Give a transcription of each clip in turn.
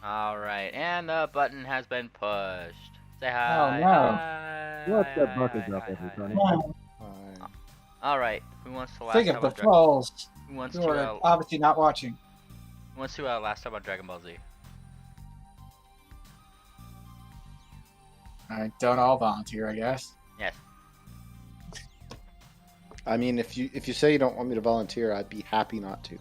Alright, and the button has been pushed. Say Oh hi. no. Hi. What's Hi, up, hi, Buckers hi, up, hi, hi, everybody? hi. Yeah. Alright, who wants to Think last of time the on trolls who wants who to are obviously not watching. last time on Dragon Ball Z? I don't all volunteer, I guess. Yes. I mean, if you say you don't want me to volunteer, I'd be happy not to.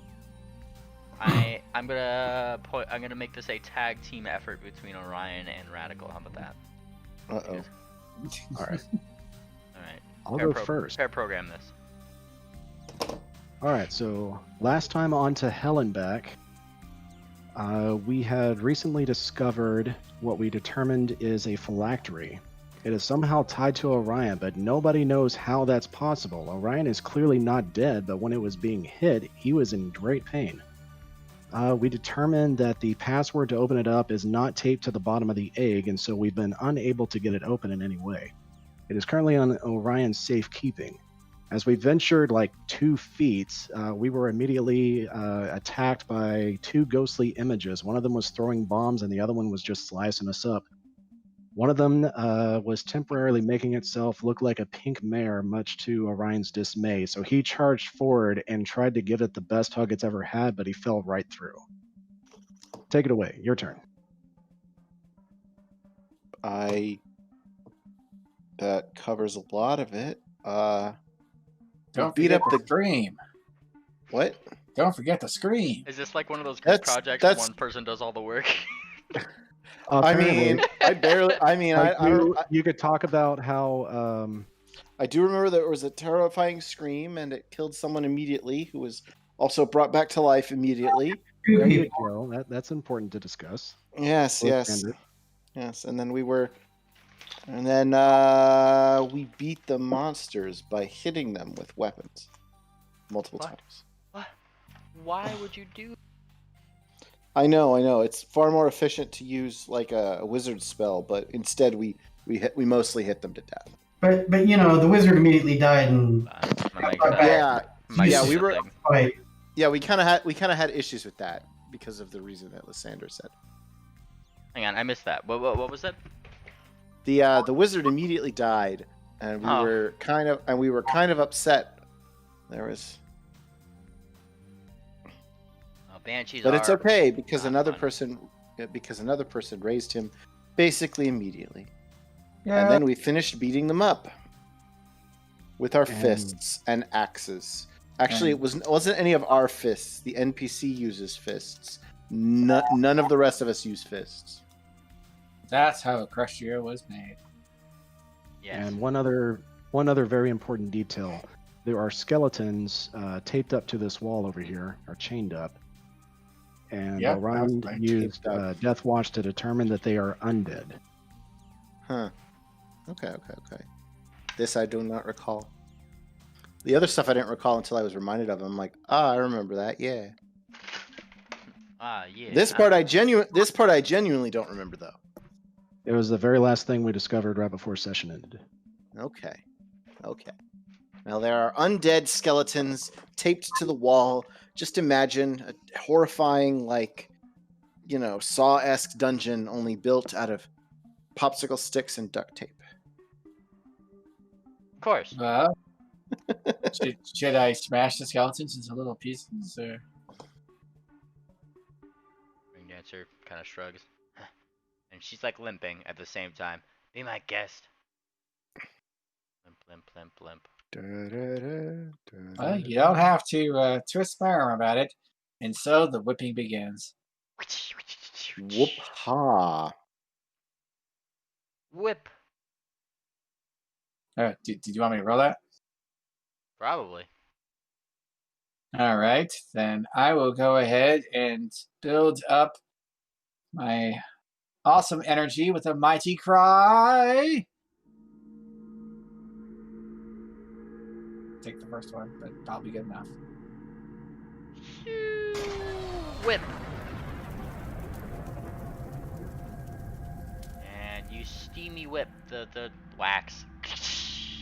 I'm gonna make this a tag team effort between Orion and Radical. How about that? Uh-oh. All right. Alright. I'll go first. Pair program this. All right, so last time on to Hell and Back, we had recently discovered what we determined is a phylactery. It is somehow tied to Orion, but nobody knows how that's possible. Orion is clearly not dead, but when it was being hit, he was in great pain. We determined that the password to open it up is not taped to the bottom of the egg, and so we've been unable to get it open in any way. It is currently on Orion's safekeeping. As we ventured like 2 feet, we were immediately attacked by 2 ghostly images. One of them was throwing bombs, and the other one was just slicing us up. One of them was temporarily making itself look like a pink mare, much to Orion's dismay. So he charged forward and tried to give it the best hug it's ever had, but he fell right through. Take it away. Your turn. That covers a lot of it. Don't beat forget up the the scream. what? Don't forget the scream. Is this like one of those group That's- projects that's- where one person does all the work? I Apparently, mean, I barely. I mean, like I don't. you could talk about how I do remember there was a terrifying scream, and it killed someone immediately, who was also brought back to life immediately. there you go. That's important to discuss. Yes, Both yes, ended. yes. And then we beat the monsters by hitting them with weapons multiple What? times. What? Why would you do? I know. It's far more efficient to use like a wizard spell, but instead we mostly hit them to death. But you know, the wizard immediately died, and That makes Yeah. sense. Yeah, Might yeah, do we were- something. fight. yeah. We kind of had issues with that because of the reason that Lysander said. Hang on, I missed that. What was that? The wizard immediately died, and we Oh. were kind of upset. There was, Oh, banshees. but it's are okay because not another fun. person raised him basically immediately, Yeah. and then we finished beating them up with our And- fists and axes. Actually, it wasn't any of our fists. The NPC uses fists. None of the rest of us use fists. That's how Crushio was made. Yes. And one other very important detail: there are skeletons taped up to this wall over here, or chained up. And Yep, Orion that's right, used taped up. Death Watch to determine that they are undead. Huh. Okay. This I do not recall. The other stuff I didn't recall until I was reminded of. I'm like, I remember that. Yeah. Yeah. This part I genuinely don't remember though. It was the very last thing we discovered right before session ended. Okay. Now there are undead skeletons taped to the wall. Just imagine a horrifying, like, Saw-esque dungeon, only built out of popsicle sticks and duct tape. Of course. Well, should I smash the skeletons into little pieces? Or... Ring dancer kind of shrugs, and she's like limping at the same time. Be my guest. Limp. Well, you don't have to twist my arm about it. And so the whipping begins. Whoop ha! Whip. Did you want me to roll that? Probably. All right, then I will go ahead and build up my awesome energy with a mighty cry. Take the first one, but that'll be good enough. Whip. And you steamy whip the wax,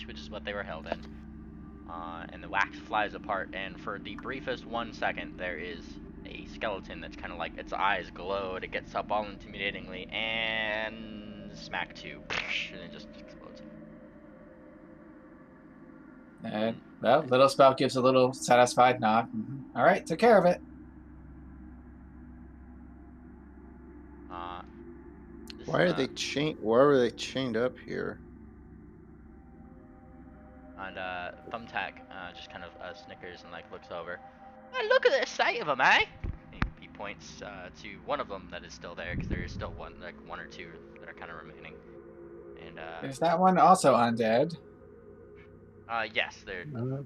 which is what they were held in. And the wax flies apart, and for the briefest 1 second, there is a skeleton that's kind of like its eyes glow, and it gets up all intimidatingly, and smack 2, and it just explodes. And, well, little spout gives a little satisfied nod. All right, took care of it. This, Why are they chained? Why are they chained up here? And Thumbtack just kind of snickers and like looks over. Oh, look at the sight of them, eh? He points to one of them that is still there, because there is still one or two that are kind of remaining. And Is that one also undead? yes, they're. Uh,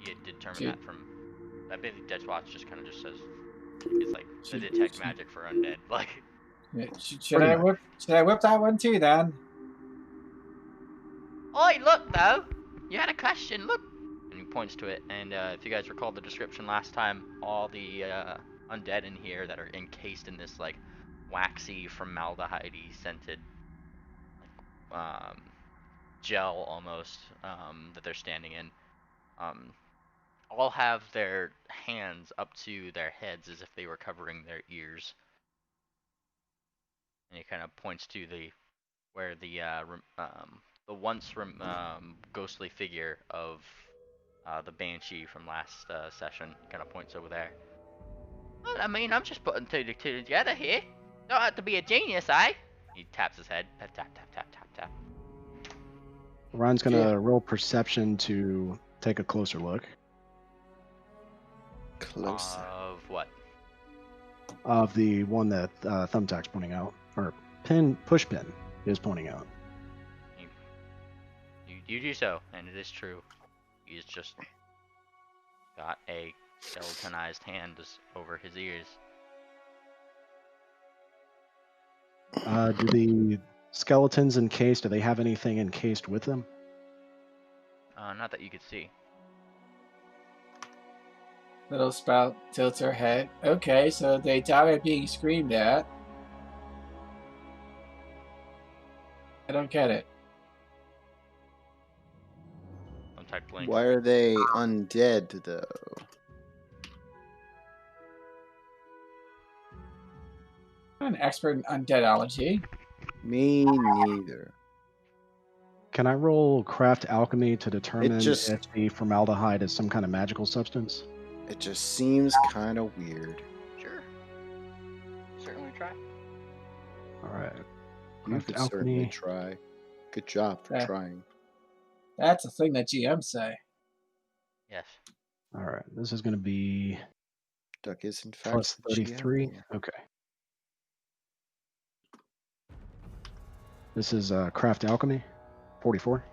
You determine Shoot. that from. I believe Dead Watch just kind of just says it's like the detect magic for undead. Like, Should I whip? Should I whip that one too then? oi, look though, you had a question. Look, and he points to it. And if you guys recall the description last time, all the undead in here that are encased in this like waxy, formaldehyde-y scented gel almost that they're standing in. All have their hands up to their heads as if they were covering their ears. And he kind of points to where the once ghostly figure of the banshee from last session kind of points over there. Well, I mean, I'm just putting two and two together here. Don't have to be a genius, eh? He taps his head. Tap tap tap tap tap tap. Ryan's gonna roll perception to take a closer look Closer. Of what? of the one that Thumbtack's pointing out, or Pushpin is pointing out. You do so, and it is true. He's just got a skeletonized hand over his ears. Do the skeletons encased? Do they have anything encased with them? Not that you could see. Little spout tilts her head. Okay, so they die by being screamed at. I don't get it. Thumbtack blinks. Why are they undead though? I'm an expert in undeadology. Me neither. Can I roll craft alchemy to determine just- if the formaldehyde is some kind of magical substance? It just seems kind of weird. Sure. Certainly try. All right. You Craft could certainly alchemy. try. Good job for Yeah. trying. That's a thing that GMs say. Yes. All right. This is going to be Duck is in fact plus the GM 33. here. Okay. This is craft alchemy, 44.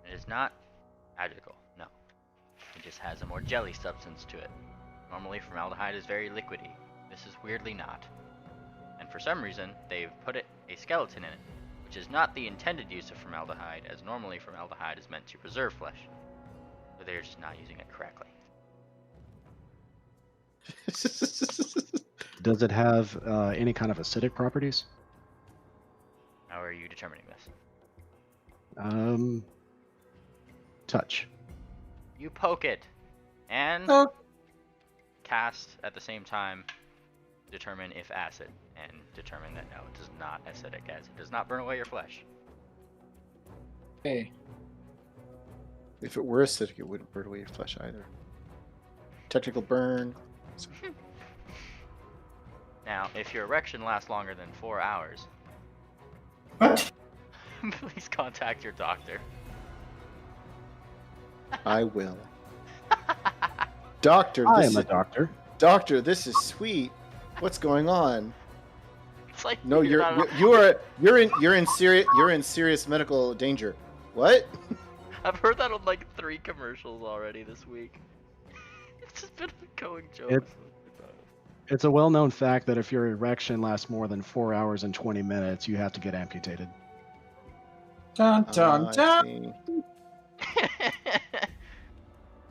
It is not magical, no. It just has a more jelly substance to it. Normally, formaldehyde is very liquidy. This is weirdly not. And for some reason, they've put a skeleton in it, which is not the intended use of formaldehyde, as normally formaldehyde is meant to preserve flesh. So they're just not using it correctly. Does it have any kind of acidic properties? How are you determining this? Touch. You poke it, and Oh. cast at the same time, determine if acid, and determine that no, it is not acidic, as it does not burn away your flesh. Hey, If it were acidic, it wouldn't burn away your flesh either. Technical burn. Now, if your erection lasts longer than 4 hours, What? please contact your doctor. I will. Doctor, I this am a is, doctor. doctor, this is sweet. What's going on? It's like No, not- you're in serious medical danger. What? I've heard that on like 3 commercials already this week. It's just been a going joke. It- It's a well-known fact that if your erection lasts more than 4 hours and 20 minutes, you have to get amputated. dun dun I dun. see.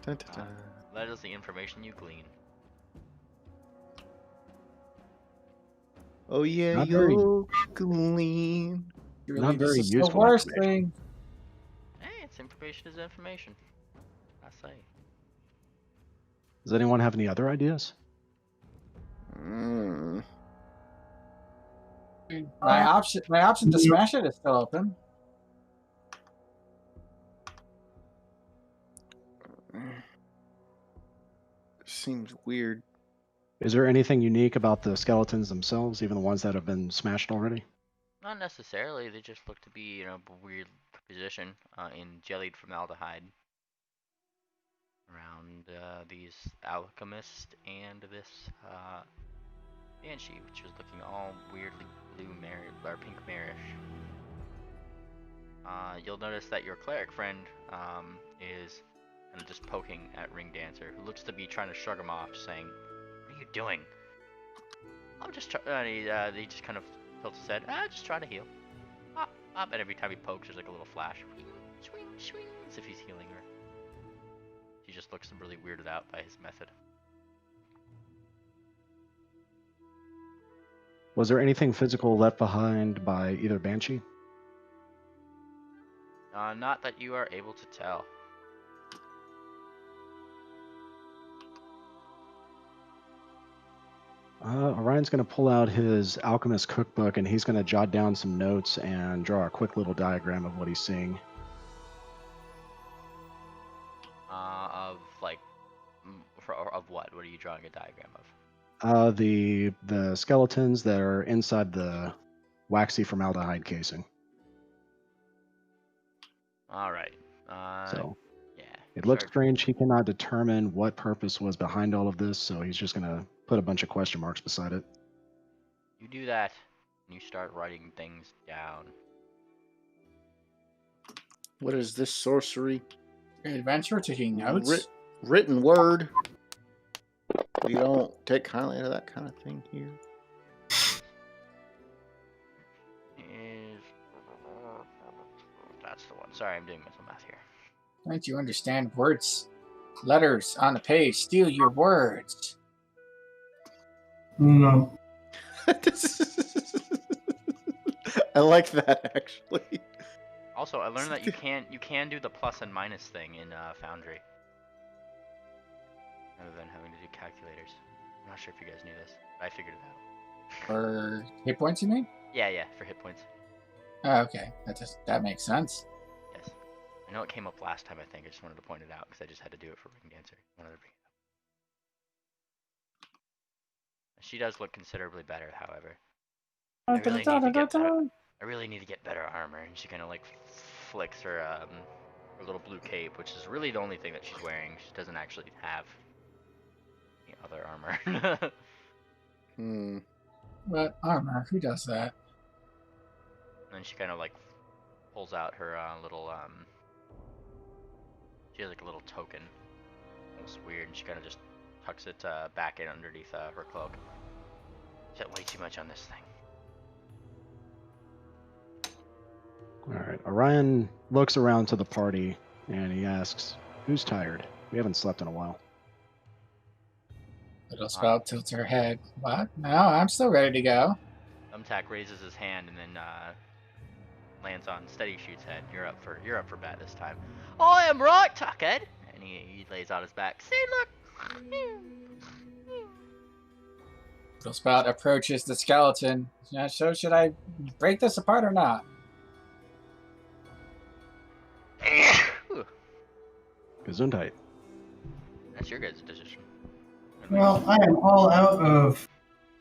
Dun, dun, dun. That is the information you glean. Oh yeah, Not very- you're clean. Really, Not very this is the useful worst information. thing. Hey, it's information is information. I say. Does anyone have any other ideas? Mm. My option to smash it is still open. Seems weird. Is there anything unique about the skeletons themselves, even the ones that have been smashed already? Not necessarily. They just look to be, weird position in jellied formaldehyde around these alchemists and this banshee, which was looking all weirdly blue or pink marish. You'll notice that your cleric friend is kind of just poking at Ring Dancer, who looks to be trying to shrug him off, saying, "What are you doing?" I'm just trying. He just kind of tilts his head. Just trying to heal. Pop, pop, and every time he pokes, there's like a little flash. Swing, swing, as if he's healing her. She just looks really weirded out by his method. Was there anything physical left behind by either banshee? Not that you are able to tell. Orion's going to pull out his alchemist cookbook and he's going to jot down some notes and draw a quick little diagram of what he's seeing. Of like, of what? What are you drawing a diagram of? The skeletons that are inside the waxy formaldehyde casing. All right. So yeah. it looks Sure. strange. He cannot determine what purpose was behind all of this, so he's just going to put a bunch of question marks beside it. You do that, and you start writing things down. What is this sorcery? Adventure taking notes. Written word. We don't take kindly to that kind of thing here. That's the one. Sorry, I'm doing mental math here. Don't you understand words? Letters on the page. Steal your words. No. I like that actually. Also, I learned that you can do the plus and minus thing in Foundry, rather than having to do calculators. I'm not sure if you guys knew this, but I figured it out. For hit points, you mean? Yeah, for hit points. Oh, okay. That makes sense. Yes. I know it came up last time, I think. I just wanted to point it out because I just had to do it for Ring Dancer. Wanted to bring it up. She does look considerably better, however. I really need to get better armor, and she kind of like flicks her little blue cape, which is really the only thing that she's wearing. She doesn't actually have any other armor. What armor? Who does that? And then she kind of like pulls out her little she has like a little token. Almost weird, and she kind of just tucks it back in underneath her cloak. Set way too much on this thing. All right. Orion looks around to the party and he asks, "Who's tired? We haven't slept in a while." Little Spout tilts her head. What? No, I'm still ready to go. Thumbtack raises his hand and then lands on Steady Shoot's head. You're up for bat this time. I am right, Tuckhead. And he lays out his back. See, look. Little Spout approaches the skeleton. So should I break this apart or not? Gesundheit. That's your guys' decision. Well, I am all out of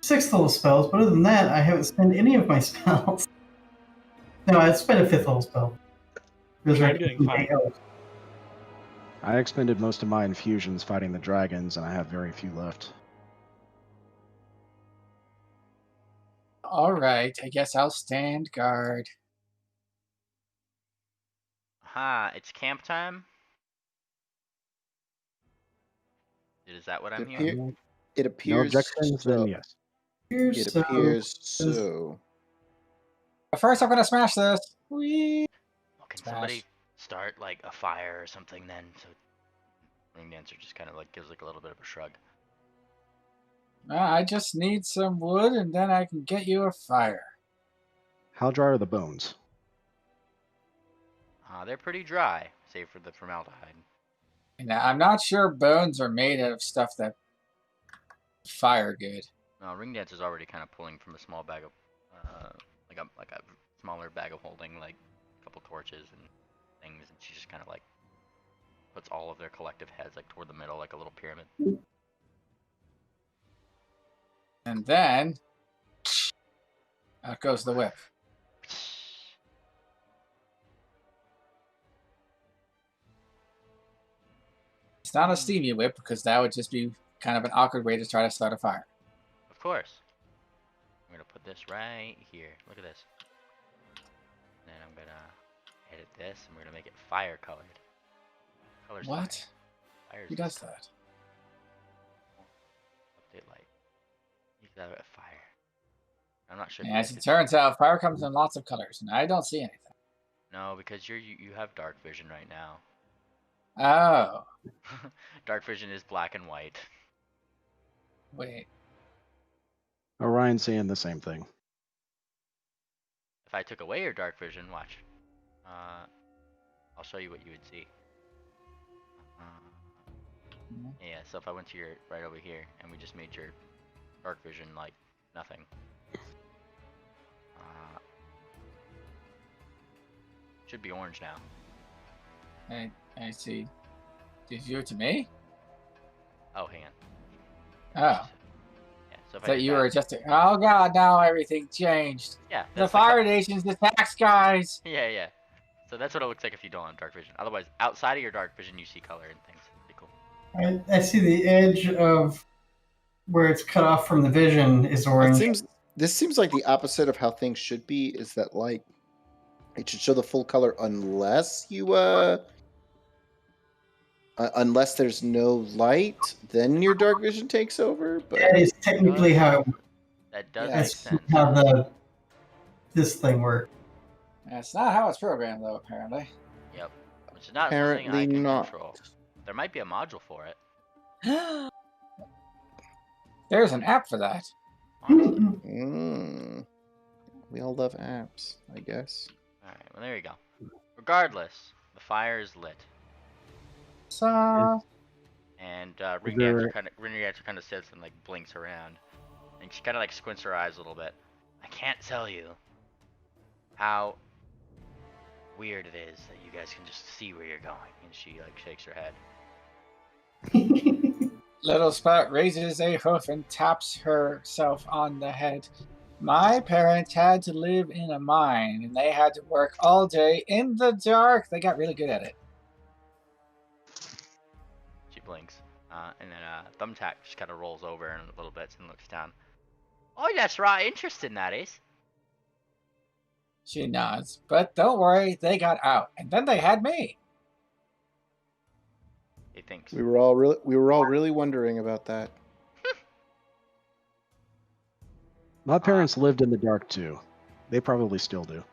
6th level spells, but other than that, I haven't spent any of my spells. No, I spent a 5th level spell. I'm doing fine. I expended most of my infusions fighting the dragons, and I have very few left. All right, I guess I'll stand guard. Aha, it's camp time? Is that what I'm hearing? It No appears objections, so. then yes. It appears so. But first, I'm gonna smash this. Whee! Well, can Smash. somebody start like a fire or something then? So Ring Dancer just kind of like gives like a little bit of a shrug. I just need some wood, and then I can get you a fire. How dry are the bones? They're pretty dry, save for the formaldehyde. And I'm not sure bones are made out of stuff that fire good. Ring Dancer's already kind of pulling from a small bag of, like a smaller bag of holding, like a couple torches and things, and she just kind of like puts all of their collective heads like toward the middle, like a little pyramid. And then out goes the whip. It's not a steamy whip because that would just be kind of an awkward way to try to start a fire. Of course. I'm gonna put this right here. Look at this. Then I'm gonna edit this, and we're gonna make it fire colored. Colors What? Fire. Who does that? Update light. Use that with fire. I'm not sure. As it turns out, fire comes in lots of colors, and I don't see anything. No, because you have dark vision right now. Oh, Dark vision is black and white. wait. Orion's saying the same thing. If I took away your dark vision, watch. I'll show you what you would see. Yeah, so if I went to your right over here and we just made your dark vision like nothing. Should be orange now. I see. Did you do it to me? Oh, hang on. Oh. Yeah, so if I So did you that- were just. Oh god! Now everything changed. Yeah. The that's Fire Nation's attacks, guys. Yeah. So that's what it looks like if you don't have dark vision. Otherwise, outside of your dark vision, you see color and things. Pretty cool. I see the edge of where it's cut off from the vision is orange. This seems like the opposite of how things should be. Is that like it should show the full color unless you unless there's no light, then your dark vision takes over. But That is technically how That does Yeah, make that's sense. how this thing works. That's not how it's programmed, though. Apparently. Yep. Which is not something I Apparently can not. control. There might be a module for it. There's an app for that. Honestly. We all love apps, I guess. Alright, well there you go. Regardless, the fire is lit. So And Is Ring there- Dancer kind of sits and like blinks around. And she kind of like squints her eyes a little bit. I can't tell you how weird it is that you guys can just see where you're going. And she like shakes her head. Little Spout raises a hoof and taps herself on the head. My parents had to live in a mine, and they had to work all day in the dark. They got really good at it. She blinks. And then Thumbtack just kind of rolls over in a little bit and looks down. Oh, that's right. Interesting, that is. She nods. But don't worry, they got out, and then they had me. He thinks. We were all really wondering about that. My parents lived in the dark too. They probably still do.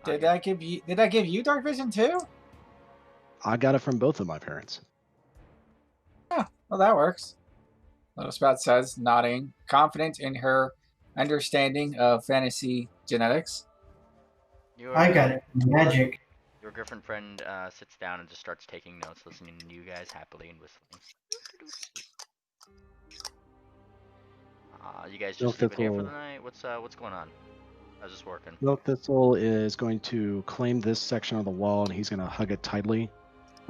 Did I give you dark vision too? I got it from both of my parents. Well, that works. Little Spout says, nodding, confident in her understanding of fantasy genetics. I got it. Magic. Your girlfriend friend sits down and just starts taking notes, listening to you guys happily and whistling. You guys Milk just sleeping here for Thistle. the night? What's going on? How's this working? Milk Thistle is going to claim this section of the wall and he's going to hug it tightly.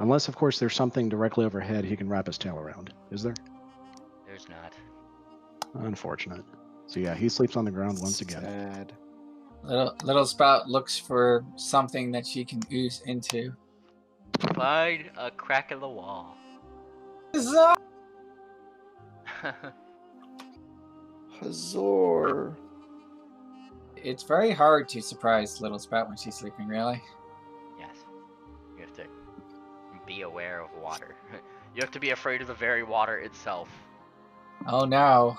Unless, of course, there's something directly overhead he can wrap his tail around. Is there? There's not. Unfortunate. So yeah, he sleeps on the ground once again. Sad. Little Spout looks for something that she can ooze into. Find a crack in the wall. Hazor. It's very hard to surprise Little Spout when she's sleeping, really. Yes. You have to be aware of water. You have to be afraid of the very water itself. Oh no.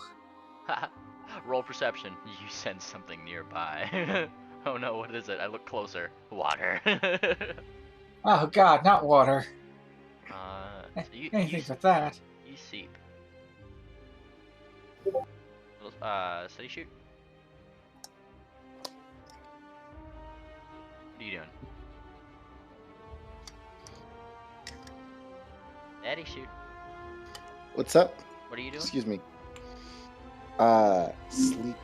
Roll perception. You sense something nearby. Oh no, what is it? I look closer. Water. Oh god, not water. So Anything but that. You seep. Steady shoot. What are you doing? Steady shoot. What's up? What are you doing? Excuse me. Sleeping.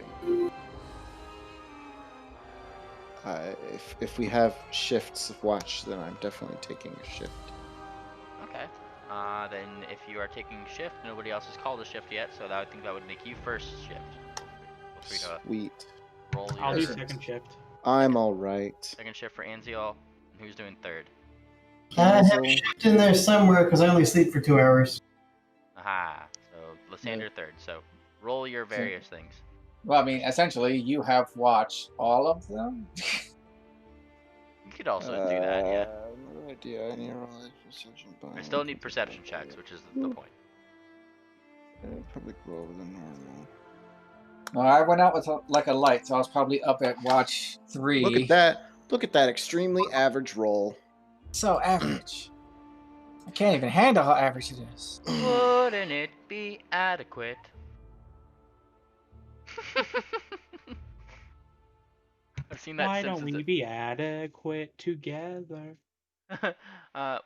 If we have shifts of watch, then I'm definitely taking a shift. Okay. Then if you are taking shift, nobody else has called a shift yet, so I think that would make you first shift. Feel free to Sweet. roll your I'll do second shift. I'm all right. second shift for Anziel. And who's doing third? I have So- a shift in there somewhere because I only sleep for 2 hours. Aha. So Lysander third. So roll your various things. Well, I mean, essentially, you have watched all of them. You could also do that, yeah. No idea. I need to roll a perception I still need perception checks, which is the point. Probably go over the normal. Well, I went out with like a light, so I was probably up at watch 3. Look at that. Look at that extremely average roll. So average. I can't even handle how average it is. Wouldn't it be adequate? I've seen that Why don't Simpsons. we be adequate together? I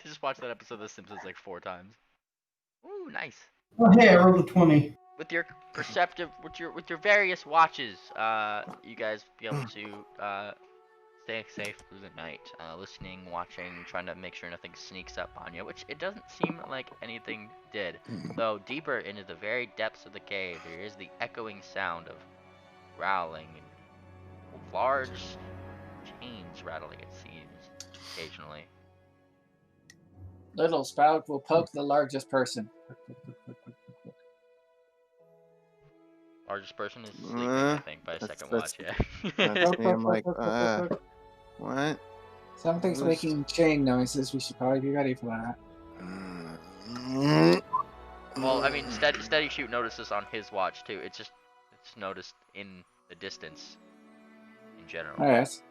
just watched that episode of The Simpsons like 4 times. Ooh, nice. Oh, hey, I rolled a 20. With your with your various watches, you guys be able to stay safe through the night, listening, watching, trying to make sure nothing sneaks up on you, which it doesn't seem like anything did. Though deeper into the very depths of the cave, there is the echoing sound of growling and large chains rattling, it seems, occasionally. Little spout will poke the largest person. Largest person is sleeping, I think, by second watch, yeah. That's me. I'm like, what? Something's Who's- making chain noises. We should probably be ready for that. Well, I mean, Steady Shoot noticed this on his watch, too. It's noticed in the distance, in general. Oh, yes.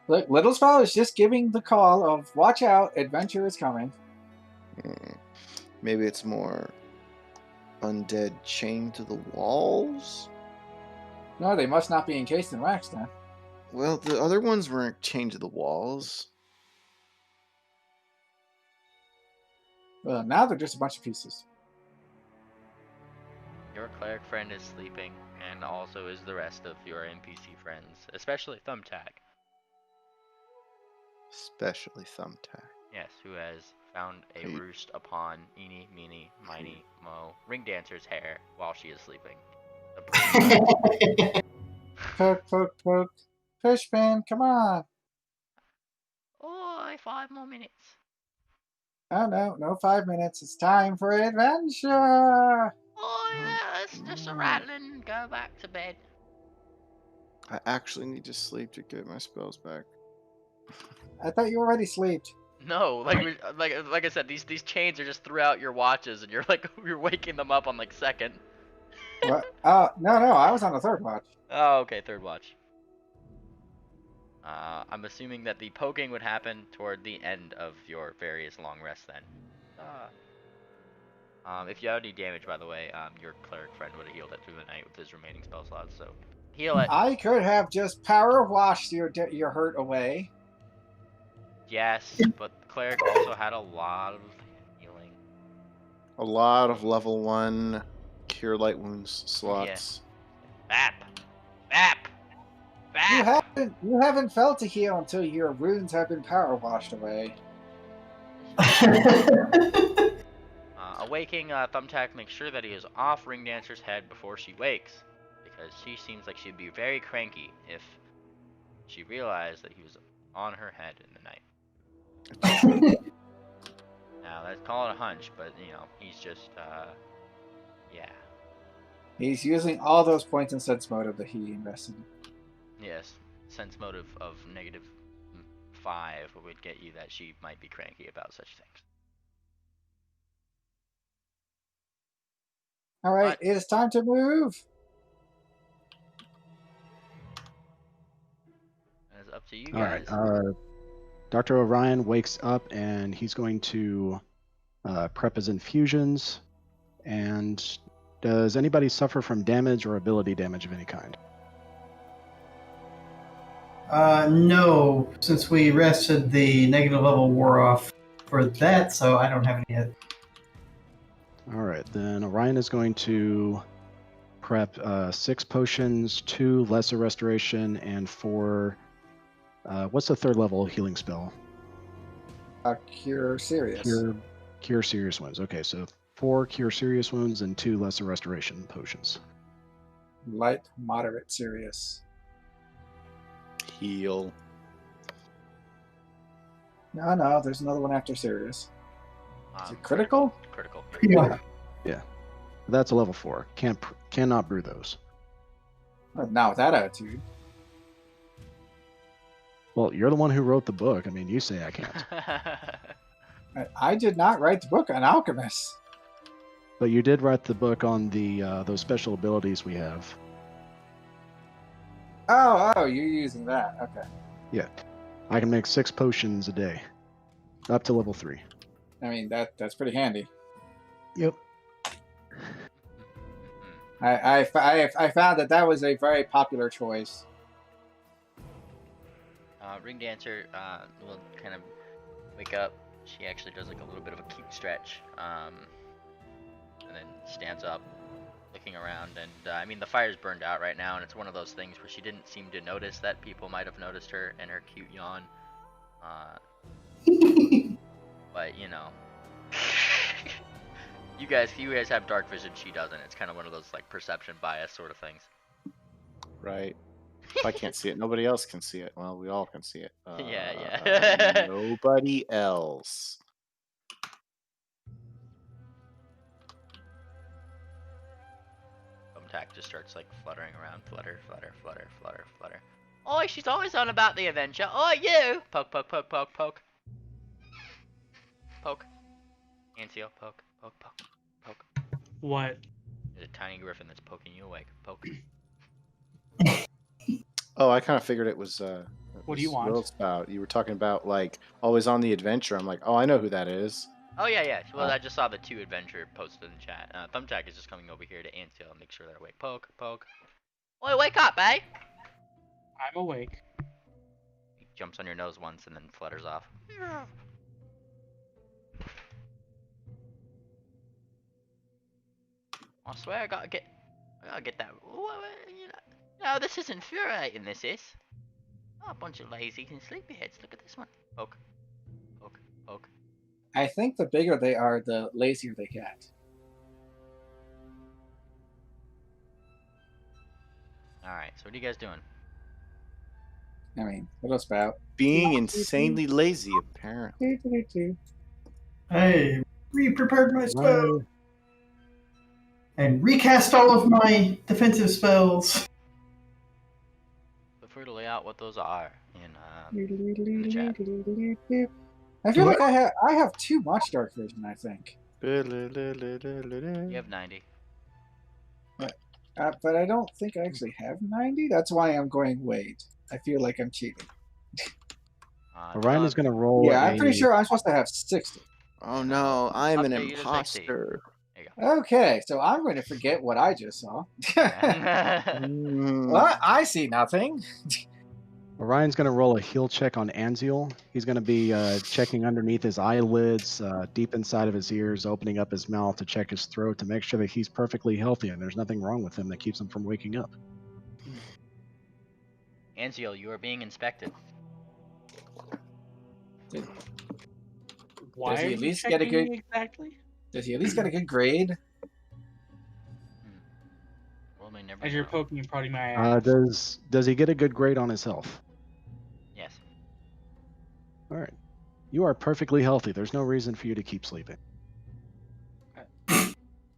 Look, Little Spout is just giving the call of watch out, adventure is coming. Maybe it's more undead chained to the walls? No, they must not be encased in wax then. Well, the other ones weren't chained to the walls. Well, now they're just a bunch of pieces. Your cleric friend is sleeping, and also is the rest of your NPC friends, especially Thumbtack. Especially Thumbtack. Yes, who has found a Hey. roost upon Eeny, Meeny, Miny, Mo, Ring Dancer's hair while she is sleeping. Poke, poke, poke. Fishman, come on. Oh, 5 more minutes. Oh, no 5 minutes. It's time for adventure. Oh, yeah, it's just a rattling. Go back to bed. I actually need to sleep to get my spells back. I thought you already slept. No, like I said, these chains are just throughout your watches, and you're waking them up on like second. What? Oh, no, I was on the third watch. Oh, okay, third watch. I'm assuming that the poking would happen toward the end of your various long rests then. If you have any damage, by the way, your cleric friend would have healed it through the night with his remaining spell slots, so heal it. I could have just power washed your hurt away. Yes, but the cleric also had a lot of healing. A lot of level 1 cure light wounds slots. Bap! Bap! You haven't felt a heal until your wounds have been power washed away. Awaking Thumbtack makes sure that he is off Ring Dancer's head before she wakes, because she seems like she'd be very cranky if she realized that he was on her head in the night. Now, let's call it a hunch, but, he's just, yeah. He's using all those points in sense motive that he invested in. Yes, sense motive of -5 would get you that she might be cranky about such things. All right, What? it is time to move. It's up to you All right. guys. Dr. Orion wakes up and he's going to prep his infusions. And does anybody suffer from damage or ability damage of any kind? No, since we rested, the negative level wore off for that, so I don't have any yet. All right, then Orion is going to prep 6 potions, 2 lesser restoration, and 4. What's the third level healing spell? Cure serious. Cure serious wounds. Okay, so 4 cure serious wounds and 2 lesser restoration potions. Light, moderate, serious. Heal. No, there's another one after serious. Is it Critical. critical? Critical. Yeah. That's a level 4. Cannot brew those. Not with that attitude. Well, you're the one who wrote the book. I mean, you say I can't. I did not write the book on alchemists. But you did write the book on the those special abilities we have. Oh, you're using that. Okay. Yeah. I can make 6 potions a day. Up to level 3. I mean, that's pretty handy. Yep. I found that was a very popular choice. Ring dancer will kind of wake up. She actually does like a little bit of a keep stretch, and then stands up, looking around. And I mean, the fire's burned out right now, and it's one of those things where she didn't seem to notice that people might have noticed her and her cute yawn. But you know, you guys have dark vision. She doesn't. It's kind of one of those like perception bias sort of things. Right. If I can't see it, nobody else can see it. Well, we all can see it. Yeah. Nobody else. Thumbtack just starts like fluttering around. Flutter. Oi, she's always on about the adventure. Oi, you! Poke. Ancio, poke. What? There's a tiny griffin that's poking you awake. Poke. Oh, I kind of figured it was. What do you want? About. You were talking about like always on the adventure. I'm like, oh, I know who that is. Oh yeah. Well, I just saw the 2 adventure posted in the chat. Thumbtack is just coming over here to Ancio and make sure they're awake. Poke. Oi, wake up, eh? I'm awake. He jumps on your nose once and then flutters off. I swear I gotta get that. No, this is infuriating. This is. Oh, a bunch of lazy and sleepyheads. Look at this one. Poke. I think the bigger they are, the lazier they get. All right. So what are you guys doing? I mean, what else about? Being insanely lazy, apparently. I re-prepared my spell and recast all of my defensive spells. Feel free to lay out what those are in the chat. I feel like I have too much dark vision. I think, You have 90. but I don't think I actually have 90. That's why I'm going wait. I feel like I'm cheating. Orion is going to roll. Yeah, I'm pretty sure I'm supposed to have 60. Oh no, I'm an Update you to 60. imposter. There you go. Okay, so I'm going to forget what I just saw. Mm. Well, I see nothing. Orion's going to roll a heal check on Anziel. He's going to be checking underneath his eyelids, deep inside of his ears, opening up his mouth to check his throat to make sure that he's perfectly healthy and there's nothing wrong with him that keeps him from waking up. Anziel, you are being inspected. Why Does he are at you least get a checking good- me exactly? Does he at least get a good grade? Well, may never As you're know. poking and prodding my ass. Does he get a good grade on his health? Yes. All right. You are perfectly healthy. There's no reason for you to keep sleeping.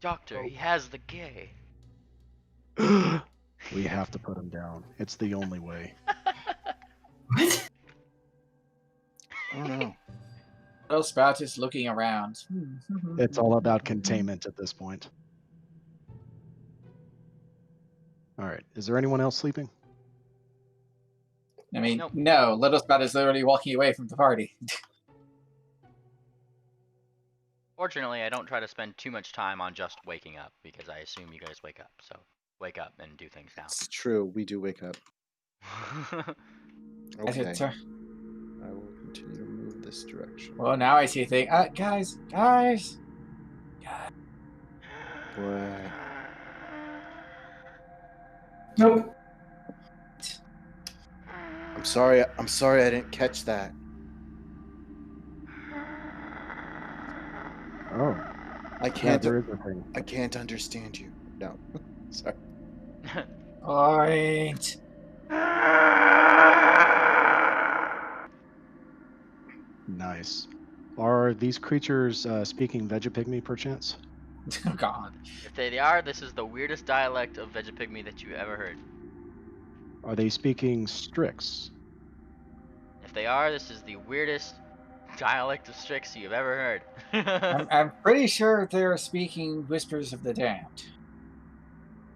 Doctor, he has the gay. We have to put him down. It's the only way. What? I don't know. Little Spout is looking around. It's all about containment at this point. All right. Is there anyone else sleeping? I mean, Nope. no. Little Spout is literally walking away from the party. Fortunately, I don't try to spend too much time on just waking up because I assume you guys wake up. So wake up and do things now. It's true. We do wake up. As it Okay. tur- I will continue to move this direction. Well, now I see a thing. Guys. What? Nope. I'm sorry I didn't catch that. Oh, I yeah, can't there is a thing. I can't understand you. No. Sorry. Point. Nice. Are these creatures speaking Vegapygmy perchance? Oh, God. If they are, this is the weirdest dialect of Vegapygmy that you ever heard. Are they speaking Strix? If they are, this is the weirdest dialect of Strix you've ever heard. I'm pretty sure they're speaking Whispers of the Damned.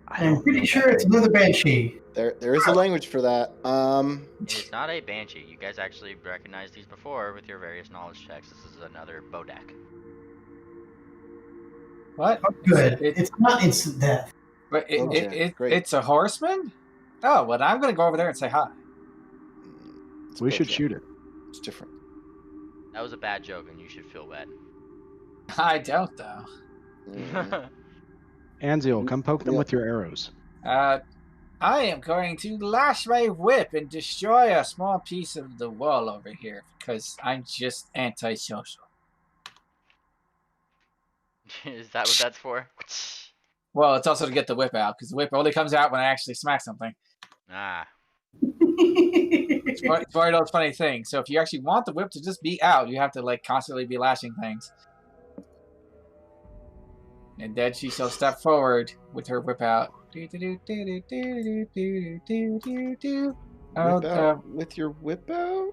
I'm pretty sure it's another banshee. There is a language for that. It is not a banshee. You guys actually recognized these before with your various knowledge checks. This is another Bodak. What? Good. It, It's not instant death. but Great. it's a horseman? Oh, well, I'm going to go over there and say hi. It's We should Bojack. shoot it. It's different. That was a bad joke, and you should feel bad. I don't, though. Mm. Anziel, come poke them Yeah. with your arrows. I am going to lash my whip and destroy a small piece of the wall over here because I'm just antisocial. Is that what that's for? Well, it's also to get the whip out because the whip only comes out when I actually smack something. Ah. It's one of those funny things. So if you actually want the whip to just be out, you have to like constantly be lashing things. And then she shall step forward with her whip out. Whip out with your whip out?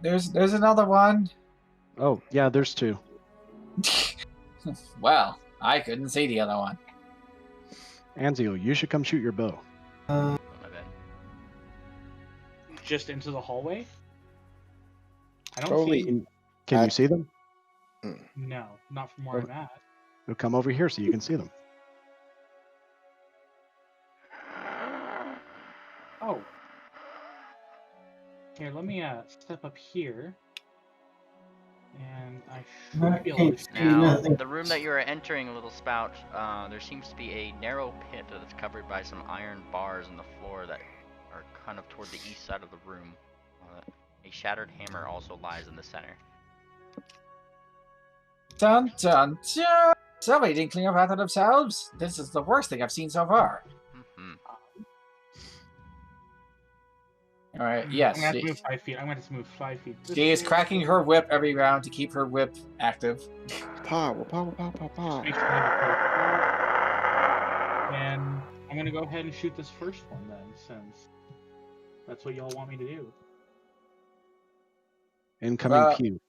There's another one. Oh, yeah, there's two. Well, I couldn't see the other one. Anziel, you should come shoot your bow. Oh, my bad. Just into the hallway? I don't Probably. see. Can you see them? No, not from where I'm at. They'll come over here so you can see them. Oh. Here, let me step up here. And I should be able to see. Now, nothing. the room that you are entering, Little Spout, there seems to be a narrow pit that is covered by some iron bars in the floor that are kind of toward the east side of the room. A shattered hammer also lies in the center. Dun dun dun! Somebody didn't clean up after themselves. This is the worst thing I've seen so far. Mhm. All right. Yes. I'm going to have to move 5 feet. I'm going to move 5 feet. She is cracking her whip every round to keep her whip active. Pow, pow, pow, pow, pow. Makes me have a And I'm going to go ahead and shoot this first one then, since that's what y'all want me to do. Incoming pew.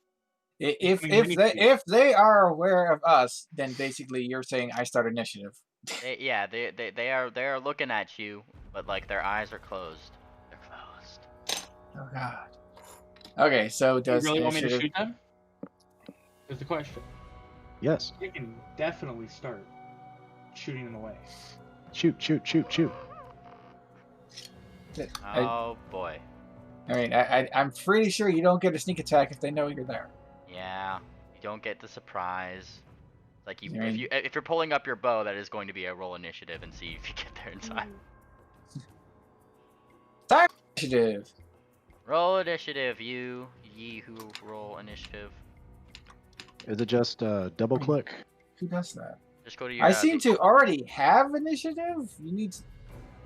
If they are aware of us, then basically you're saying I start initiative. They are looking at you, but like their eyes are closed. They're closed. Oh God. Okay, so Do you does really want me to initiative? shoot them? Is the question. Yes. I can definitely start shooting them away. Shoot, shoot, shoot, shoot. Oh boy. I mean, I'm pretty sure you don't get a sneak attack if they know you're there. Yeah. You don't get the surprise. Like Yeah. if you're pulling up your bow, that is going to be a roll initiative and see if you get there in time. Initiative. Roll initiative, ye who roll initiative. Is it just double click? Who does that? Just go to your. I seem to already have initiative. You need.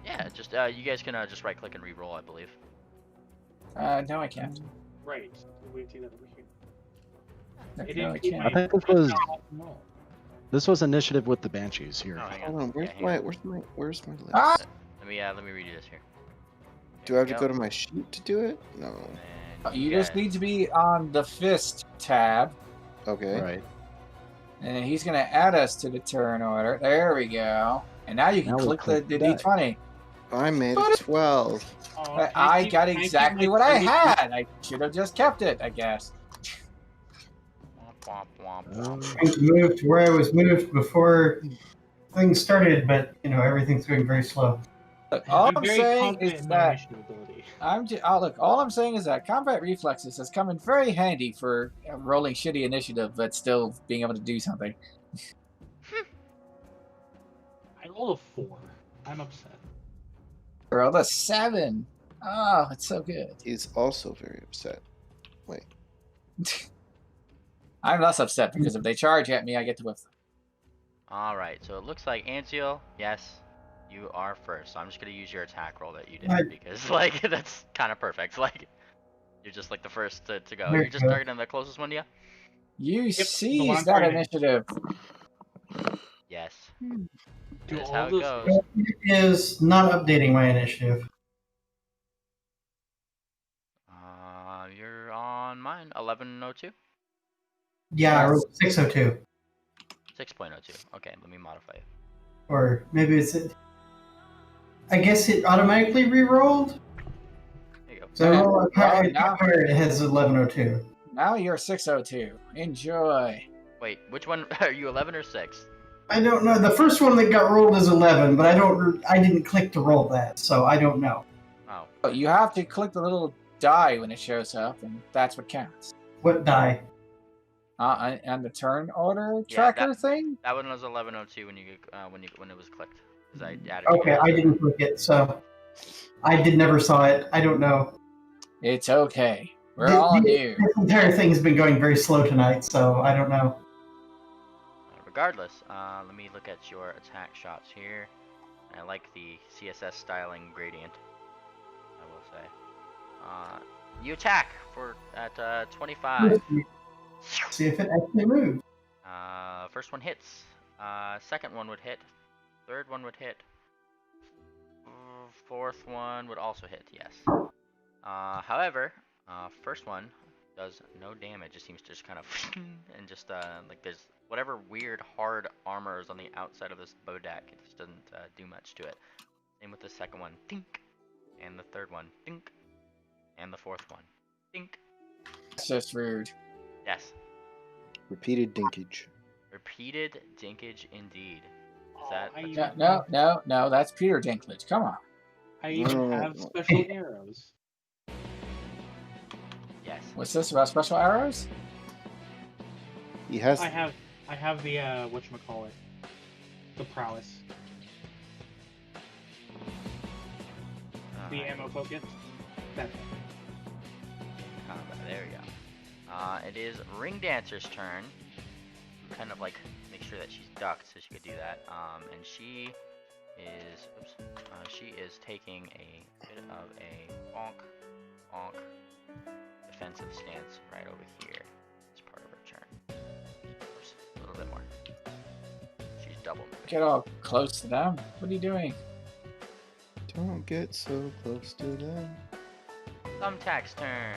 Yeah, just you guys can just right click and re-roll, I believe. No, I can't. Right. We do that over here. No, It I didn't keep can't. I my- think this was initiative with the banshees here. Oh, hang Hold on, where's Yeah, hang my on. where's my list? Ah! Let me redo this here. Do I have to go to my sheet to do it? No. You just need to be on the fist tab, Okay. Right. and he's gonna add us to the turn order. There we go. And now you can Now we click click the that. D20. I made a 12. Oh, can I keep- got can I keep exactly my what I 30? had. I should have just kept it, I guess. Womp, womp, womp, Um, womp. Trying to move to where I was moved before things started, but everything's going very slow. Look, all I'm very saying confident is in my that initiative ability. all I'm saying is that combat reflexes has come in very handy for rolling shitty initiative, but still being able to do something. I rolled a 4. I'm upset. Rolled a 7. Oh, it's so good. He's also very upset. Wait. I'm less upset because if they charge at me, I get to whip them. Alright, so it looks like Anzio, yes, you are first. So I'm just gonna use your attack roll that you did Right. because like that's kind of perfect. Like you're just like the first to go. Very You're just good. targeting the closest one to you? You the one seize I'm that targeting. initiative. Yes. Do That's all how it those goes. Well, it is not updating my initiative. You're on mine, 1102? Yeah, I Yes. rolled 602. 6.02. Okay, let me modify it. Or maybe it's. I guess it automatically re-rolled. There you go. So Okay. roll Well, a card, it has 1102. Now you're 602. Enjoy. Wait, which one are you, 11 or 6? I don't know. The first one that got rolled is 11, but I didn't click to roll that, so I don't know. Oh, Oh, you have to click the little die when it shows up, and that's what counts. What die? And the turn order Yeah, tracker thing? that one was 1102 when it was clicked. Because I added Okay, you I didn't click it, so I never saw it. I don't know. It's okay. We're all new. This entire thing has been going very slow tonight, so I don't know. Regardless, let me look at your attack shots here. I like the CSS styling gradient, I will say. You attack at 25. See if it actually moves. First one hits. Second one would hit. Third one would hit. Fourth one would also hit, yes. However, first one does no damage. It seems to just kind of and just like there's whatever weird hard armor is on the outside of this bow deck. It just doesn't do much to it. Same with the second one, dink, and the third one, dink, and the fourth one, dink. That's just rude. Yes, Repeated dinkage. repeated dinkage indeed. Is Oh, that I what even No, no, no, that's Peter Dinklage. Come on. I even have special arrows. yes? What's this about special arrows? He has. I have the whatchamacallit, the prowess, the ammo focus. That's it. Combat. There we go. It is Ring Dancer's turn. Kind of like make sure that she's ducked so she could do that. And she is taking a bit of a bonk defensive stance right over here. It's part of her turn. Oops, a little bit more. She's double moving. Get all close to them. What are you doing? Don't get so close to them. Thumbtack's turn.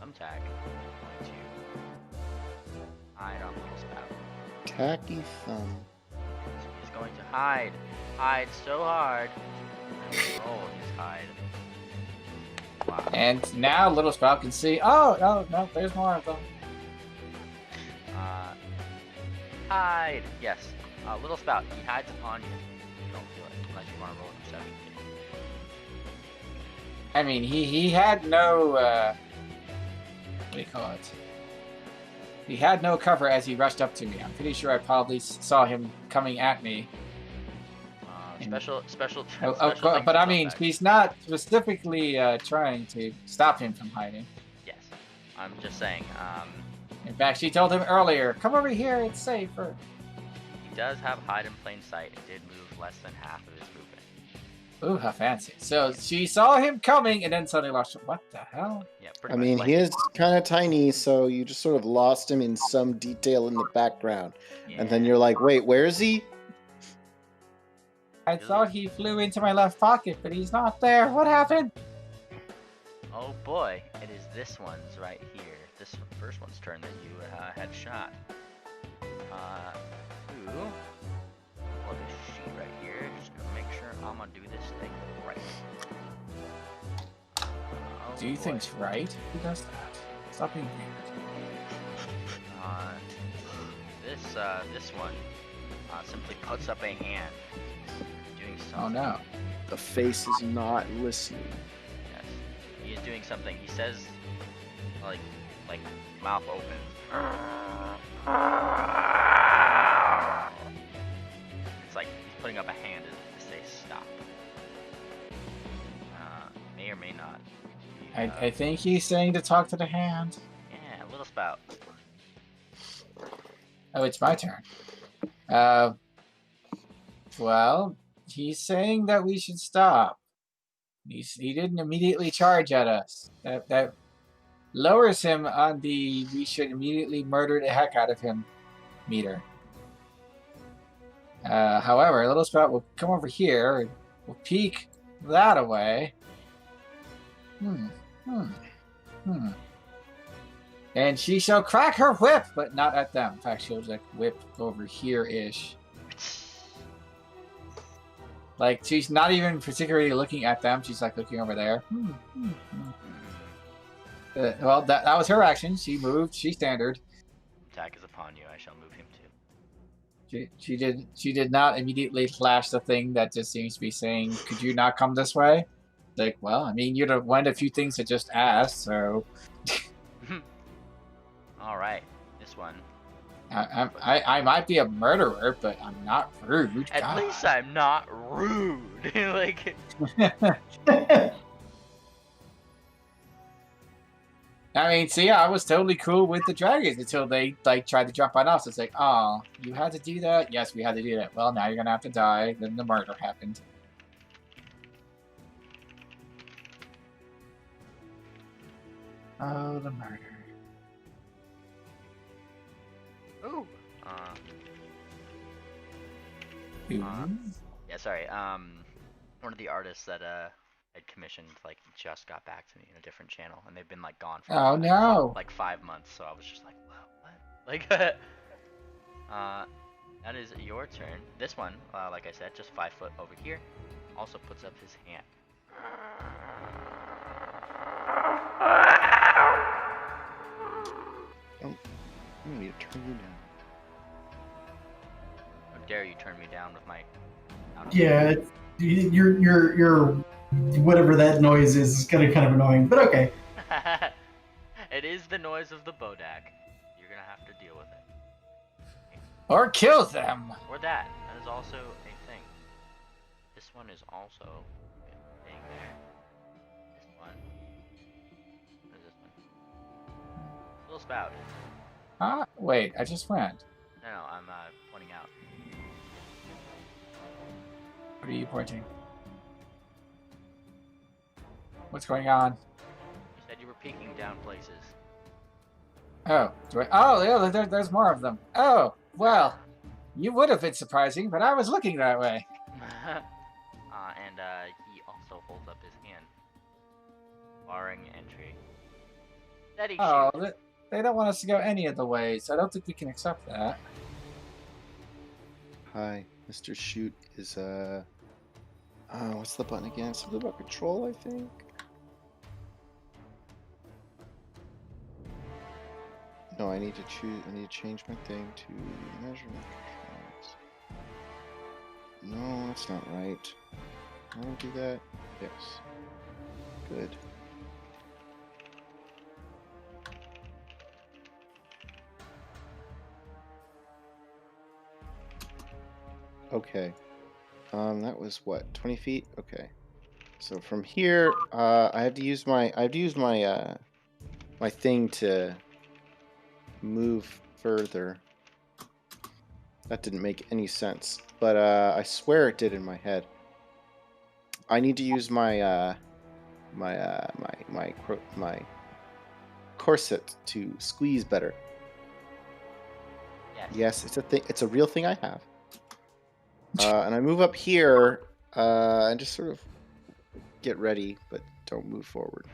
Thumbtack. 1, 2. Hide on little spout. Tacky thumb. He's going to hide. Hide so hard. Roll his hide. Wow. And now Little Spout can see. Oh, no, there's more of them. Hide. Yes. Little Spout. He hides upon you. You don't feel it unless you want to roll a perception. I mean, he had no, what do you call it? He had no cover as he rushed up to me. I'm pretty sure I probably saw him coming at me. Special. But I mean, he's not specifically trying to stop him from hiding. Yes. I'm just saying. In fact, she told him earlier, come over here, it's safer. He does have hide in plain sight. It did move less than half of his movement. Ooh, how fancy. So she saw him coming and then suddenly lost him. What the hell? Yeah, pretty I much. mean, like, he is kind of tiny, so you just sort of lost him in some detail in the background. And then you're like, wait, where is he? I thought he flew into my left pocket, but he's not there. What happened? Oh boy, it is this one's right here. This first one's turn that you had shot. Well, this sheet right here. Just gonna make sure I'm gonna do this thing right. Oh, Do boy. things right? Who does that? Stop being weird. This one simply puts up a hand. Doing something. Oh no. The face is not listening. Yes. He is doing something. He says, like mouth opens. It's like he's putting up a hand to say stop. I think he's saying to talk to the hand. Yeah, little spout. Oh, it's my turn. Well, he's saying that we should stop. He didn't immediately charge at us. That lowers him on the we should immediately murder the heck out of him meter. However, Little Spout will come over here and will peek that away. And she shall crack her whip, but not at them. In fact, she'll like whip over here-ish. Like, she's not even particularly looking at them. She's like looking over there. Well, that was her action. She moved. She standard. Attack is upon you. I shall move him too. She did not immediately flash the thing that just seems to be saying, "Could you not come this way?" Like, well, I mean, you're the one of the few things that just asked, so. All right, this one. I might be a murderer, but I'm not rude. At God. least I'm not rude. Like. I mean, see, I was totally cool with the dragons until they like tried to jump on us. It's like, oh, you had to do that? Yes, we had to do that. Well, now you're gonna have to die. Then the murder happened. Oh, the murder. Ooh. Ooh. Yeah, sorry. One of the artists that had commissioned like just got back to me in a different channel, and they've been like gone for Oh, no. like 5 months. So I was just like, wow, what? Like, that is your turn. This one, like I said, just 5 foot over here, also puts up his hand. I need to turn you down. How dare you turn me down with my... Yeah, your whatever that noise is kind of annoying, but okay. It is the noise of the Bodak. You're gonna have to deal with it. Or kill them. Or that. That is also a thing. This one is also a thing. This one. What is this one? Little spout. Wait, I just went. No, I'm pointing out. What are you pointing? What's going on? You said you were peeking down places. Oh, oh, yeah, there's more of them. Oh, well, you would have been surprising, but I was looking that way. And he also holds up his hand, barring entry. Steady Oh, shoot. they don't want us to go any of the ways. I don't think we can accept that. Hi, Mr. Shoot is what's the button again? Something about control, I think. No, I need to change my thing to measurement controls. No, that's not right. I don't do that. Yes. Good. Okay. That was what, 20 feet? Okay. So from here, I have to use my my thing to move further. That didn't make any sense, but I swear it did in my head. I need to use my my corset to squeeze better. Yes, it's a thing. It's a real thing I have. And I move up here and just sort of get ready, but don't move forward.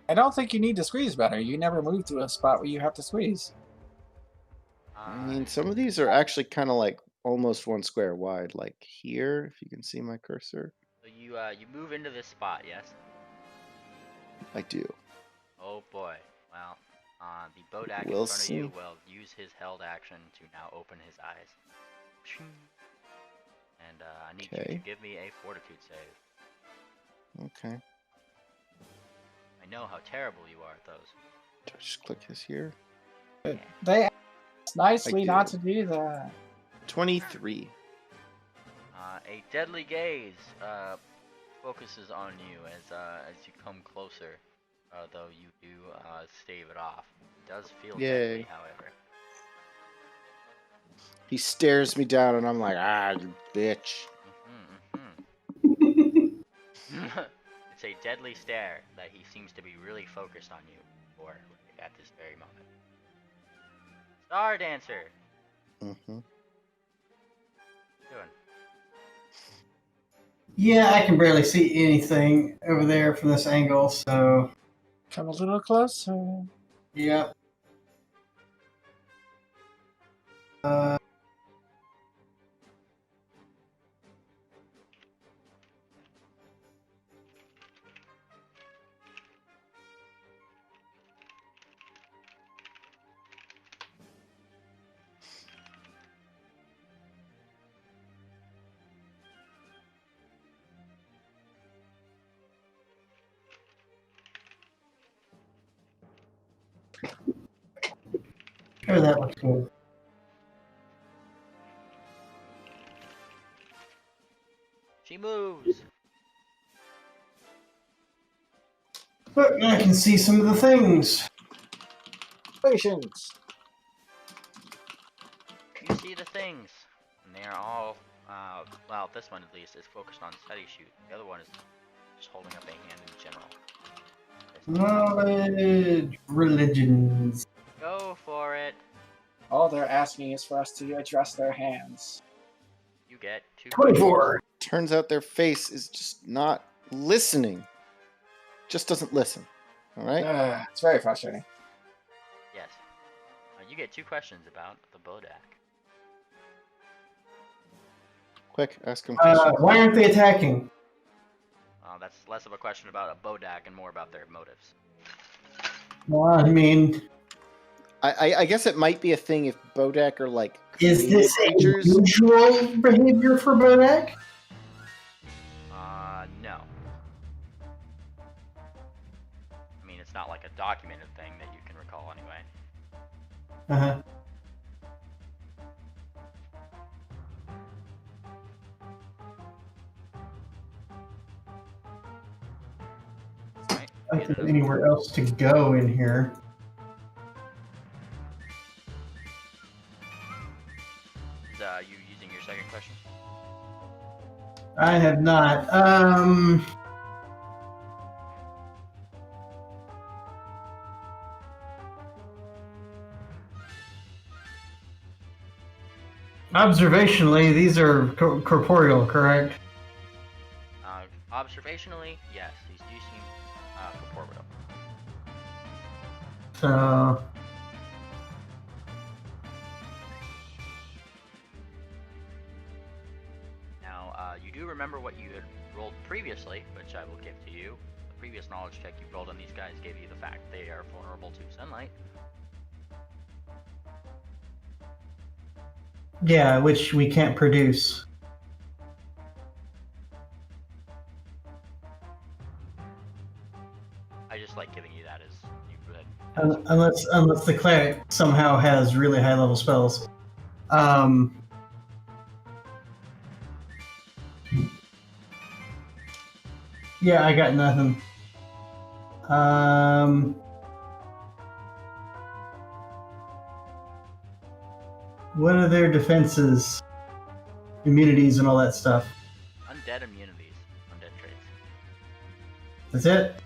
I don't think you need to squeeze better. You never move to a spot where you have to squeeze. I mean, some of these are actually kind of like almost 1 square wide, like here, if you can see my cursor. So you move into this spot, yes? I do. Oh boy. Well, the Bodak We'll in front see. of you will use his held action to now open his eyes. And I need you to give me a fortitude save. Okay. I know how terrible you are at those. Do I just click this here? They asked nicely I not do. to do that. 23. A deadly gaze focuses on you as you come closer. though you do stave it off. It does feel Yay. deadly, however. He stares me down, and I'm like, you bitch. It's a deadly stare that he seems to be really focused on you for at this very moment. Star Dancer! Mm-hmm. Doing? Yeah, I can barely see anything over there from this angle, so Come a little closer. yeah. Sure, that looks good. She moves! But I can see some of the things. Patience. You see the things! And they are all, well, this one at least is focused on steady shoot. The other one is just holding up a hand in general. Knowledge, religions. Go for it! All they're asking is for us to address their hands. You get 2 24. Turns out their face is just not listening. Just doesn't listen. All right? It's very frustrating. Yes. You get 2 questions about the Bodak. Quick, ask him questions. Why aren't they attacking? That's less of a question about a Bodak and more about their motives. Well, I mean, I guess it might be a thing if Bodak are like is this a creatures. usual behavior for Bodak? No. I mean, it's not like a documented thing that you can recall anyway. Uh-huh. Right? I don't think anywhere else to go in here. Is you using your second question? I have not. Observationally, these are corporeal, correct? Observationally, yes, these do seem corporeal. So, Now, you do remember what you had rolled previously, which I will give to you. The previous knowledge check you rolled on these guys gave you the fact they are vulnerable to sunlight. yeah, which we can't produce. I just like giving you that as you could. Unless the cleric somehow has really high level spells. Yeah, I got nothing. What are their defenses, immunities, and all that stuff? Undead immunities, undead traits. That's it?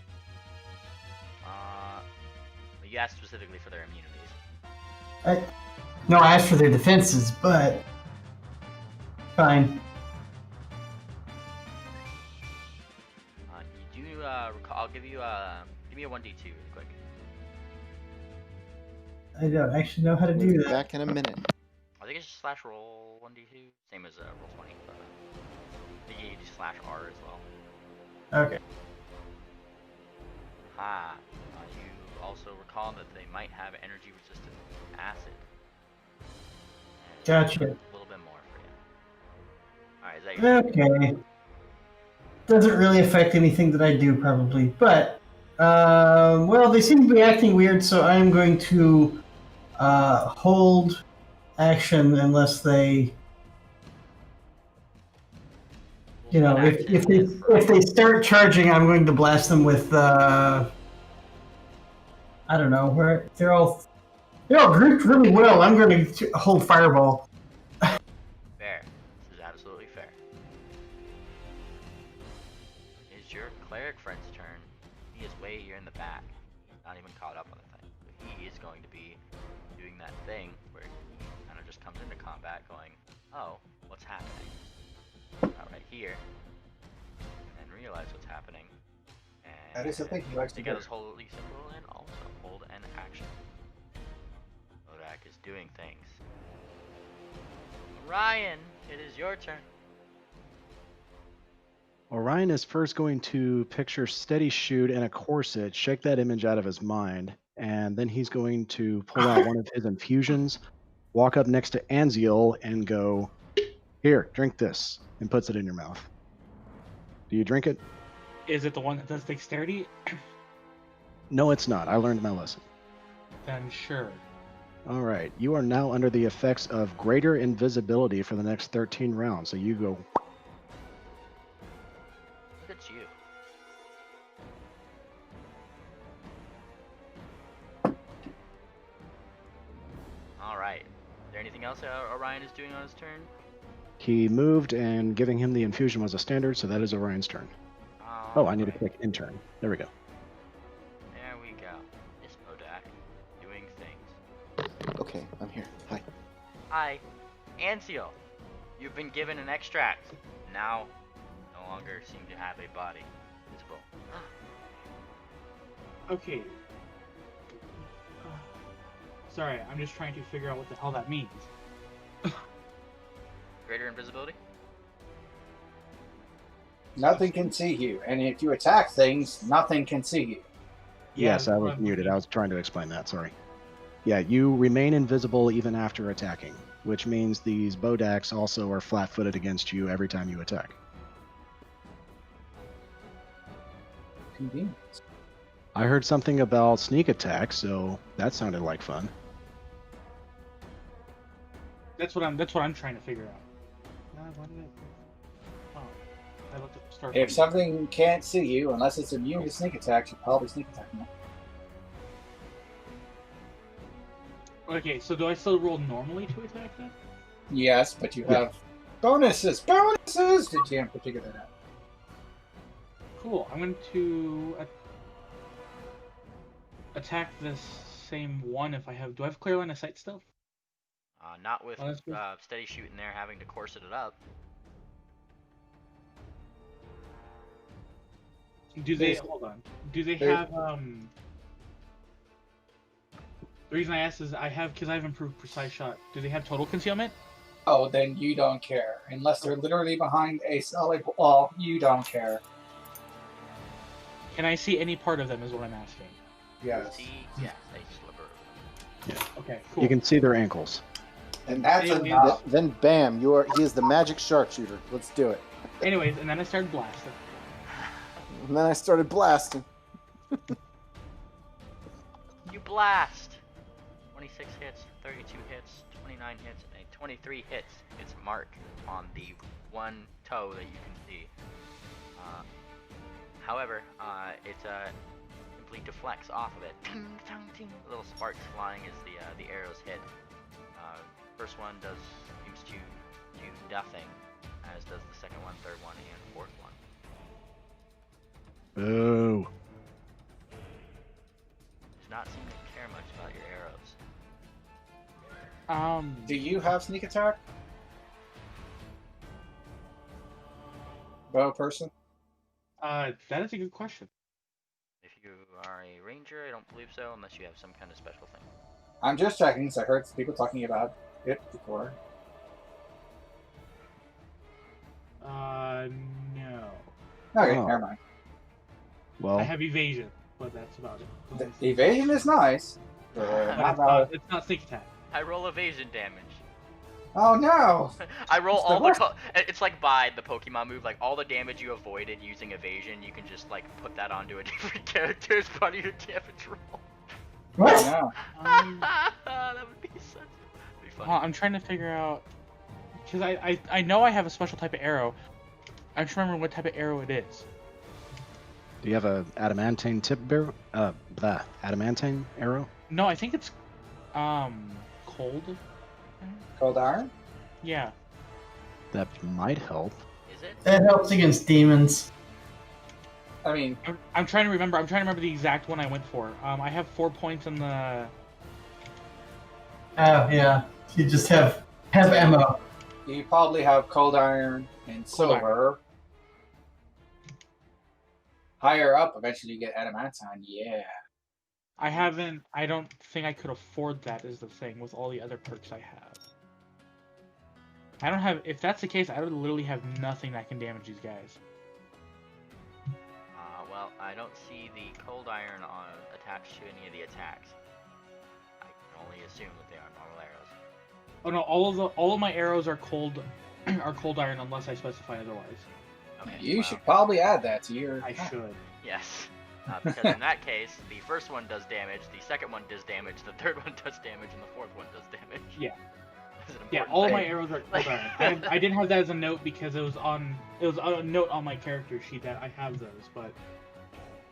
But you asked specifically for their immunities. No, I asked for their defenses, but fine. You do recall? I'll give you give me a 1d2 really quick. I don't actually know how to do that. Back in a minute. I think it's just slash roll 1d2, same as roll 20. But I think you do slash R as well. Okay. You also recall that they might have energy resistant acid. And Gotcha. A little bit more for you. Alright, is that your Okay. Doesn't really affect anything that I do, probably. But, well, they seem to be acting weird, so I'm going to hold action unless they, you know, if they start charging, I'm going to blast them with I don't know. They're all grouped really well. I'm going to hold fireball. Fair. This is absolutely fair. It's your cleric friend's turn. He is way here in the back. Not even caught up on the thing. But he is going to be doing that thing where he kind of just comes into combat going, oh, what's happening? Not right here. And realize what's happening. And That is the thing he likes to take out do. his holy symbol and also hold an action. Odak is doing things. Ryan, it is your turn. Orion is first going to picture Steady Shoot in a corset, shake that image out of his mind, and then he's going to pull out one of his infusions, walk up next to Anziel, and go, "Here, drink this," and puts it in your mouth. Do you drink it? Is it the one that does dexterity? No, it's not. I learned my lesson. Then sure. All right. You are now under the effects of greater invisibility for the next 13 rounds. So you go. Look at you. Alright. Is there anything else Orion is doing on his turn? He moved, and giving him the infusion was a standard, so that is Orion's turn. Oh, I need to click intern. There we go. There we go. Miss Odak doing things. Okay, I'm here. Hi. Hi, Anziel. You've been given an extract. Now, no longer seem to have a body. Visible. Okay. Sorry, I'm just trying to figure out what the hell that means. Greater invisibility? Nothing can see you, and if you attack things, nothing can see you. Yes, I was muted. I was trying to explain that. Sorry. Yeah, you remain invisible even after attacking, which means these Bodaks also are flat-footed against you every time you attack. Convenient. I heard something about sneak attack, so that sounded like fun. That's what I'm trying to figure out. Why did I... Oh, I looked at the start. If something can't see you, unless it's immune to sneak attacks, you probably sneak attack them. Okay, so do I still roll normally to attack then? Yes, but you have bonuses. Bonuses! Did you have to figure that out? Cool. I'm going to attack this same one if I have. Do I have clear line of sight still? Not with Oh, that's good. Steady Shoot in there having to corset it up. Do they hold on? Do they have The reason I asked is because I have improved precise shot. Do they have total concealment? Oh, then you don't care. Unless they're literally behind a solid wall, you don't care. Can I see any part of them? Is what I'm asking. Yes. See, yes, a sliver. Okay, cool. You can see their ankles. And that's Anyways, enough. Then bam, he is the magic sharpshooter. Let's do it. Anyways, and then I started blasting. And then I started blasting. You blast! 26 hits, 32 hits, 29 hits, and 23 hits. It's mark on the one toe that you can see. However, it simply deflects off of it. Ting, tang, ting. Little sparks flying as the arrows hit. First one seems to do nothing, as does the second one, third one, and fourth one. Boo. Does not seem to care much about your arrows. Do you have sneak attack? Bow person? That is a good question. If you are a ranger, I don't believe so, unless you have some kind of special thing. I'm just checking, because I heard people talking about it before. No. Okay, Oh. never mind. Well, I have evasion, but that's about it. The evasion is nice. But But it's not sneak attack. I roll evasion damage. oh no! I roll It's the all the. worst. It's like by the Pokemon move, like all the damage you avoided using evasion, you can just like put that onto a different character as part of your damage roll. What? No. That would be such. Be funny. I'm trying to figure out because I know I have a special type of arrow. I'm just remembering what type of arrow it is. Do you have a adamantine adamantine arrow? No, I think it's cold. Cold iron? Yeah. That might help. Is it? That helps against demons. I mean, I'm trying to remember. I'm trying to remember the exact one I went for. I have 4 points in the. Oh yeah, you just have ammo. you probably have cold iron and Cold iron. silver. Higher up, eventually you get adamantine. Yeah. I haven't. I don't think I could afford that. Is the thing with all the other perks I have. I don't have. If that's the case, I would literally have nothing that can damage these guys. Well, I don't see the cold iron attached to any of the attacks. I can only assume that they are normal arrows. Oh no! All of my arrows are cold iron unless I specify otherwise. Okay, You well, should probably add that to your. I should. Yes. Because in that case, the first one does damage, the second one does damage, the third one does damage, and the fourth one does damage. Yeah. That's an Yeah, important all of thing. my arrows are cold iron. I didn't have that as a note because it was a note on my character sheet that I have those, but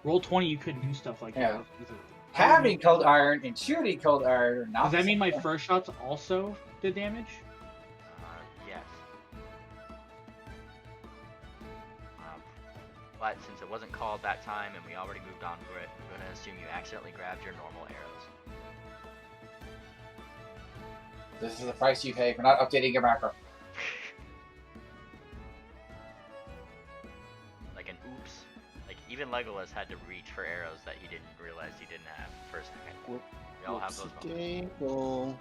roll 20 you couldn't do stuff like Yeah. that easily. Having cold iron and shooting cold iron are not. Does that the mean my same. first shots also did damage? Yes. But since it wasn't called that time and we already moved on for it, I'm going to assume you accidentally grabbed your normal arrows. This is the price you pay for not updating your macro. Like an oops. Like even Legolas had to reach for arrows that he didn't realize he didn't have for a second. Whoop, We all have those moments. Whoopsie-daisy.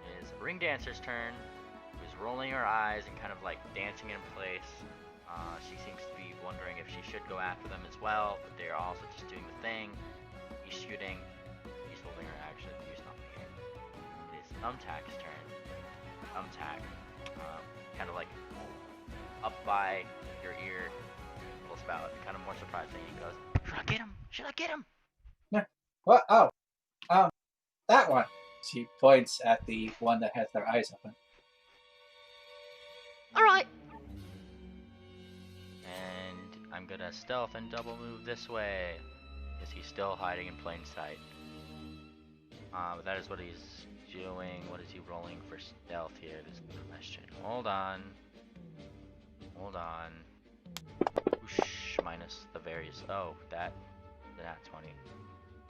It is Ring Dancer's turn, who's rolling her eyes and kind of like dancing in place. She seems to be wondering if she should go after them as well, but they're also just doing the thing. He's shooting. He's holding her action. He's not here. It is Thumbtack's turn. Thumbtack, kind of like up by your ear, little spout, kind of more surprising. He goes, "Should I get him? Should I get him?" What? Oh, that one. She points at the one that has their eyes open. All right. And I'm gonna stealth and double move this way, because he's still hiding in plain sight. But that is what he's doing. What is he rolling for stealth here? This is the question. Hold on. Hold on. Whoosh, minus the various. Oh, that 20.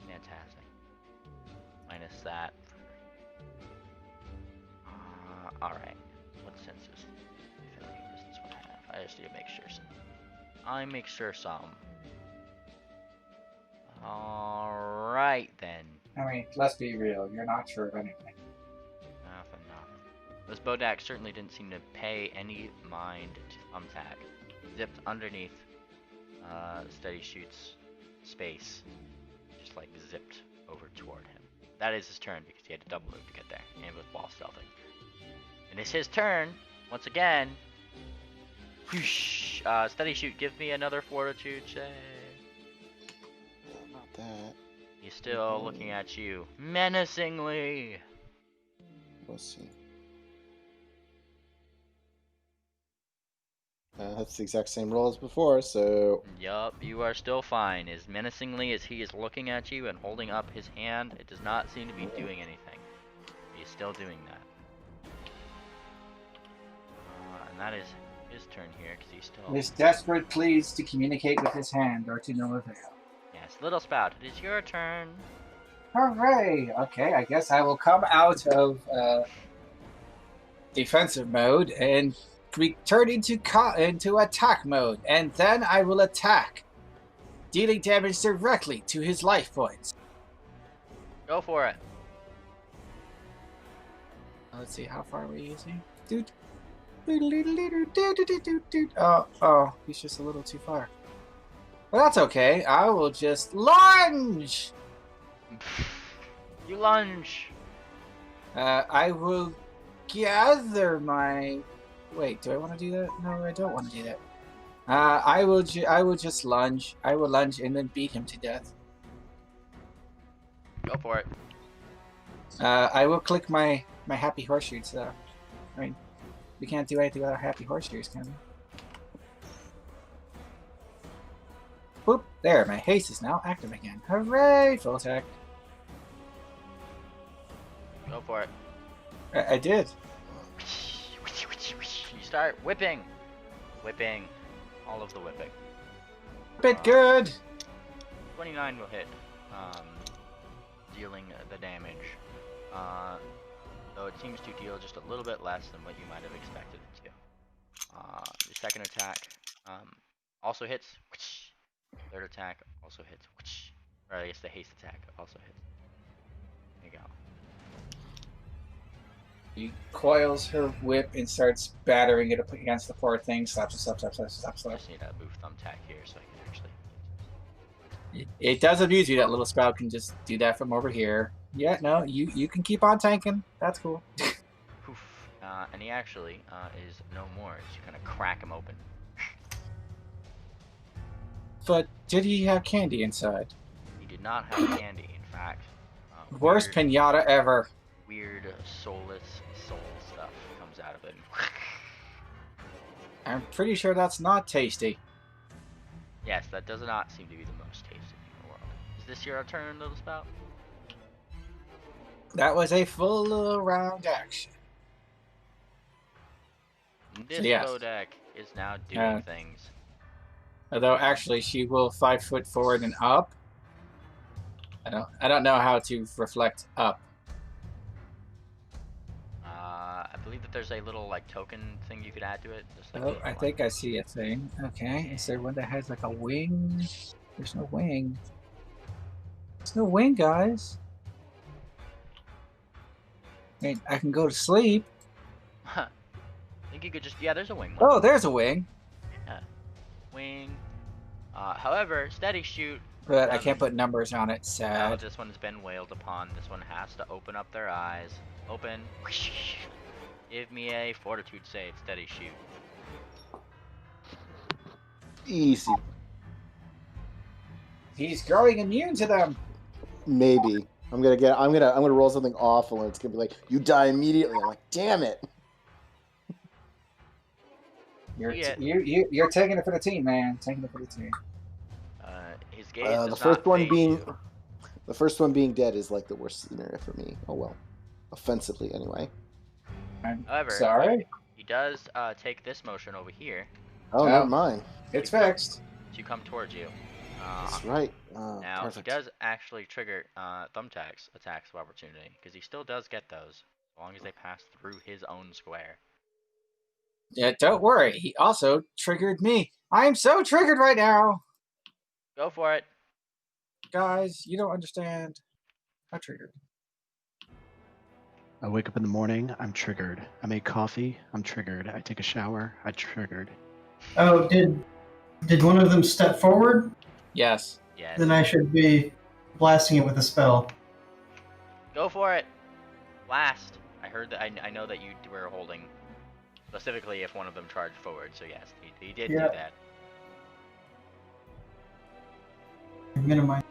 Fantastic. Minus that. Alright. What senses? If anything, does this one have? I just need to make sure some. I make sure some. Alright then. I mean, let's be real. You're not sure of anything. Nothing. This Bodak certainly didn't seem to pay any mind to Thumbtack. Zipped underneath Steady Shoot's space. Just like zipped over toward him. That is his turn because he had to double move to get there, and with wall stealthing. And it's his turn, once again. Whoosh! Steady Shoot, give me another fortitude check. Not that. He's still looking at you menacingly. We'll see. That's the exact same roll as before, so Yup, you are still fine. As menacingly as he is looking at you and holding up his hand, it does not seem to be doing anything. He is still doing that. And that is his turn here, because he's still... His desperate pleas to communicate with his hand are to no avail. Yes, Little Spout, it is your turn. Hooray! Okay, I guess I will come out of defensive mode and return into attack mode, and then I will attack, dealing damage directly to his life points. Go for it. Let's see, how far are we using? Dude. Oh, he's just a little too far. Well, that's okay. I will just lunge! You lunge. I will gather my... Wait, do I want to do that? No, I don't want to do that. I will just lunge. I will lunge and then beat him to death. Go for it. I will click my happy horseshoes, though. I mean, we can't do anything without happy horseshoes, can we? whoop. There, my haste is now active again. Hooray! Full attack. Go for it. I did. You start whipping. Whipping. All of the whipping. Bit good. 29 will hit. Dealing the damage. Though it seems to deal just a little bit less than what you might have expected it to. The second attack also hits. Third attack also hits. Or I guess the haste attack also hits. There you go. She coils her whip and starts battering it up against the poor thing. Slap. I just need a move thumbtack here so I can actually. It does abuse you. That little spout can just do that from over here. Yeah, no, you can keep on tanking. That's cool. Poof. And he actually is no more. You kind of crack him open. But did he have candy inside? He did not have candy, in fact. Worst pinata ever. Weird, soulless soul stuff comes out of it. I'm pretty sure that's not tasty. Yes, that does not seem to be the most tasty thing in the world. Is this your turn, little spout? That was a full round action. This yes. Bodak is now doing things. Although actually she will 5 foot forward and up. I don't know how to reflect up. I believe that there's a little like token thing you could add to it. Just like Oh, I think I see a thing. Okay, is there one that has like a wing? There's no wing. There's no wing, guys. I mean, I can go to sleep. I think you could just there's a wing. Oh, there's a wing. Yeah, wing. However, steady shoot. But I can't put numbers on it. Now Sad. this one's been wailed upon. This one has to open up their eyes. Open. Give me a fortitude save. Steady shoot. Easy. He's growing immune to them. Maybe. I'm gonna roll something awful and it's gonna be like, you die immediately. I'm like, damn it. You're taking it for the team, man. Taking it for the team. His gaze The does first not one phase being you. the first one being dead is like the worst scenario for me. Oh well. Offensively anyway. I'm However, sorry. he does take this motion over here Oh, never mind. It's fixed. to come towards you. That's right. Now Perfect. he does actually trigger Thumbtack's attacks of opportunity because he still does get those as long as they pass through his own square. Yeah, don't worry. He also triggered me. I'm so triggered right now. Go for it. Guys, you don't understand. I'm triggered. I wake up in the morning, I'm triggered. I make coffee, I'm triggered. I take a shower, I'm triggered. Oh, did one of them step forward? Yes. Yes. Then I should be blasting it with a spell. Go for it. Blast. I heard that. I know that you were holding specifically if one of them charged forward. So yes, he did do that. Minimize.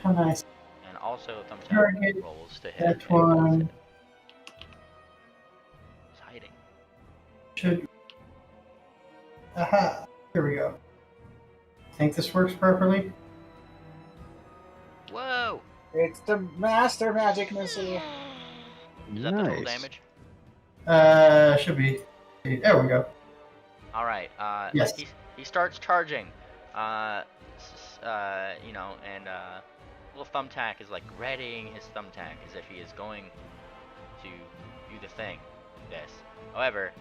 How nice. And also Thumbtack Target rolls to hit. that one. He's hiding. Should. Aha! Here we go. Think this works properly? Whoa! It's the master magic missile. Is that the total Nice. damage? Should be. There we go. All right. Yes. He starts charging. You know, and little Thumbtack is like readying his Thumbtack as if he is going to do the thing. This. However,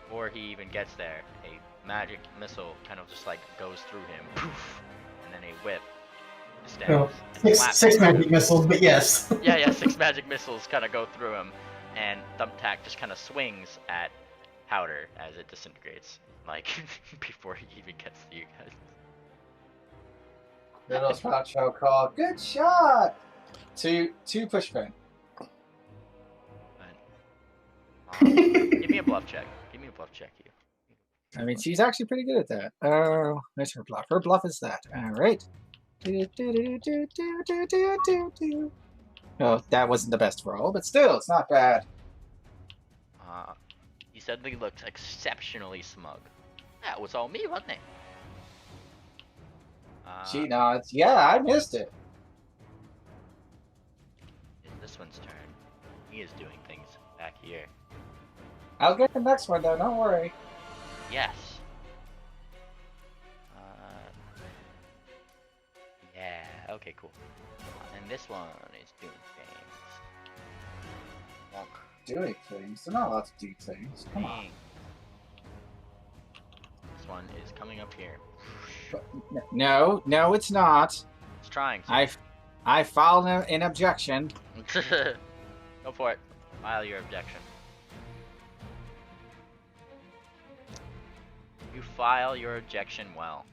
before he even gets there, a magic missile kind of just like goes through him, poof, and then a whip stabs. Oh, and six slaps magic him. missiles, but yes. Yeah, 6 magic missiles kind of go through him, and Thumbtack just kind of swings at Powder as it disintegrates, like before he even gets to you guys. Little spot show call. Good shot. Two push pin. Give me a bluff check. Give me a bluff check, you. I mean, she's actually pretty good at that. Oh, there's her bluff. Her bluff is that. All right. Oh, that wasn't the best roll, but still, it's not bad. He suddenly looked exceptionally smug. That was all me, wasn't it? She nods. Yeah, I missed it. It's this one's turn. He is doing things back here. I'll get the next one though. Don't worry. Yes. Yeah. Okay. Cool. And this one is doing things. Wonk. Doing things. They're not allowed to do things. Come on. Dang. This one is coming up here. No, no, it's not. It's trying to. I filed an objection. Go for it. File your objection. You file your objection well.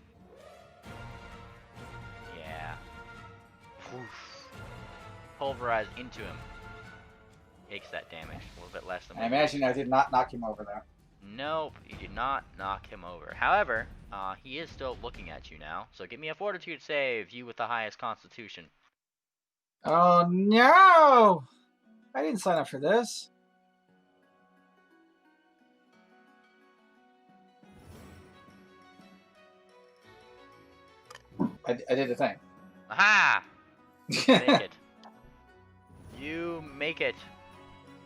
Yeah. Whoosh. Pulverize into him. Takes that damage. A little bit less than. I imagine I did not knock him over there. Nope, you did not knock him over. However, he is still looking at you now. So give me a fortitude save, you with the highest constitution. Oh no! I didn't sign up for this. I did the thing. Aha! Make it. You make it.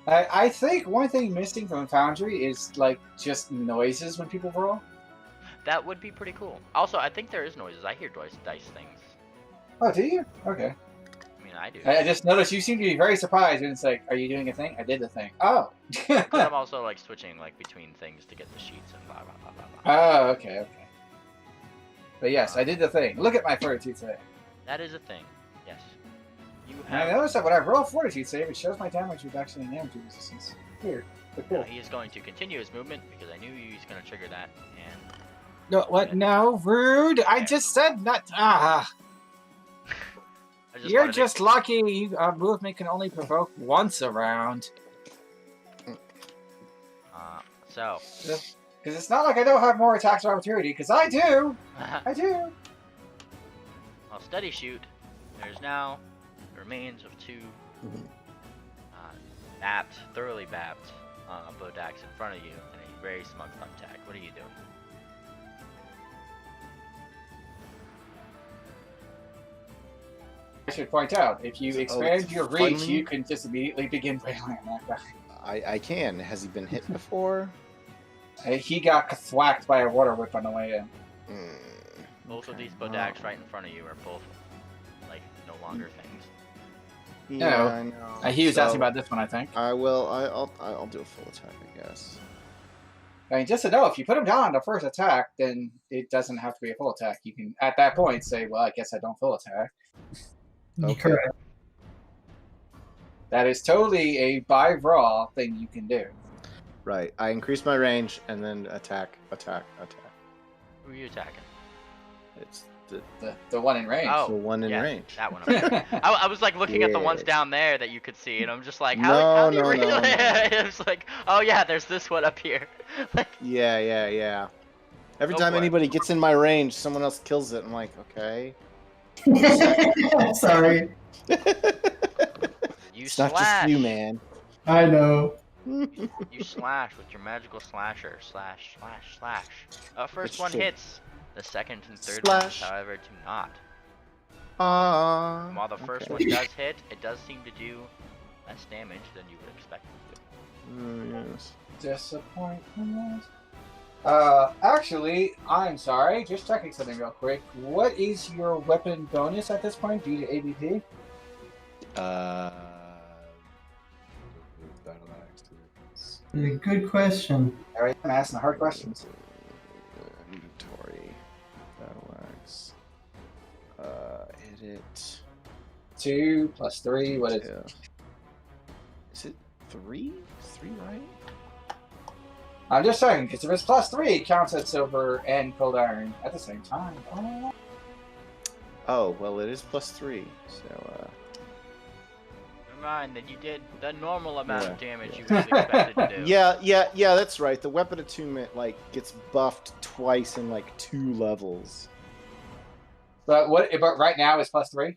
I think one thing missing from Foundry is like just noises when people roll. That would be pretty cool. Also, I think there is noises. I hear dice things. Oh, do you? Okay. I mean, I do. I just noticed you seem to be very surprised when it's like, "Are you doing a thing?" I did the thing. Oh. But I'm also like switching like between things to get the sheets and blah blah blah blah blah. Oh, okay. But yes, I did the thing. Look at my fortitude save. That is a thing. Yes. You And I have. noticed that when I roll fortitude save, it shows my damage reduction and damage resistance. Weird. But cool. He is going to continue his movement because I knew he was going to trigger that. And No, what? No, rude. I just said not. Ah. I just You're wanted to- just lucky. Movement can only provoke once a round. So. Because it's not like I don't have more attacks of opportunity, because I do! I do! Well, steady shoot. There's now the remains of two thoroughly bapped Bodaks in front of you and a very smug thumbtack. What are you doing? I should point out, if you expand it's your reach, funny. you can just immediately begin railing on that guy. I can. Has he been hit before? He got thwacked by a water whip on the way in. Both of these Bodaks right in front of you are both, like, no longer things. Yeah, No. I know. He was So, asking about this one, I think. I will. I'll do a full attack, I guess. I mean, just to know, if you put him down on the first attack, then it doesn't have to be a full attack. You can, at that point, say, well, I guess I don't full attack. Okay. Correct. That is totally a by raw thing you can do. Right. I increase my range and then attack. Who are you attacking? It's The one in range. Oh, the one in yeah, range. That one. Okay. I was like looking at the ones Yeah. down there that you could see, and I'm just like, No, how do you no, really? no, no. It's like, oh yeah, there's this one up here. Like, Yeah. Every Go time for it. anybody gets in my range, someone else kills it. I'm like, okay. Sorry. you It's slash. not just you, man. I know. You slash with your magical slasher. Slash. First It's one true. hits. The second and third Slash. ones, however, do not. While the first okay. one does hit, it does seem to do less damage than you would expect it to. Yes. Disappointment. Actually, I'm sorry. Just checking something real quick. What is your weapon bonus at this point due to ABP? Battle axe. A good question. All right, I'm asking the hard questions. Inventory. Battle axe. Hit it. 2 plus 3. What is it? Is it 3? 3, right? I'm just checking because if it's plus 3, it counts as silver and cold iron at the same time. Oh. Oh, well, it is plus 3. So, Never mind, then you did the normal amount of Yeah, damage you yeah. would have expected to do. yeah, that's right. The weapon attunement like gets buffed twice in like 2 levels. But right now it's plus 3.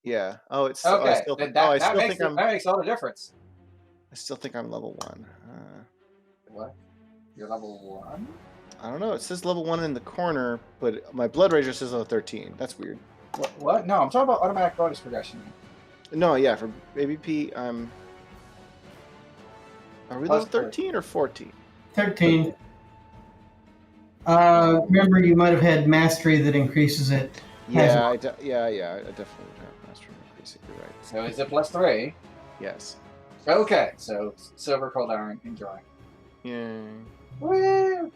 Yeah. Oh, it's Okay, I still, then I that still makes think I'm. that makes all the difference. I still think I'm level 1. What? You're level 1? I don't know. It says level 1 in the corner, but my Blood Rager says level 13. That's weird. What? No, I'm talking about automatic bonus progression. No, yeah, for ABP, I'm. Are we level 13 or 14? 13. Remember, you might have had mastery that increases it. Yeah, I definitely have mastery increasing. You're right. So is it +3? Yes. Okay, so silver, cold iron, and drawing. Yay. Woo!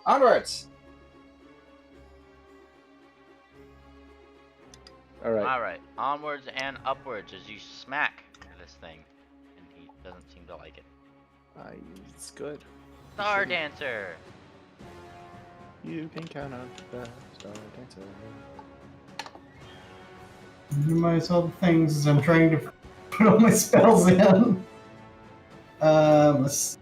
Onwards! All right. Alright, onwards and upwards as you smack this thing. And he doesn't seem to like it. It's good. Star Dancer! You can count on the Star Dancer. Minimize all the things as I'm trying to put all my spells in. Let's...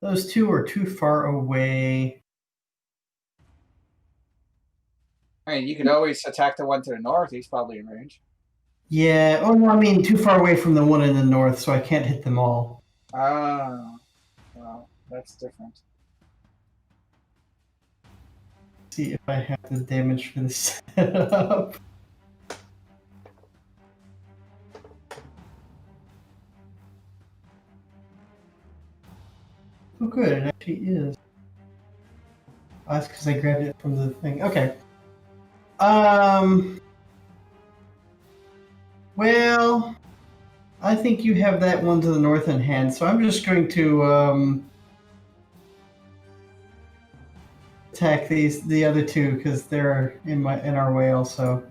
Those two are too far away. I mean, you could always attack the one to the north. He's probably in range. Yeah, oh no, I mean too far away from the one in the north, so I can't hit them all. Ah, well, that's different. See if I have the damage for this setup. Oh good, it actually is. Oh, that's because I grabbed it from the thing. Okay. Well, I think you have that one to the north in hand, so I'm just going to attack the other two because they're in our way also.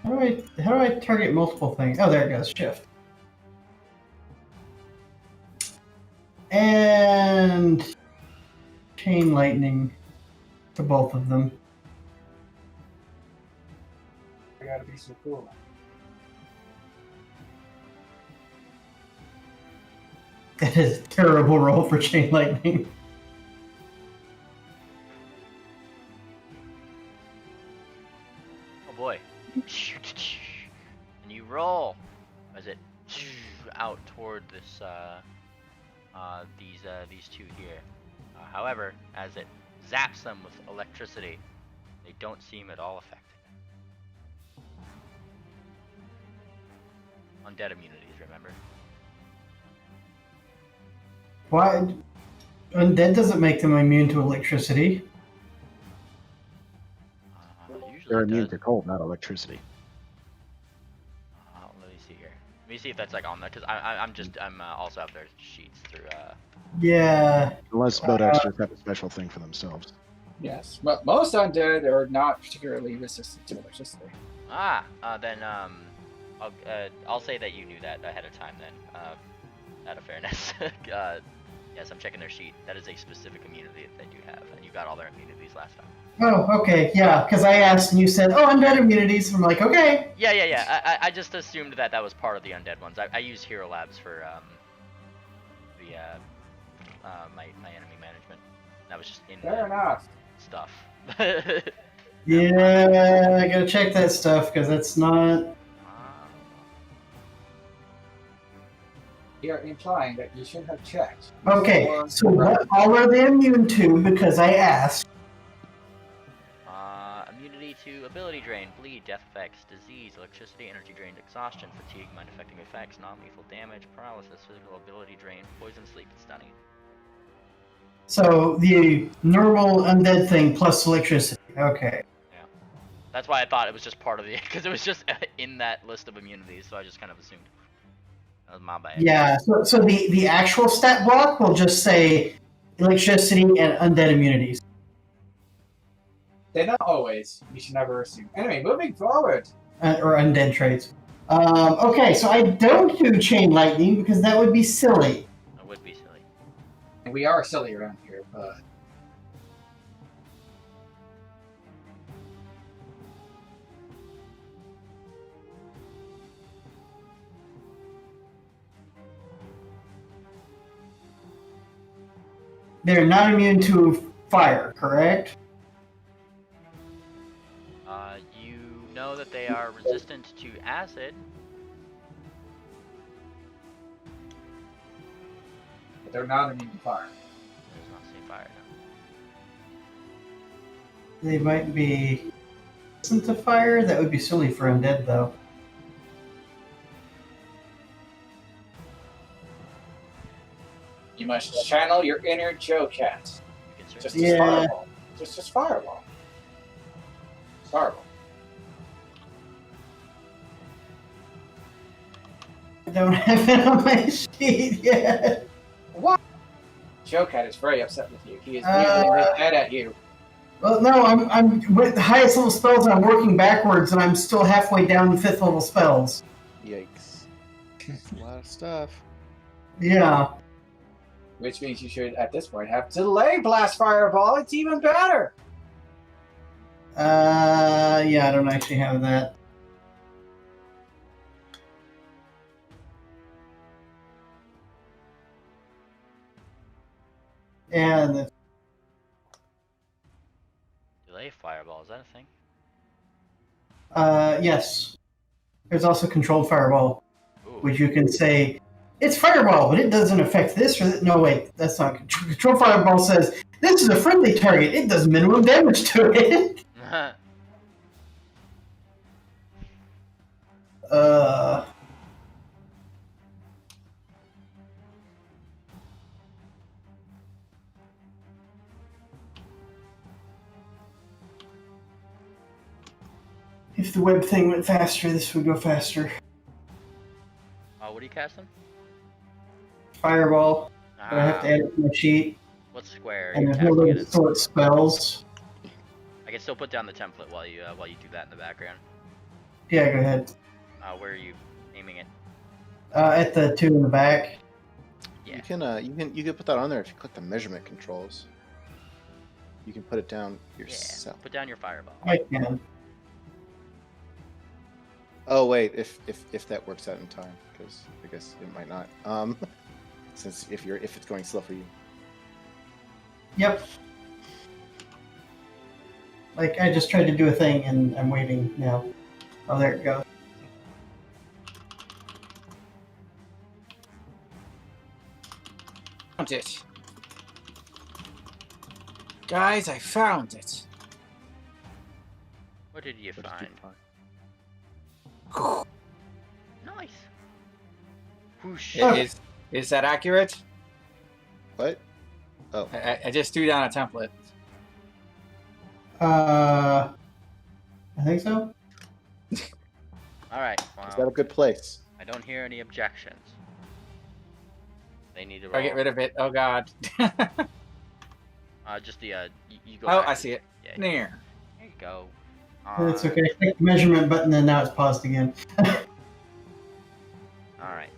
How do I target multiple things? Oh, there it goes. Shift. And chain lightning to both of them. I gotta be so cool. That is a terrible roll for chain lightning. Oh boy. And you roll as it out toward this these two here. However, as it zaps them with electricity, they don't seem at all affected. Undead immunities, remember? Why? Undead doesn't make them immune to electricity. Usually They're it immune does. to cold, not electricity. Let me see here. Let me see if that's like on there, because I'm also out there sheets through Yeah. Unless Bodexters have a special thing for themselves. Yes, but most undead are not particularly resistant to electricity. Then I'll say that you knew that ahead of time then, out of fairness. Yes, I'm checking their sheet. That is a specific immunity that they do have, and you got all their immunities last time. Oh, okay, yeah, because I asked and you said, oh, undead immunities. I'm like, okay. Yeah. I just assumed that was part of the undead ones. I use Hero Labs for my enemy management. That was just in Fair enough. stuff. Yeah, I gotta check that stuff because that's not. You're implying that you should have checked. Okay, so what all are they immune to? Because I asked. Immunity to ability drain, bleed, death effects, disease, electricity, energy drain, exhaustion, fatigue, mind affecting effects, non-lethal damage, paralysis, physical ability drain, poison, sleep, and stunning. So the normal undead thing plus electricity. Okay. Yeah. That's why I thought it was just part of the, because it was just in that list of immunities, so I just kind of assumed. That was my bad. Yeah, so the actual stat block will just say electricity and undead immunities. They're not always. You should never assume. Anyway, moving forward. Or undead traits. Okay, so I don't do chain lightning because that would be silly. It would be silly. And we are silly around here, but They're not immune to fire, correct? You know that they are resistant to acid, they're not immune to fire. Does not say fire. No. They might be resistant to fire. That would be silly for undead, though. You must channel your inner Joe Cat. You can Just certainly. as Yeah. fireball. Just as fireball. Fireball. I don't have it on my sheet yet. What? Joe Cat is very upset with you. He is Uh, really mad at you. Well, no, I'm with the highest level spells. I'm working backwards, and I'm still halfway down the 5th level spells. Yikes. That's a lot of stuff. Yeah. Which means you should, at this point, have delay blast fireball. It's even better. Yeah, I don't actually have that. And Delay fireball, is that a thing? yes, there's also controlled fireball, Ooh. which you can say it's fireball, but it doesn't affect this or that. No, wait, that's not controlled fireball. Says this is a friendly target. It does minimum damage to it. If the web thing went faster, this would go faster. What are you casting? Fireball. But I have to add it to my sheet. What square are And you there's no casting it little in? sort spells. I can still put down the template while you do that in the background. Yeah, go ahead. Where are you aiming it? At the 2 in the back. Yeah. You can put that on there if you click the measurement controls. You can put it down Yeah. yourself. Put down your fireball. I can. Oh wait, if that works out in time, because I guess it might not. Since if it's going slow for you. Yep. Like, I just tried to do a thing and I'm waiting now. Oh, there it goes. Found it. Guys, I found it. What did you What did find? you find? Nice. Whoosh. Is that accurate? What? Oh, I just threw down a template. I think so. All right. is that Well, a good place? I don't hear any objections. They need to If roll. I get rid of it, oh god. Just the you go. Oh, back. I see it. Yeah. Near. There you go. It's okay. Click the measurement button and now it's paused again. All right.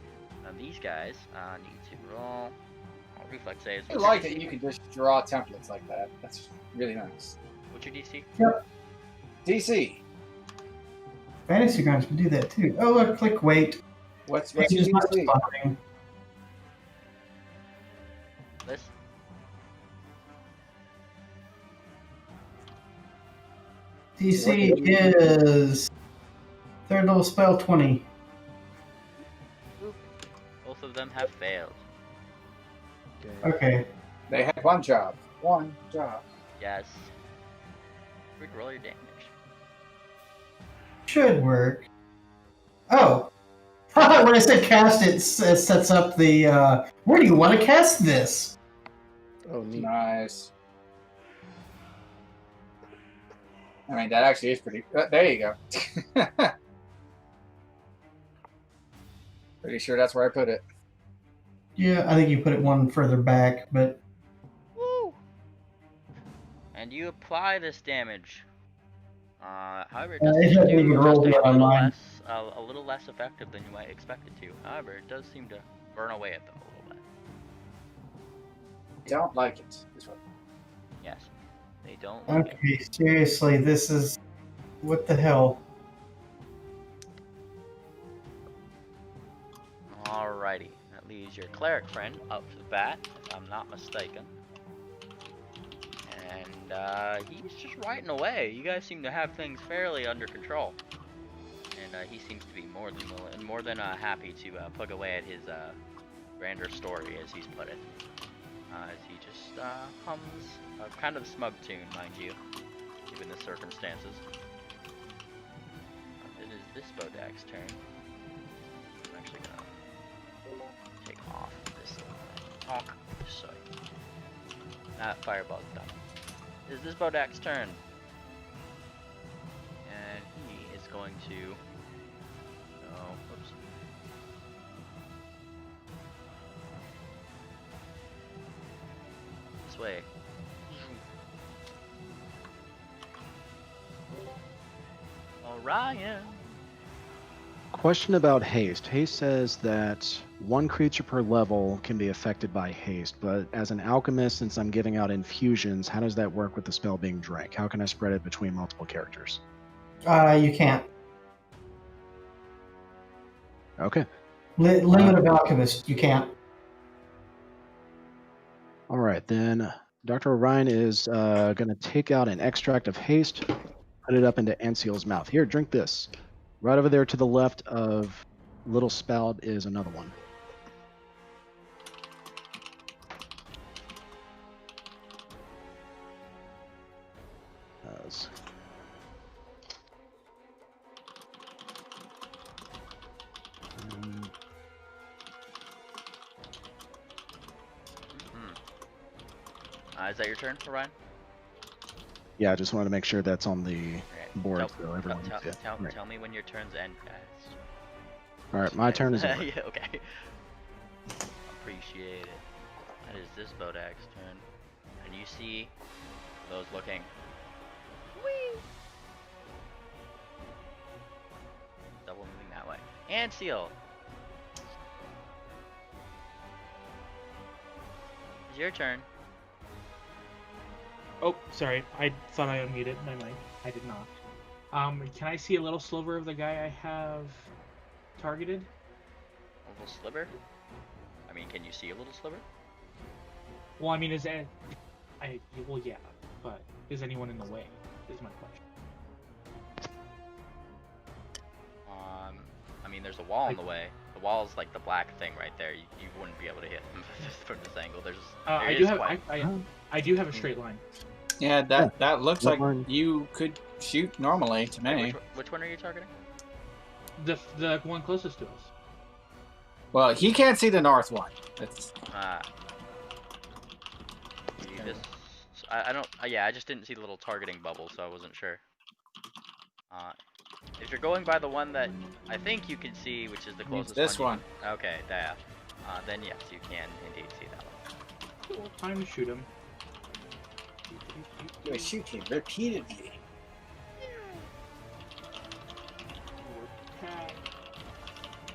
Now these guys need to roll. Reflex saves. I like that you can just draw templates like that. That's really nice. What's your DC? DC. Fantasy Grounds can do that too. Oh, look, click wait. What's It's your not DC? responding. This. DC is 3rd level spell 20. Both of them have failed. Okay. They had one job. One job. Yes. Quick, roll your damage. Should work. Oh. When I said cast, it sets up the, where do you want to cast this? Oh, neat. Nice. I mean, that actually is pretty. There you go. Pretty sure that's where I put it. Yeah, I think you put it one further back, but Woo! And you apply this damage. However, it does it seem to hasn't do even just rolled yet a little online. less, a little less effective than you might expect it to. However, it does seem to burn away at them a little bit. Don't like it. This one. Yes, they don't like it. okay, seriously, this is what the hell? Alrighty, that leaves your cleric friend up to the bat, if I'm not mistaken. And he's just writing away. You guys seem to have things fairly under control. And he seems to be more than happy to plug away at grander story, as he's put it. As he just hums a kind of smug tune, mind you, given the circumstances. It is this Bodak's turn. I'm actually gonna take off this little honk. So that fireball's done. It is this Bodak's turn. And he is going to... Oh, whoops. This way. Orion. Question about haste. Haste says that one creature per level can be affected by haste, but as an alchemist, since I'm giving out infusions, how does that work with the spell being drank? How can I spread it between multiple characters? You can't. Okay. Limit of alchemist, you can't. All right, then Dr. Orion is going to take out an extract of haste, put it up into Anseal's mouth. Here, drink this. Right over there to the left of Little Spout is another one. Is that your turn, Orion? Yeah, I just wanted to make sure that's on the Alright, board. Tell, so everyone can see it. Right. tell me when your turns end, guys. All right, my turn is over. Yeah, okay. Appreciate it. That is this Bodak's turn. And you see those looking. Whee! Double moving that way. And Seal. It's your turn. Oh, sorry. I thought I unmuted my mic. I did not. Can I see a little sliver of the guy I have targeted? A little sliver? I mean, can you see a little sliver? Well, I mean, is that... Well, yeah, but is anyone in the way, is my question. I mean, there's a wall in the way. The wall's like the black thing right there. You wouldn't be able to hit him from this angle. I do have a straight line. Yeah, that looks What like line? you could shoot normally to me. Wait, which one are you targeting? The one closest to us. Well, he can't see the north one. It's I don't. Yeah, I just didn't see the little targeting bubble, so I wasn't sure. If you're going by the one that I think you can see, which is the closest this one. Okay, that. Then yes, you can indeed see that one. Cool. Time to shoot him. You shoot him repeatedly.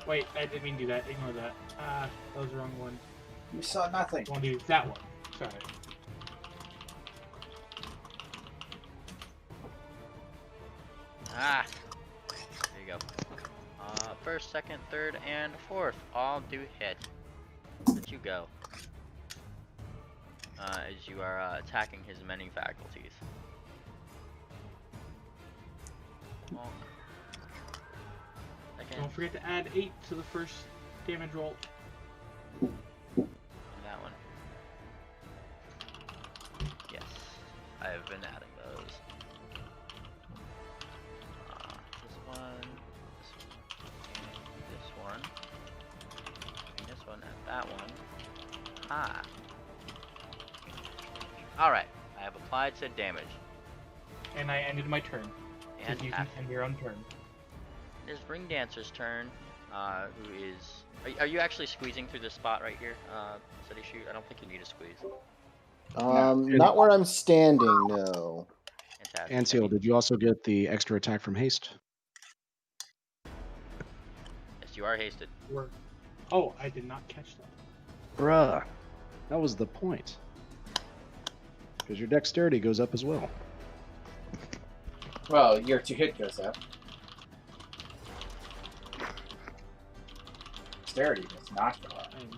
Wait, I didn't mean to do that. Ignore that. That was the wrong one. You saw nothing. I want to do that one. Sorry. Ah! There you go. First, second, third, and fourth all do hit. Let you go. As you are attacking his many faculties. Second. Don't forget to add 8 to the first damage roll. That one. Yes, I have been adding those. This one, and this one, and that one. Ah. Alright, I have applied said damage. And I ended my turn. And You can end your own turn. it is Ring Dancer's turn, who is... Are you actually squeezing through this spot right here, Steady Shoot? I don't think you need a squeeze. Not where I'm standing, no. Fantastic. Anseal, did you also get the extra attack from haste? Yes, you are hasted. Oh, I did not catch that. Bruh, that was the point. Because your dexterity goes up as well. Well, your to-hit goes up. Dexterity does not go up. I'm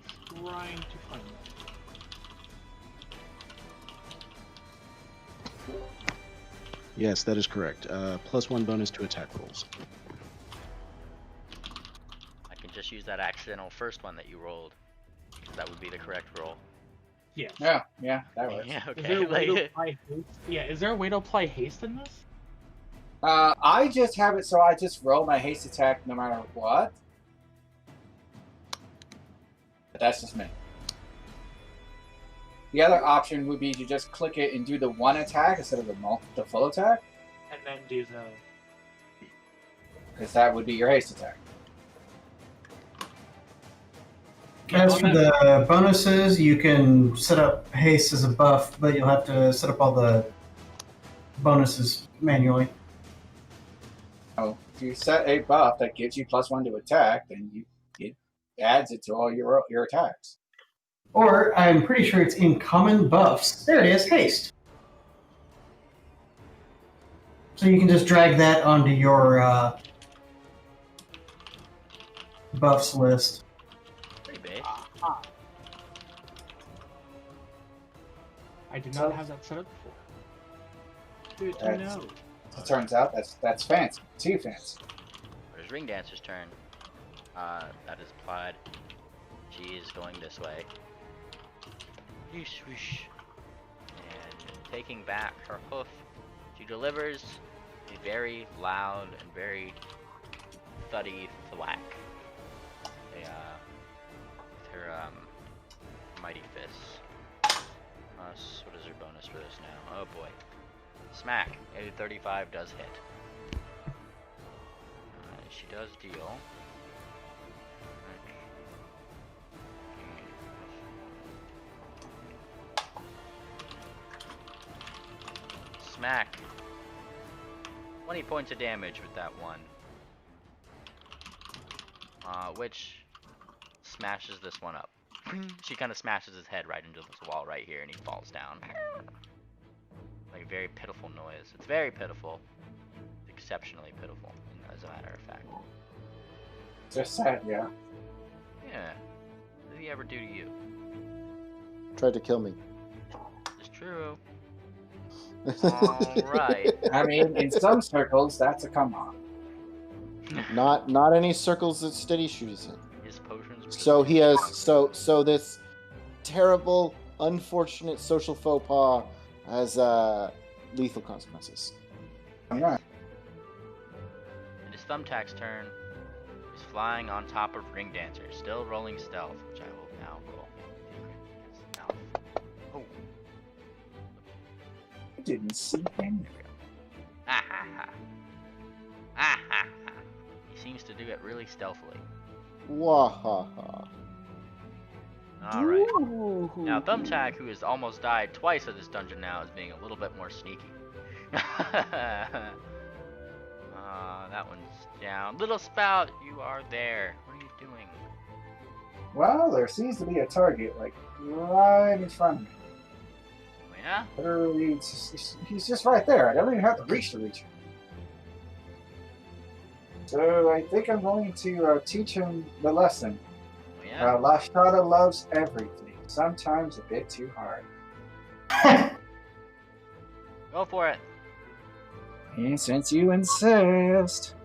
trying to find that. Yes, that is correct. +1 bonus to attack rolls. I can just use that accidental first one that you rolled. that would be the correct roll. Yes. Yeah, that works. Yeah, Is there okay. a way to Like, apply haste? Yeah, is there a way to apply haste in this? I just have it so I just roll my haste attack no matter what. But that's just me. The other option would be to just click it and do the one attack instead of the full attack, And then do the... because that would be your haste attack. As for the bonuses, you can set up haste as a buff, but you'll have to set up all the bonuses manually. So if you set a buff that gives you +1 to attack, then it adds it to all your attacks. Or, I'm pretty sure it's in common buffs. There it is, haste. So you can just drag that onto your buffs list. pretty base. I did not have that set up before. Good to That's- know. It turns out that's fancy. Too fancy. There's Ring Dancer's turn. That is applied. She is going this way. Whoosh, whoosh. And taking back her hoof, she delivers a very loud and very thuddy thwack. With her mighty fists. What is her bonus for this now? Oh boy. Smack. A 35 does hit. She does deal. Smack. 20 points of damage with that one. Which smashes this one up. She kind of smashes his head right into this wall right here and he falls down. Like a very pitiful noise. It's very pitiful. Exceptionally pitiful, as a matter of fact. Just sad, yeah. Yeah. What did he ever do to you? Tried to kill me. It's true. Alright. I mean, in some circles, that's a come on. Not any circles that Steady Shoot is in. His potions were So he has so this terrible, unfortunate social faux pas has lethal consequences. Alright. And his thumbtack's turn is flying on top of Ring Dancer, still rolling stealth, which I will now roll. Stealth. Oh, I didn't see him. there we go. Ah ha ha. Ah ha ha. He seems to do it really stealthily. Wahaha. Alright. Now, Thumbtack, who has almost died twice at this dungeon now, is being a little bit more sneaky. That one's down. Little Spout, you are there. What are you doing? Well, there seems to be a target, like, right in front of me. Oh, yeah? Literally, he's just right there. I don't even have to reach him. So I think I'm going to teach him the lesson. Oh, yeah? Lashada loves everything, sometimes a bit too hard. Go for it. And since you insist.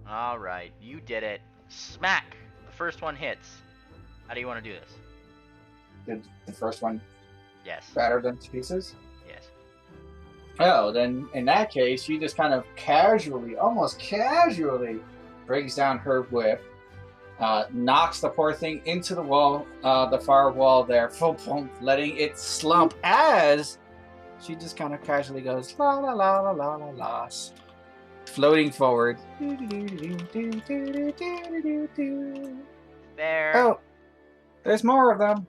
Alright, you did it. Smack! The first one hits. How do you want to do this? Did the first one Yes. batter them to pieces? Yes. Oh, then in that case, she just kind of casually, almost casually, brings down her whip, knocks the poor thing into the wall, the far wall there, letting it slump as she just kind of casually goes la la la la la la la, floating forward. There. Oh, there's more of them.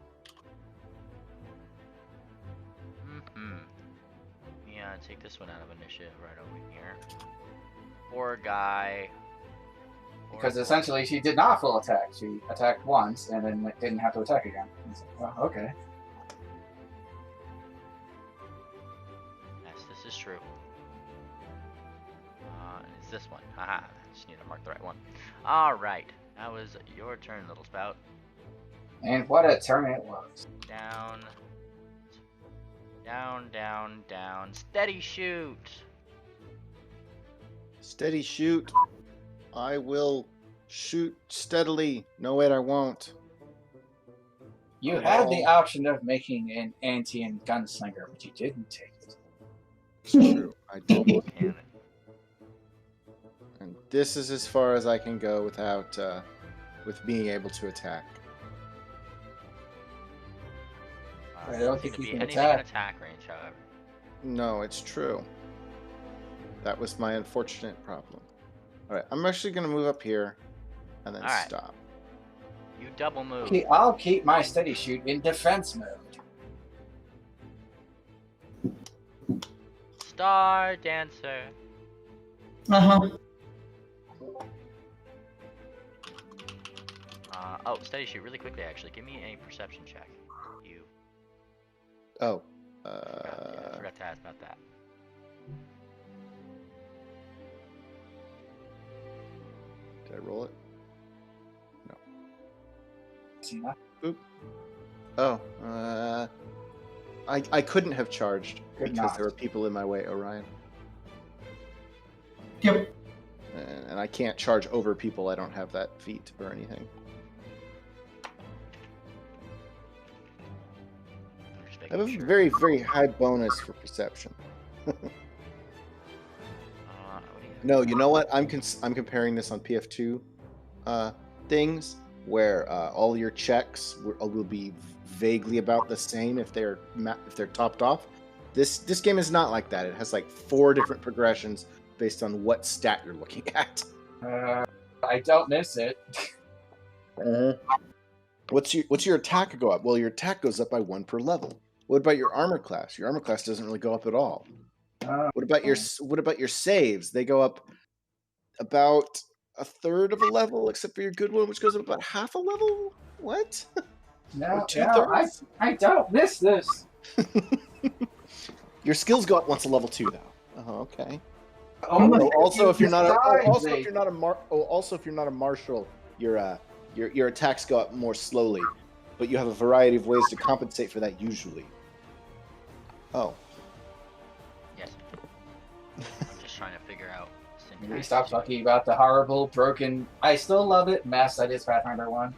Mm-hmm. Yeah, take this one out of initiative right over here. Poor guy. Poor Because boy. essentially she did not full attack. She attacked once and then didn't have to attack again. It's like, oh, okay. Yes, this is true. It's this one. Haha. Just need to mark the right one. Alright. That was your turn, Little Spout. And what a turn it was. Down. Down, down, down. Steady shoot! Steady shoot. I will shoot steadily. No, wait, I won't. You had the option of making an Antian gunslinger, but you didn't take it. It's true. I did. Cannon. And this is as far as I can go without, with being able to attack. I don't think seem to you be can anything in attack. attack range, however. No, it's true. That was my unfortunate problem. All right, I'm actually going to move up here and then All right. stop. You double move. Okay, I'll keep my steady shoot in defense mode. Star Dancer. Uh-huh. Oh, steady shoot really quickly, actually. Give me a perception check. You. Oh. Yeah, I forgot to ask about that. Did I roll it? See that? Oh. I couldn't have charged Could because not. there were people in my way, Orion. Yep. And I can't charge over people. I don't have that feat or anything. I'm just I have a making sure. very, very high bonus for perception. What do you No, you know what? I'm comparing this on PF2 things where all your checks will be vaguely about the same if they're topped off. This game is not like that. It has like 4 different progressions based on what stat you're looking at. I don't miss it. What's your attack go up? Well, your attack goes up by 1 per level. What about your armor class? Your armor class doesn't really go up at all. What about your saves? They go up about a third of a level, except for your good one, which goes up about half a level. What? No, Or no, 2/3? I don't miss this. Your skills go up once a level 2, though. Oh, okay. Only Also, if you're not a decide also if you're not a marshal, your attacks go up more slowly, but you have a variety of ways to compensate for that usually. Oh. Yes. I'm just trying to figure out Can syntax. we stop talking about the horrible, broken, I still love it mess that is Pathfinder 1?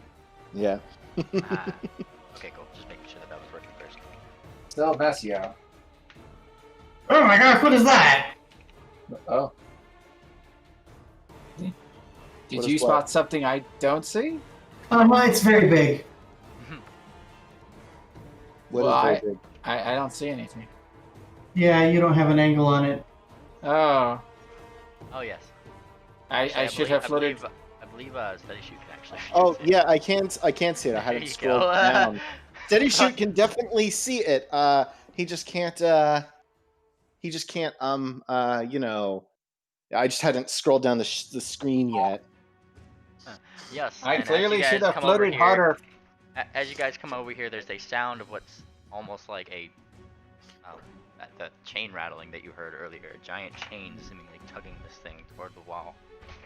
Yeah. Okay, cool. Just making sure that was working first. Still messy, yo. Oh my gosh, what is that? Oh. Did What you is spot what? something I don't see? It's very big. What Well, is very big? I don't see anything. Yeah, you don't have an angle on it. Oh. Oh yes. I Actually, should have floated. I believe steady shoot can actually. Oh see it. yeah, I can see it. I had There it you scrolled go. down. Steady shoot can definitely see it. He just can't. He just can't. You know. I just hadn't scrolled down the screen yet. Yes. I and as clearly you guys should have come over floated here- harder. As you guys come over here, there's a sound of what's almost like a the chain rattling that you heard earlier. A giant chain seemingly tugging this thing toward the wall.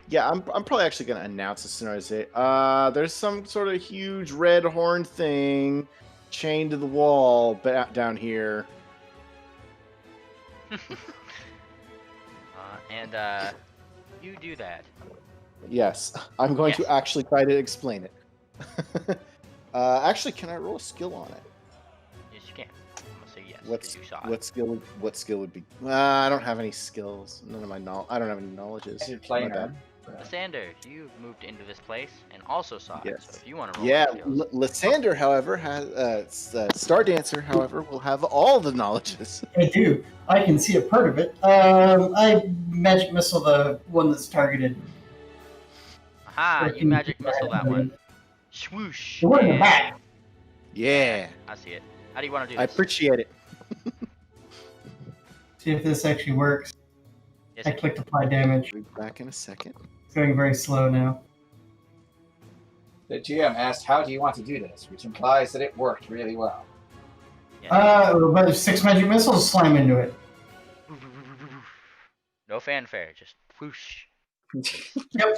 Yeah, I'm probably actually gonna announce as soon as it. There's some sort of huge red horn thing chained to the wall down here. And you do that. Yes, I'm going to Yes. actually try to explain it. Actually, can I roll a skill on it? Yes, you can. I'm gonna say yes. 'cause What's you saw what skill? What skill would be? I don't have any skills. None of my I don't have any knowledges. I should play My bad. now. Lysander, you moved into this place and also saw it. Yes. So if you want to roll Yeah, skills, Lysander, however, has Star Dancer, however, will have all the knowledges. I do. I can see a part of it. I magic missile the one that's targeted. aha, you magic missile that one. Swoosh. The one in the and- back. Yeah, I see it. How do you want to do I this? appreciate it. See if this actually works. Yes, I clicked apply damage. We'll be back in a second. It's going very slow now. The GM asked, "How do you want to do this?" Which implies that it worked really well. yeah. But 6 magic missiles slam into it. No fanfare, just whoosh. Yep.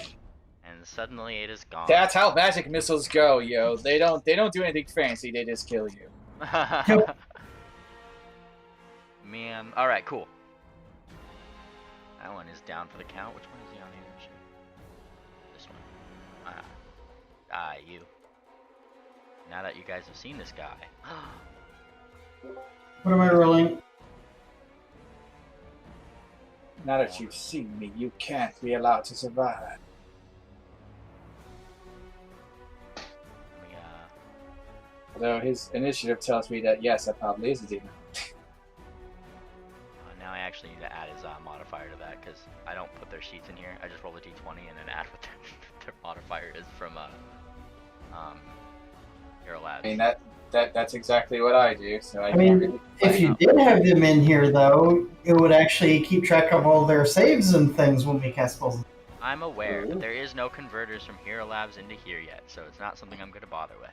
And suddenly it is gone. That's how magic missiles go, yo. They don't do anything fancy. They just kill you. Man, all right, cool. That one is down for the count. Which one is he on here? This one. You. Now that you guys have seen this guy. What am I rolling? Now that you've seen me, you can't be allowed to survive. We, Although his initiative tells me that yes, that probably is a demon. now I actually need to add his modifier to that because I don't put their sheets in here. I just roll a d20 and then add what their modifier is from Hero Labs. I mean that's exactly what I do. So I mean, can't really if you did have them in here, though, it would actually keep track of all their saves and things when we cast spells. I'm aware, but there is no converters from Hero Labs into here yet, so it's not something I'm going to bother with.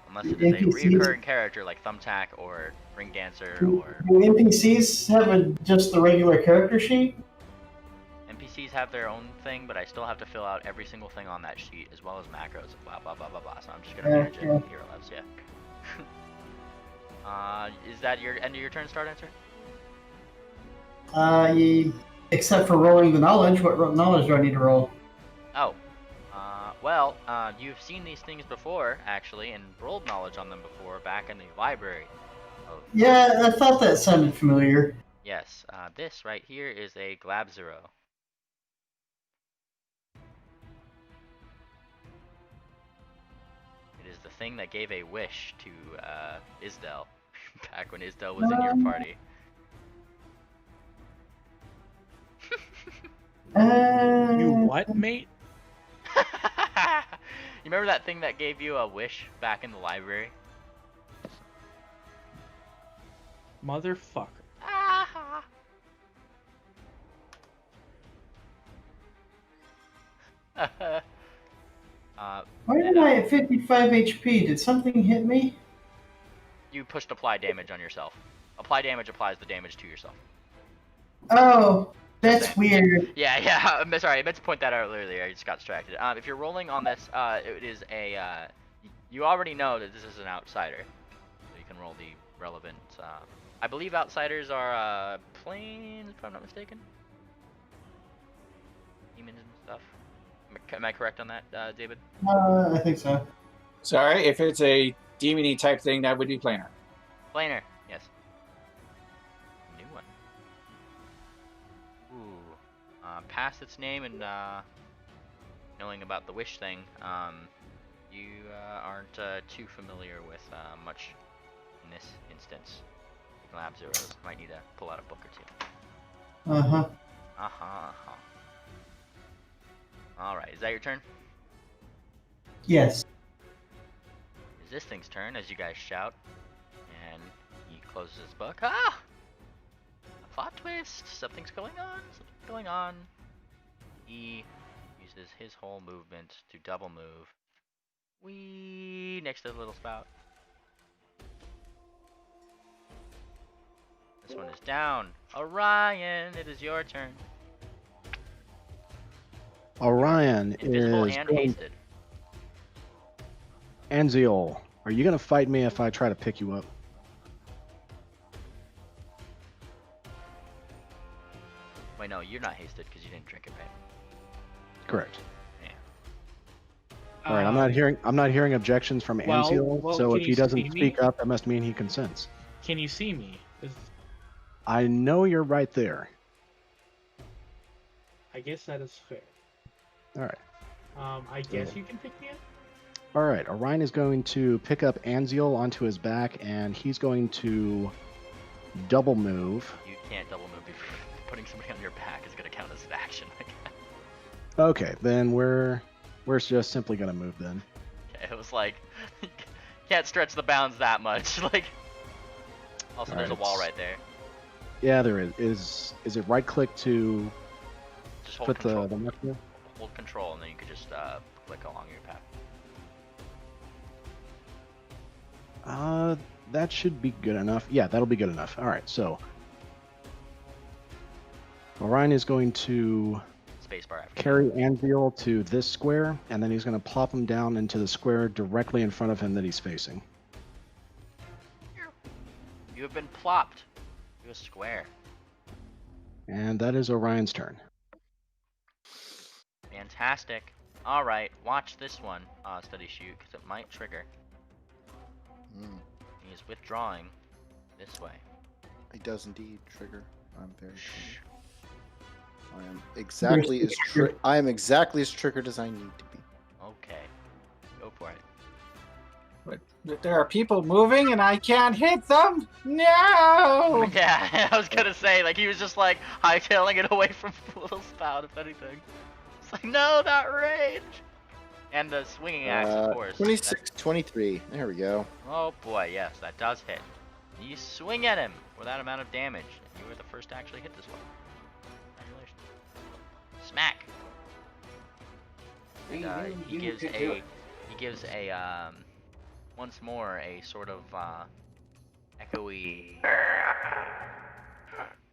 Unless it is a reoccurring character like Thumbtack or Ring Dancer or... Do NPCs have just the regular character sheet? NPCs have their own thing, but I still have to fill out every single thing on that sheet, as well as macros, blah blah blah blah blah, so I'm just going to manage it in Hero Labs, yeah. Is that your end of your turn, Star Dancer? Except for rolling the knowledge. What knowledge do I need to roll? Oh. Well, you've seen these things before, actually, and rolled knowledge on them before back in the library. Yeah, I thought that sounded familiar. Yes, this right here is a Glabzero. It is the thing that gave a wish to Isdell back when Isdell was in your party. You what, mate? You remember that thing that gave you a wish back in the library? Motherfucker. Why am I at 55 HP? Did something hit me? You pushed apply damage on yourself. Apply damage applies the damage to yourself. Oh, that's weird. Yeah, I'm sorry, I meant to point that out earlier, I just got distracted. If you're rolling on this, it is a, you already know that this is an outsider. So you can roll the relevant, I believe outsiders are, planes, if I'm not mistaken. Demons and stuff. Am I correct on that, David? I think so. Sorry, if it's a demony type thing, that would be planar. Planar, yes. New one. Ooh. Past its name and knowing about the wish thing, you aren't too familiar with much in this instance. Lab Zeros might need to pull out a book or two. Uh-huh. Alright, is that your turn? Yes. Is this thing's turn as you guys shout, and he closes his book. Ah! A plot twist! Something's going on. He uses his whole movement to double move. Whee! Next to the little spout. This one is down. Orion, it is your turn. Orion Invisible is and going... hasted. Anziol, are you going to fight me if I try to pick you up? Wait, no, you're not hasted because you didn't drink it, right? Correct. Yeah. All right, I'm not hearing objections from Anziol, so can if you he doesn't see me? speak up, that must mean he consents. Can you see me? I know you're right there. I guess that is fair. All right. I guess you can pick me up? All right, Orion is going to pick up Anziol onto his back, and he's going to double move. You can't double move before putting somebody on your back is going to count as an action. Okay, then we're just simply going to move then. Okay, it was like, can't stretch the bounds that much. Like, also All there's right, a wall right there. Yeah, there is. Is it right click to Just hold put control. the marker? Hold control, and then you could just click along your path. That should be good enough. Yeah, that'll be good enough. All right, so Orion is going to Spacebar after. carry Anziol to this square, and then he's going to plop him down into the square directly in front of him that he's facing. You have been plopped Do a square. And that is Orion's turn. Fantastic. Alright, watch this one. Steady shoot, because it might trigger. Mm, He is withdrawing this way. it does indeed trigger. I'm very triggered. I am exactly as triggered as I need to be. Okay. Go for it. But there are people moving and I can't hit them. No. Yeah, I was gonna say, like, he was just like hightailing it away from Little Spout, if anything. It's like, no, that range! And the swinging axe, of course. 26, 23. There we go. Oh boy, yes, that does hit. You swing at him for that amount of damage. You were the first to actually hit this one. Congratulations. Smack! And, he gives a once more a sort of echoey.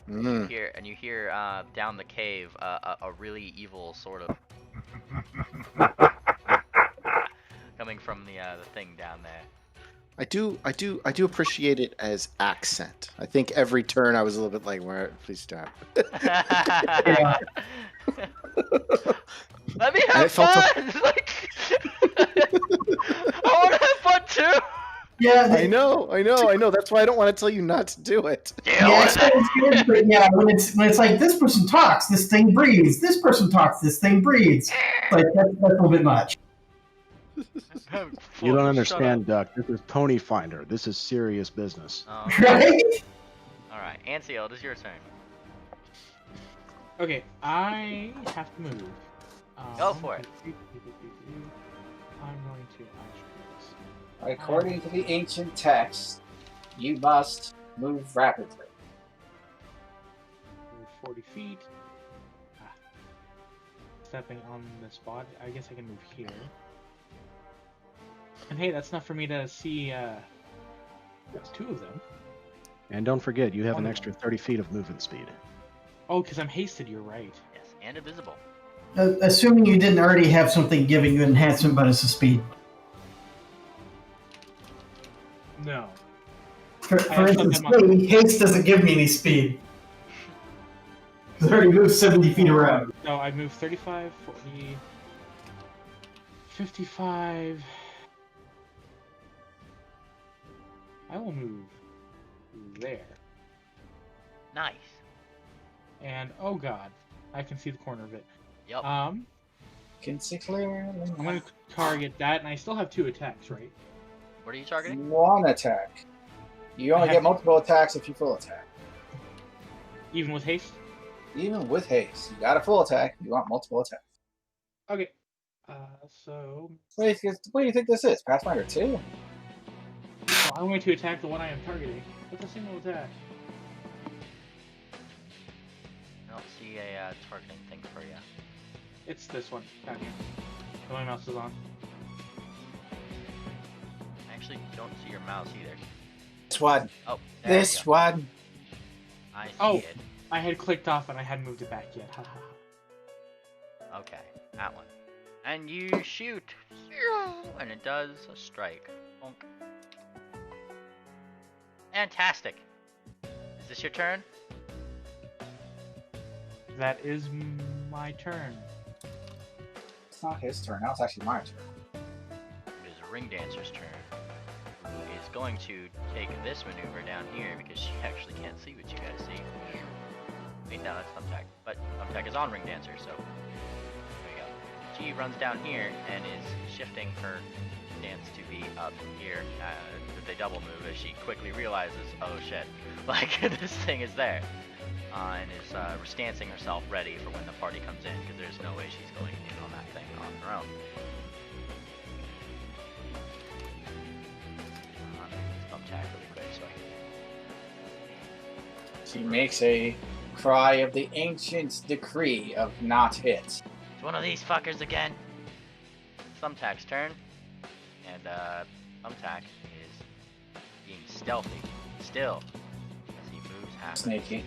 Mm. You hear down the cave a really evil sort of coming from the thing down there. I do appreciate it as accent. I think every turn I was a little bit like, "Where? Please stop." Yeah. Let me And have it felt fun. Like, I want to have fun too. Yeah, I know. That's why I don't want to tell you not to do it. yeah, it's good, but yeah, when it's like this person talks, this thing breathes. This person talks, this thing breathes. Like that's a little bit much. You don't understand, Duck. This is Pony Finder. This is serious business. Right? Alright, Anseal, it is your turn. Okay, I have to move. Go for it. I'm going to actually this. According to the ancient text, you must move rapidly. Move 40 feet. Stepping on the spot. I guess I can move here. And hey, that's enough for me to see there's two of them. And don't forget, you have an extra 30 feet of movement speed. Oh, because I'm hasted, you're right. Yes, and invisible. Assuming you didn't already have something giving you enhancement bonus of speed. No. For instance, me, haste doesn't give me any speed. Because I already moved 70 feet around. No, I moved 35, 40, 55. I will move there. Nice. And oh god, I can see the corner of it. Yep. Can see clearly. I'm gonna target that, and I still have 2 attacks, right? What are you targeting? One attack. You only get multiple attacks if you full attack. Even with haste? Even with haste, you got a full attack. You want multiple attacks. Okay. So What do you think this is? Pathfinder 2? well, I'm going to attack the one I am targeting with a single attack. I don't see a targeting thing for you. It's this one down here. The my mouse is on. I actually don't see your mouse either. This one. Oh, there This we go. one. I see Oh. it. I had clicked off and I hadn't moved it back yet. Ha ha ha. Okay, that one. And you shoot, and it does a strike. Bonk. Fantastic. Is this your turn? That is my turn. It's not his turn. Now it's actually my turn. It is a ring dancer's turn. Who is going to take this maneuver down here because she actually can't see what you guys see. Wait, no, that's Thumbtack. But Thumbtack is on ring dancer, so there you go. She runs down here and is shifting her stance to be up here with a double move as she quickly realizes, oh shit, like this thing is there. And is stancing herself ready for when the party comes in, because there's no way she's going in on that thing on her own. Thumbtack really quick, so She makes a cry of the ancient decree of not hit. it's one of these fuckers again. Thumbtack's turn, and Thumbtack is being stealthy still as he moves half. Sneaky.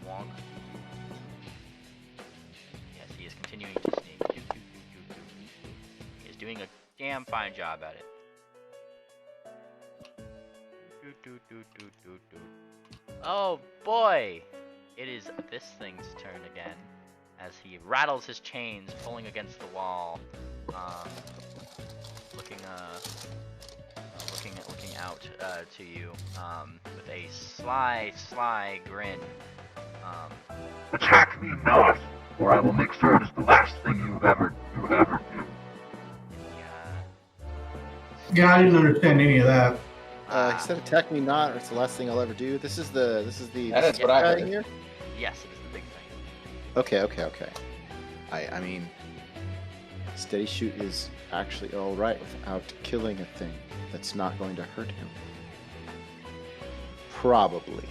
Wonk. Yes, he is continuing to sneak. He is doing a damn fine job at it. Oh boy! It is this thing's turn again, as he rattles his chains, pulling against the wall, looking out to you, with a sly grin. Attack me not, or I will make sure it is the last thing you ever do. Yeah, I didn't understand any of that. He said, "Attack me not, or it's the last thing I'll ever do." This is the That is what I guy heard. here. Yes, it is the big thing. Okay. I mean, steady shoot is actually all right without killing a thing that's not going to hurt him. Probably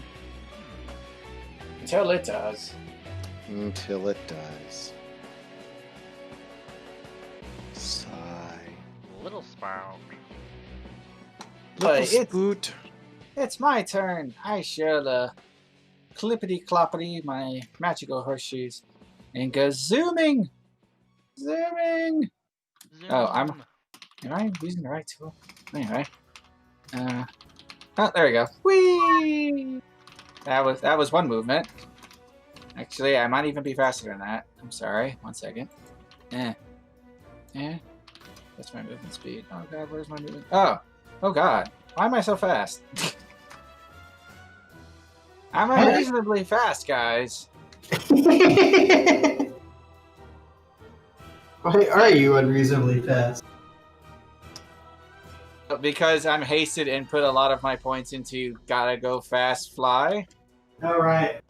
Until it does. until it does. Sigh. Little sparrow. But Little spoot. It's my turn. I shall clippity cloppity my magical horseshoes and go zooming. Zooming. Oh, am I using the right tool? Anyway. Oh, there we go. Whee! That was one movement. Actually, I might even be faster than that. I'm sorry. 1 second. That's my movement speed. Oh god, where's my movement? Oh god. Why am I so fast? I'm unreasonably fast, guys. Why are you unreasonably fast? Because I'm hasted and put a lot of my points into gotta go fast fly. All right.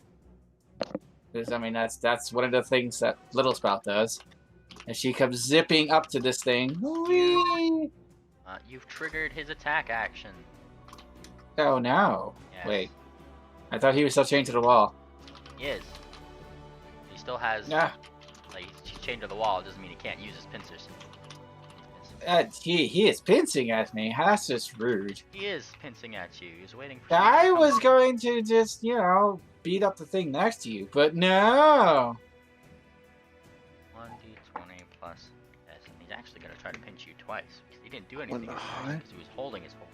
Because I mean that's one of the things that Little Spout does. And she comes zipping up to this thing. Whee! You've triggered his attack action. Oh no. Yes. Wait. I thought he was still chained to the wall. He is. He still has. Yeah. Like he's chained to the wall. It doesn't mean he can't use his pincers. He is pincing at me. That's just rude. He is pincing at you. He's waiting for. I was going to just, beat up the thing next to you, but no. 1d20 plus. Yes, he's actually gonna try to pinch you twice. He didn't do anything because he was holding his whole.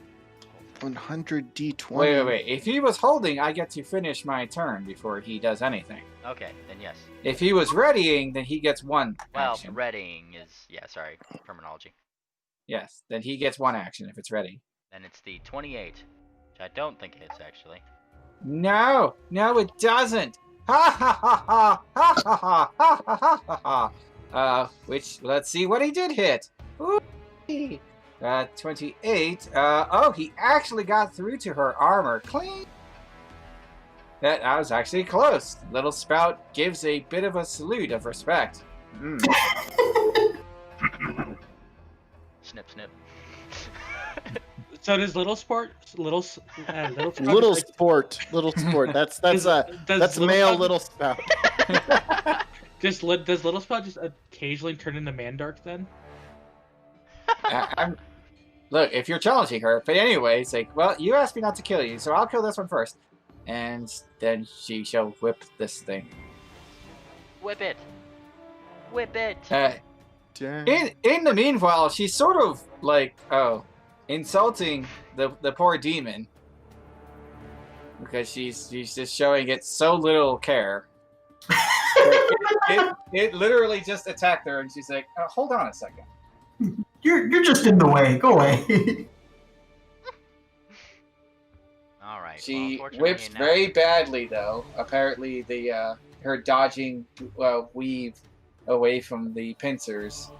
100 D20. Wait. If he was holding, I get to finish my turn before he does anything. Okay, then yes. If he was readying, then he gets one Well, action. readying is sorry, terminology. Yes, then he gets one action if it's ready. Then it's the 28, which I don't think hits actually. No, it doesn't. Ha ha ha ha ha ha ha ha ha ha. Which let's see what he did hit. Ooh. 28. He actually got through to her armor. Clean. That was actually close. Little Spout gives a bit of a salute of respect. Snip, snip. So does little sport? Little Little like, sport. That's male Little Spout. does little spot just occasionally turn into Mandark then? Look, if you're challenging her, but anyway, it's like, well, you asked me not to kill you, so I'll kill this one first, and then she shall whip this thing. Whip it. Whip it. In the meanwhile, she's sort of like, insulting the poor demon because she's just showing it so little care. it literally just attacked her, and she's like, hold on a second. You're just in the way. Go away. All right. She well, whips very badly, though. Apparently, her dodging weave away from the pincers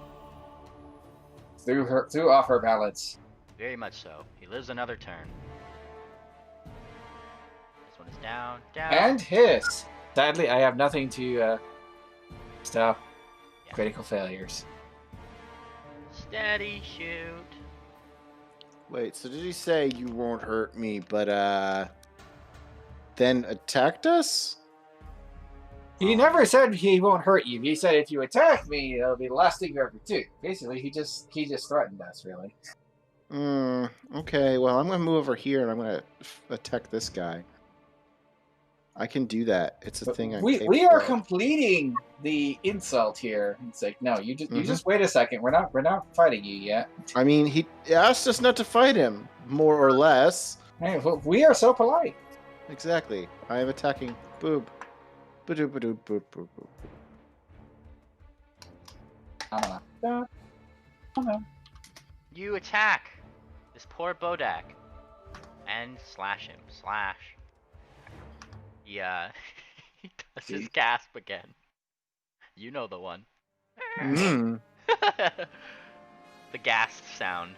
threw off her balance. Very much so. He lives another turn. This one is down. And hiss. Sadly, I have nothing to stop critical failures. Steady shoot. Wait, so did he say you won't hurt me, but then attacked us? He never said he won't hurt you. He said if you attack me, it'll be the last thing you ever do. Basically, he just threatened us, really. Okay, well, I'm going to move over here and I'm going to attack this guy. I can do that. It's a thing. We are completing the insult here. It's like, no, you just wait a second. We're not fighting you yet. I mean, he asked us not to fight him, more or less. Hey, well, we are so polite. Exactly. I am attacking. Boob. Ba-doop, ba-doop, boop, boop, boop. I don't know. You attack this poor Bodak and slash him. Slash. Yeah. He does his gasp again. You know the one. Mm. The gasp sound.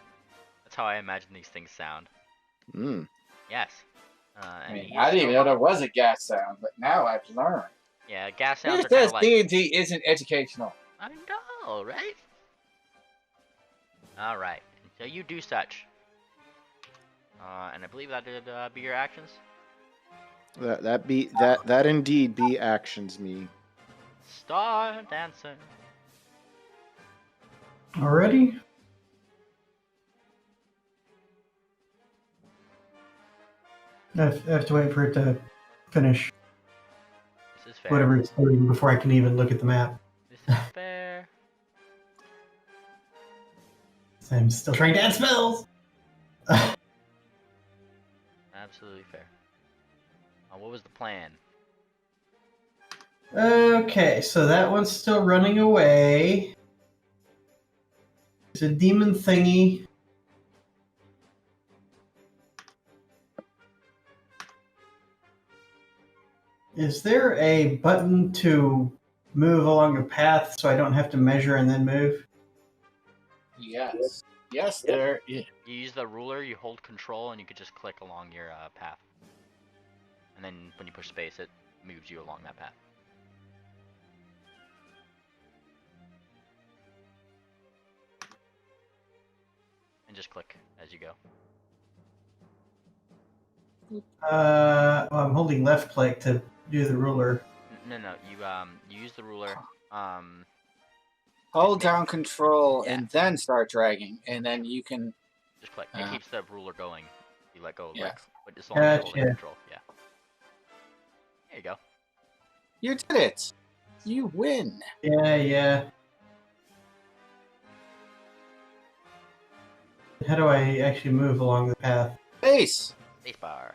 That's how I imagine these things sound. Mm. Yes. I And mean, he I is didn't even know still- there was a gas sound, but now I've learned. Yeah, gas Who sounds are kind says of like. D&D isn't educational? I know, right? All right. So you do such. And I believe that would be your actions. That indeed be actions me. Star dancing. Already? I have to wait for it to finish This is fair. whatever it's doing before I can even look at the map. This is fair. I'm still trying to add spells. Absolutely fair. What was the plan? Okay, so that one's still running away. It's a demon thingy. Is there a button to move along a path so I don't have to measure and then move? Yes. Yes, there is. You use the ruler, you hold control, and you could just click along your path. And then when you push space, it moves you along that path. And just click as you go. Well, I'm holding left click to do the ruler. No, you use the ruler. Hold down control Yeah. and then start dragging, and then you can. Just click. It keeps the ruler going. You let go. Yeah. Like, but as long as you're holding Gotcha. control. Yeah. There you go. You did it. You win. Yeah. How do I actually move along the path? Space. Spacebar.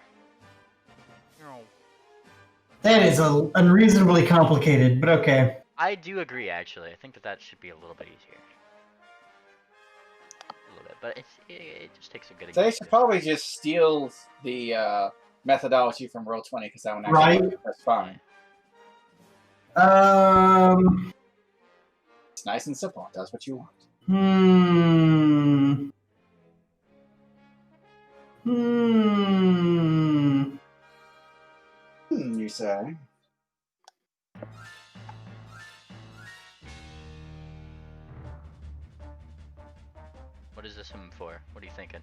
That is unreasonably complicated, but okay. I do agree, actually. I think that should be a little bit easier. A little bit, but it just takes a good They example. should probably just steal the methodology from Roll20 because that one actually Right. works just fine. It's nice and simple. It does what you want. You say? What is this him for? What are you thinking?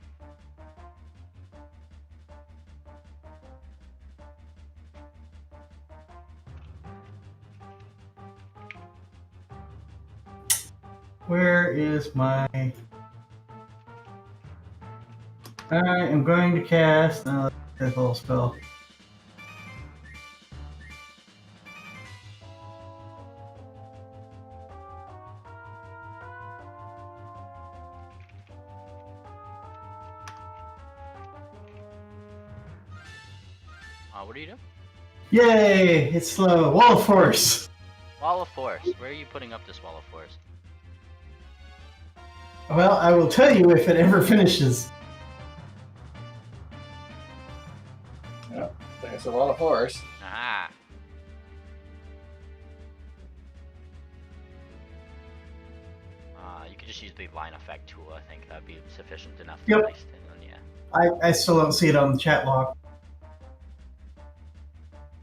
Where is my... I am going to cast... let's take a little spell. What are you doing? Yay! It's slow. Wall of Force! Wall of Force. Where are you putting up this Wall of Force? Well, I will tell you if it ever finishes. There's a wall of horse. Aha! You could just use the line effect tool. I think that'd be sufficient enough. Yep. At least, and then, yeah. I still don't see it on the chat log.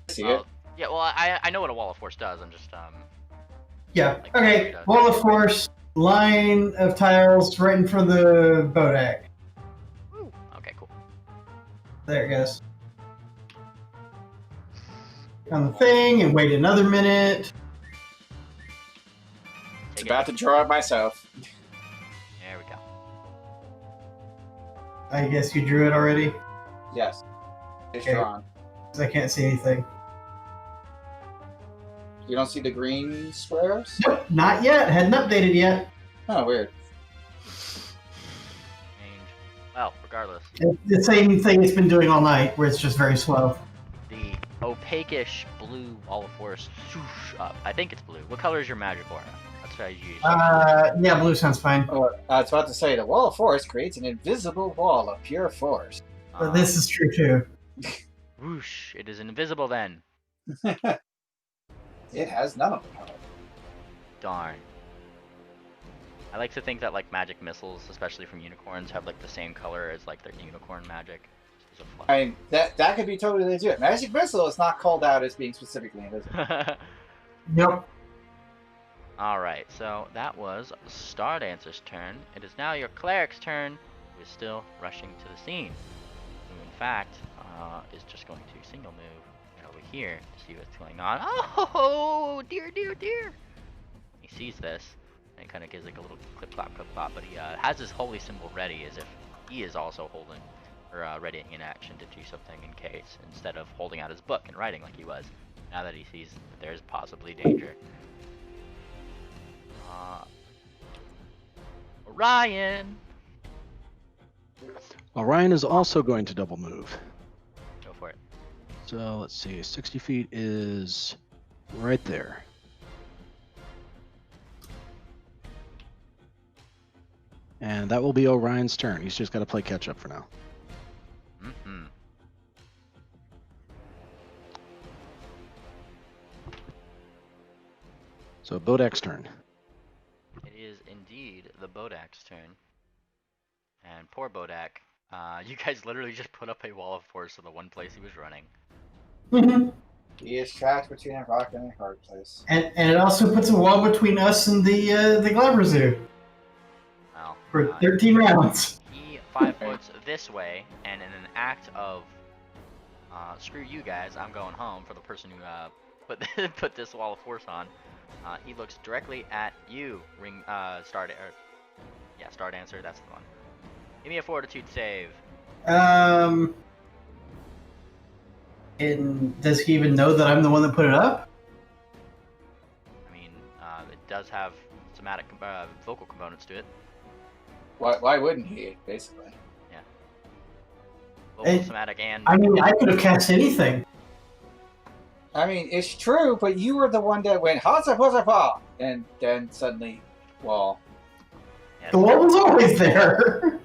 See it? Yeah. Well, I know what a Wall of Force does. I'm just Yeah. Like, Okay. does. Wall of Force, line of tiles right in front of the Bodak. Woo. Okay, cool. There it goes. On the thing and wait another minute. It's about to draw it myself. There we go. I guess you drew it already? Yes. It's Okay. drawn. 'Cause I can't see anything. You don't see the green squares? Nope, not yet. Hadn't updated yet. Oh, weird. Change. Well, regardless. It's the same thing it's been doing all night, where it's just very slow. opaquish blue wall of force swoosh up. I think it's blue. What color is your magic aura? That's what I use. Yeah, blue sounds fine. Or, I was about to say, the wall of force creates an invisible wall of pure force. But this is true too. Whoosh! It is invisible then. It has none of them. Darn. I like to think that like magic missiles, especially from unicorns, have like the same color as like their unicorn magic. I mean, that could be totally legit. Magic missile is not called out as being specifically invisible. Yep. Alright, so that was Star Dancer's turn. It is now your cleric's turn, who is still rushing to the scene. Who in fact is just going to single move right over here to see what's going on. Oh dear, dear, dear! He sees this and kind of gives like a little clip clop, but he has his holy symbol ready as if he is also holding or readying in action to do something in case, instead of holding out his book and writing like he was, now that he sees that there's possibly danger. Orion! Orion is also going to double move. Go for it. So let's see, 60 feet is right there. And that will be Orion's turn. He's just got to play catch up for now. Mm-hmm. So Bodak's turn. It is indeed the Bodak's turn. And poor Bodak, you guys literally just put up a wall of force in the one place he was running. He is trapped between a rock and a hard place. And it also puts a wall between us and the Glabber Zoo Well, for 13 rounds. he 5 foots this way, and in an act of screw you guys, I'm going home for the person who put this wall of force on. He looks directly at you, Star Dancer. That's the one. Give me a Fortitude save. And does he even know that I'm the one that put it up? I mean, it does have somatic vocal components to it. Why wouldn't he, basically? Yeah. Vocal, It- somatic, and... I mean, I could have cast anything. I mean, it's true, but you were the one that went, ha, and then suddenly, well... Yes. The wall was always there.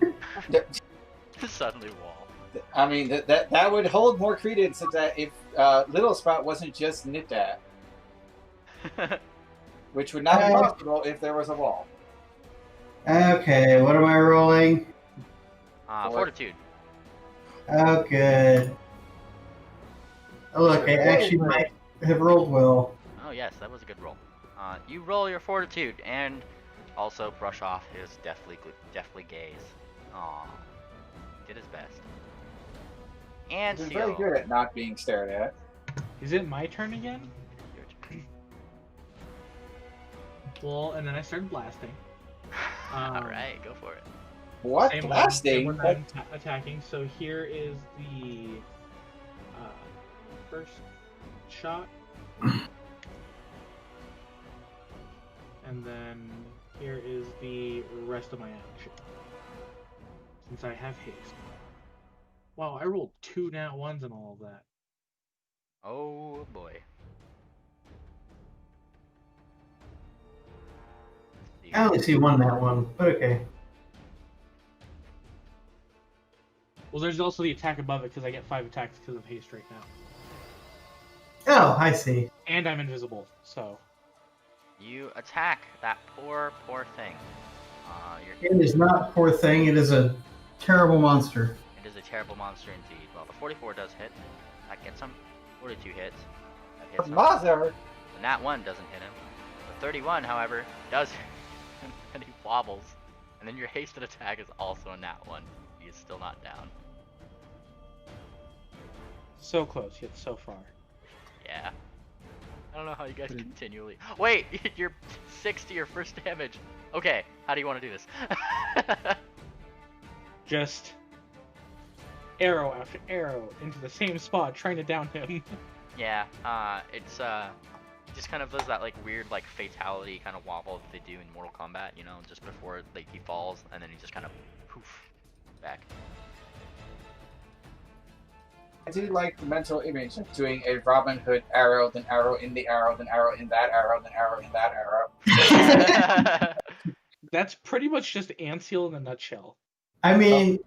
Suddenly wall. I mean, that would hold more credence if Little Spot wasn't just nipped at. Which would not be possible if there was a wall. Okay, what am I rolling? Fortitude. Oh, good. Oh, look, I actually might have rolled well. Oh yes, that was a good roll. You roll your Fortitude and also brush off his deathly gaze. Aww. Did his best. And He's seal. very good at not being stared at. Is it my turn again? Your turn. Well, and then I started blasting. Alright, go for it. What? Same Blasting? when I'm attacking. So here is the first shot. And then here is the rest of my action. Since I have haste. Wow, I rolled 2 nat 1s and all of that. Oh boy. Let's see. I only see one that one, but okay. Well, there's also the attack above it because I get 5 attacks because of haste right now. Oh, I see. And I'm invisible, so. You attack that poor thing. It is not poor thing, it is a terrible monster. It is a terrible monster indeed. Well, the 44 does hit. That gets him. 42 hits. That hits him. Mother! The nat 1 doesn't hit him. The 31, however, does hit him, and he wobbles. And then your hasted attack is also a nat 1. He is still not down. So close, yet so far. Yeah. I don't know how you guys continually... Wait! You're 6 to your first damage! Okay, how do you want to do this? Just arrow after arrow into the same spot, trying to down him. Yeah, it's just kind of does that like weird like fatality kind of wobble that they do in Mortal Kombat, you know, just before like he falls, and then he just kind of poof back. I do like the mental image of doing a Robin Hood arrow, then arrow in the arrow, then arrow in that arrow, then arrow in that arrow. That's pretty much just Anseal in a nutshell. I mean,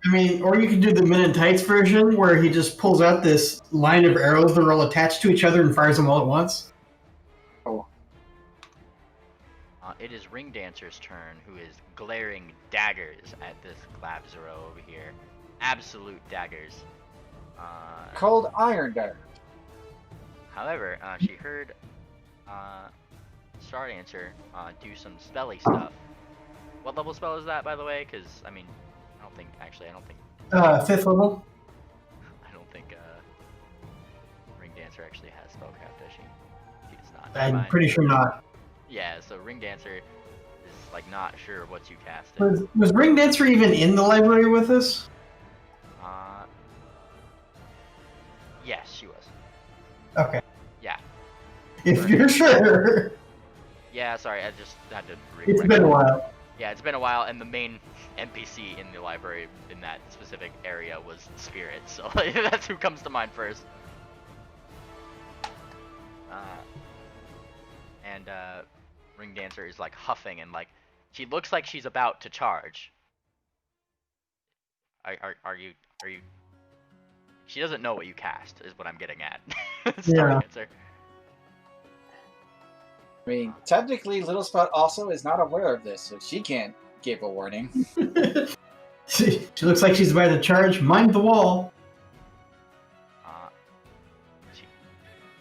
or you could do the Men in Tights version where he just pulls out this line of arrows that are all attached to each other and fires them all at once. It is Ring Dancer's turn, who is glaring daggers at this Glabzero over here. Absolute daggers. Cold iron dagger. However, she heard Star Dancer do some spelly stuff. What level spell is that, by the way? Because, I mean, I don't think 5th level. I don't think Ring Dancer actually has spellcraft, does she? She does not. Never I'm mind. pretty sure not. Yeah, so Ring Dancer is like not sure what you casted. Was Ring Dancer even in the library with us? Yes, she was. Okay. Yeah. If you're sure. Yeah, sorry, I just had to It's been a while. Yeah, it's been a while, and the main NPC in the library in that specific area was Spirit, so that's who comes to mind first. And Ring Dancer is like huffing and like she looks like she's about to charge. Are you? She doesn't know what you cast, is what I'm getting at. Star Yeah. Dancer. I mean, technically, Little Spot also is not aware of this, so she can't give a warning. She looks like she's about to charge. Mind the wall. She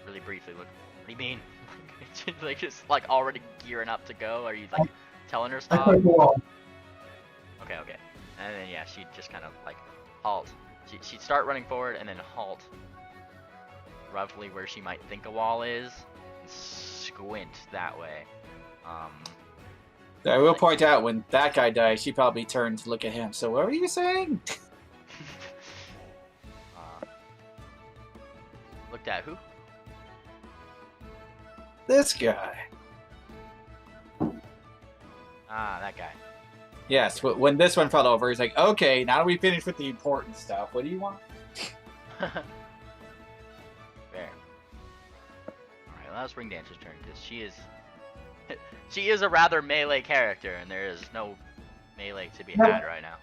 really briefly looked. What do you mean? She's like just like already gearing up to go. Are you like telling her I stop? click the wall. Okay. And then yeah, she'd just kind of like halt. She'd start running forward and then halt, roughly where she might think a wall is, and squint that way. I will point out, when that guy died, she probably turned to look at him. So what were you saying? Looked at who? This guy. That guy. Yes, when this one fell over, he's like, okay, now that we finished with the important stuff, what do you want? Fair. Alright, well, that's Ring Dancer's turn, because she is a rather melee character, and there is no melee to be had right now.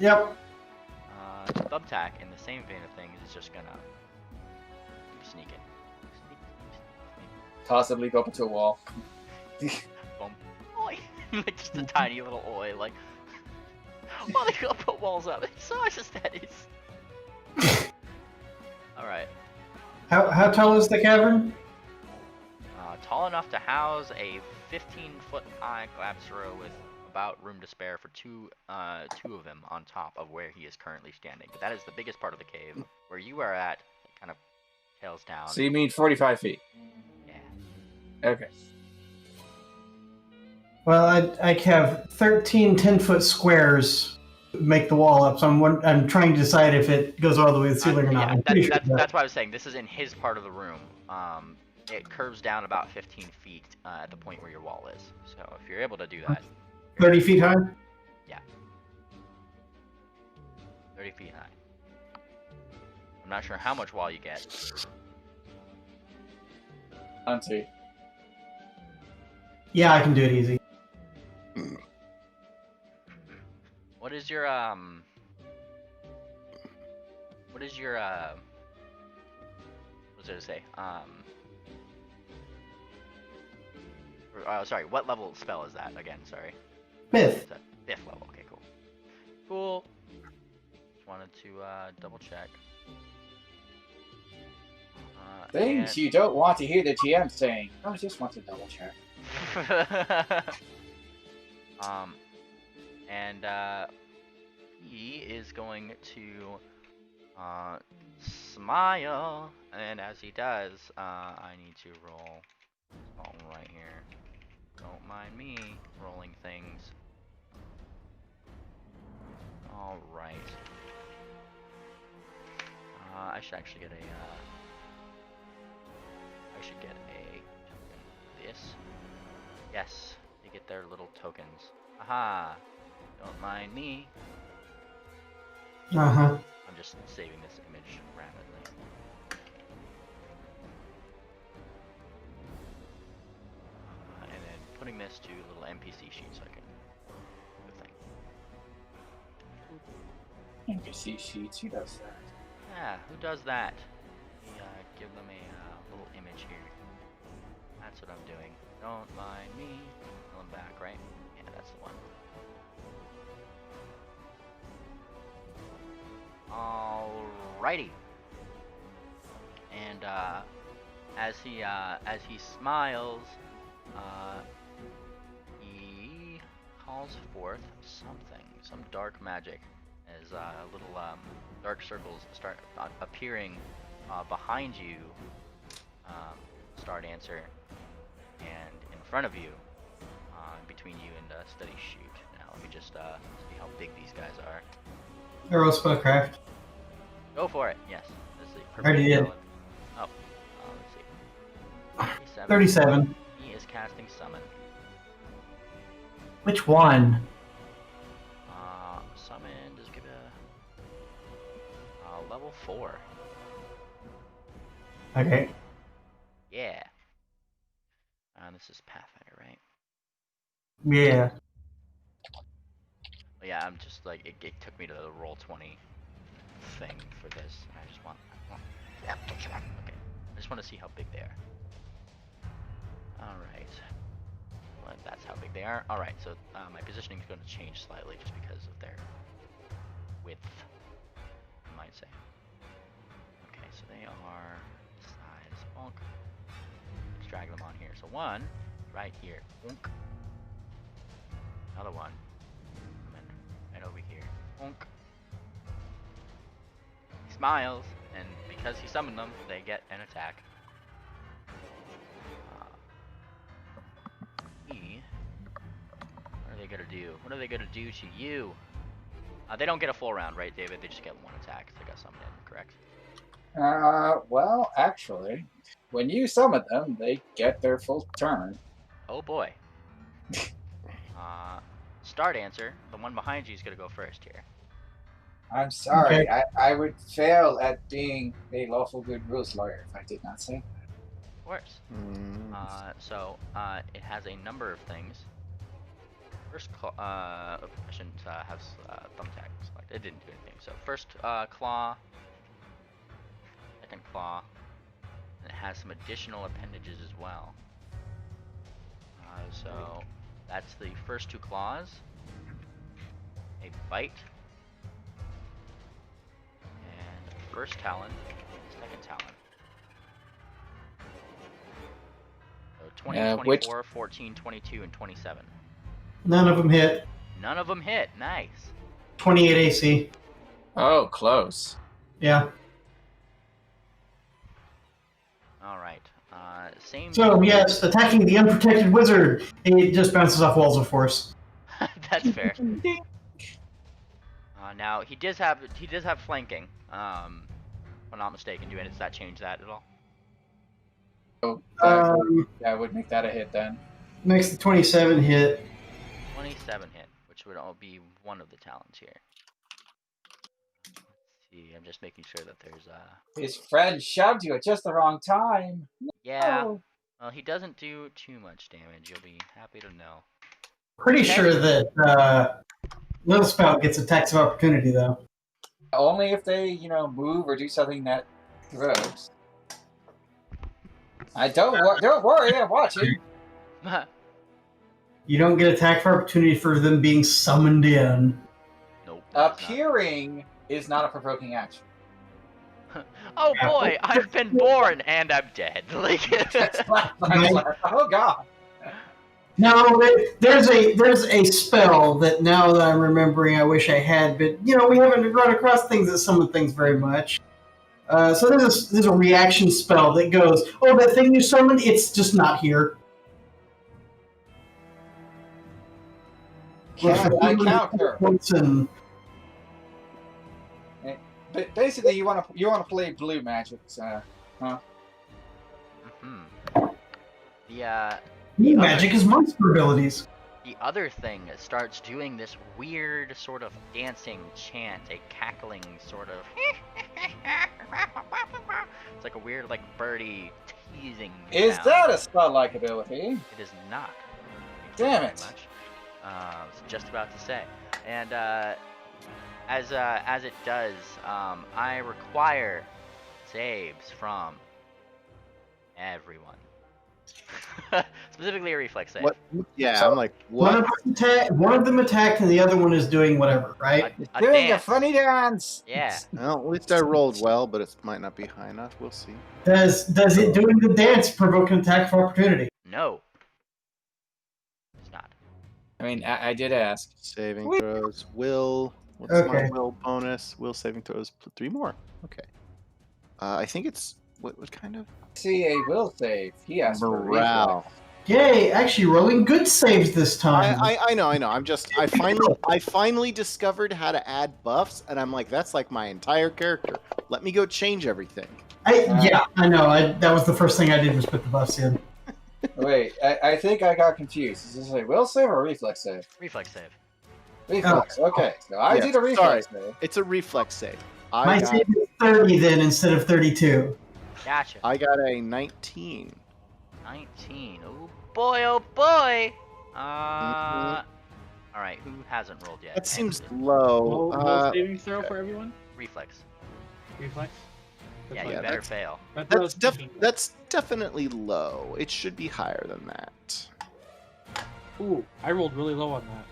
Yep. Thumbtack, in the same vein of things, is just gonna sneak in. Possibly go up into a wall. Boom. Oi! Like just a tiny little oi, like, why they gotta put walls up? It's so much that is. Alright. How tall is the cavern? Tall enough to house a 15-foot high Glabzero with about room to spare for two of them on top of where he is currently standing. But that is the biggest part of the cave. Where you are at, it kind of tails down. So you mean 45 feet? Yeah. Okay. Well, I have 13 10-foot squares to make the wall up, so I'm trying to decide if it goes all the way to the ceiling or not. Yeah, I'm pretty sure that's why I was saying this is in his part of the room. It curves down about 15 feet at the point where your wall is. So if you're able to do that. 30 feet high? Yeah. 30 feet high. I'm not sure how much wall you get. On two. Yeah, I can do it easy. What is your what was I to say? Sorry, what level spell is that again? Sorry. 5th. It's a 5th level. Okay, cool. Cool. Just wanted to double check. Things you don't want to hear the GM saying. I just want to double check. And he is going to smile, and as he does, I need to roll something right here. Don't mind me rolling things. All right. I should actually get a. I should get a this. Yes, they get their little tokens. Aha! Don't mind me. Uh-huh. I'm just saving this image rapidly. And then putting this to a little NPC sheet so I can do the thing. NPC sheets, who does that? Yeah, who does that? We, give them a little image here. That's what I'm doing. Don't mind me. Pull them back, right? Yeah, that's the one. Alrighty. And as he smiles, he calls forth something, some dark magic, as little dark circles start appearing behind you, Star Dancer, and in front of you, between you and Steady Shoot. Now let me just see how big these guys are. Arrow spellcraft. Go for it. Yes. Let's see. Already did. Oh. Let's see. 37. He is casting summon. Which one? Summon. Just give it a level 4. Okay. Yeah. This is Pathfinder, right? Yeah. But yeah, I'm just like it took me to the roll 20 thing for this. And I just want. Yeah. Okay. I just want to see how big they are. All right. Well, that's how big they are. All right. So my positioning is going to change slightly just because of their width, I might say. Okay. So they are size bulk. Let's drag them on here. So one right here. Bonk. Another one. Right over here. Bonk. He smiles, and because he summoned them, they get an attack. What are they gonna do? What are they gonna do to you? They don't get a full round, right, David? They just get one attack if they got summoned in, correct? Well, actually, when you summon them, they get their full turn. Oh boy. Star Dancer, the one behind you, is gonna go first here. I'm sorry, Okay. I would fail at being a lawful good rules lawyer if I did not say that. Of course. So it has a number of things. First, I shouldn't have thumbtack selected. It didn't do anything. So first claw, second claw, and it has some additional appendages as well. So that's the first 2 claws, a bite, and first talon, and second talon. So 20, 24, 14, 22, and 27. None of them hit. None of them hit. Nice. 28 AC. Oh, close. Yeah. All right. Same. So, yes, attacking the unprotected wizard. It just bounces off walls of force. That's fair. Now he does have flanking. If I'm not mistaken. Does that change that at all? Oh, that would make that a hit then. Makes the 27 hit. 27 hit, which would all be one of the talents here. Let's see. I'm just making sure that there's His friend shoved you at just the wrong time. Yeah. No. Well, he doesn't do too much damage. You'll be happy to know. Pretty sure that Little Spout gets attacks of opportunity, though. Only if they, move or do something that gross. Don't worry, I'm watching. You don't get attack for opportunity for them being summoned in. Nope. Appearing is not a provoking action. Oh boy, I've been born and I'm dead. Like. Oh god. No, there's a spell that now that I'm remembering, I wish I had, but we haven't run across things that summon things very much. So there's a reaction spell that goes, oh, that thing you summoned, it's just not here. I counter. And But basically, you want to play blue magic, huh? The magic is monster abilities. the other thing starts doing this weird sort of dancing chant, a cackling sort of. It's like a weird, like birdie teasing. Is sound. that a spell-like ability? It is not. Damn Thank it. you very much. I was just about to say. And as it does, I require saves from everyone. Specifically a reflex save. What? Yeah, So, I'm like, One of them attacked, and the other one is doing whatever, right? A Doing a dance. funny dance. Yeah. Well, at least I rolled well, but it might not be high enough. We'll see. Does it doing the dance provoke an attack of opportunity? No. It's not. I mean, I did ask. Saving Whee! throws. Will. What's my Okay. will bonus? Will saving throws. 3 more. Okay. I think it's what kind of See a will save. He asked for morale? reflex. Yay! Actually, rolling good saves this time. I know. I finally discovered how to add buffs, and I'm like, that's like my entire character. Let me go change everything. Yeah, I know. That was the first thing I did was put the buffs in. Wait, I think I got confused. Is this a will save or a reflex save? Reflex save. Reflex. Okay, so I Yeah, did a reflex save. It's a reflex save. My save is 30 then instead of 32. Gotcha. I got a 19. 19. Oh boy, oh boy. Alright, who hasn't rolled yet? That seems Anderson. low. Will saving throw for everyone? Reflex. Reflex? Yeah, That's you fine. better fail. That's what I was thinking. That's definitely low. It should be higher than that. Ooh, I rolled really low on that.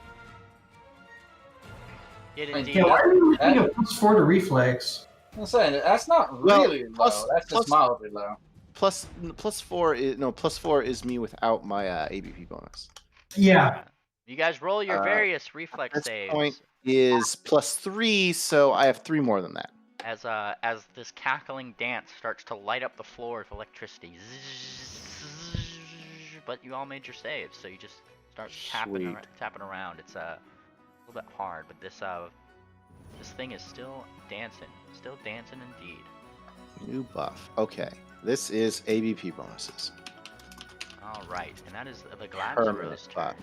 It Wait, indeed. Yeah, why are you looking at +4 to reflex? I'm saying that's not Well, really low. plus- That's plus- just mildly low. Plus 4 is me without my ABP bonus. Yeah. You guys roll your various reflex This saves point is +3, so I have 3 more than that. as this cackling dance starts to light up the floor with electricity. But you all made your saves, so you just start tapping Sweet. tapping around. It's a little bit hard, but this thing is still dancing indeed. New buff. Okay, this is ABP bonuses. All right, and that is the Glab's Permanent turn.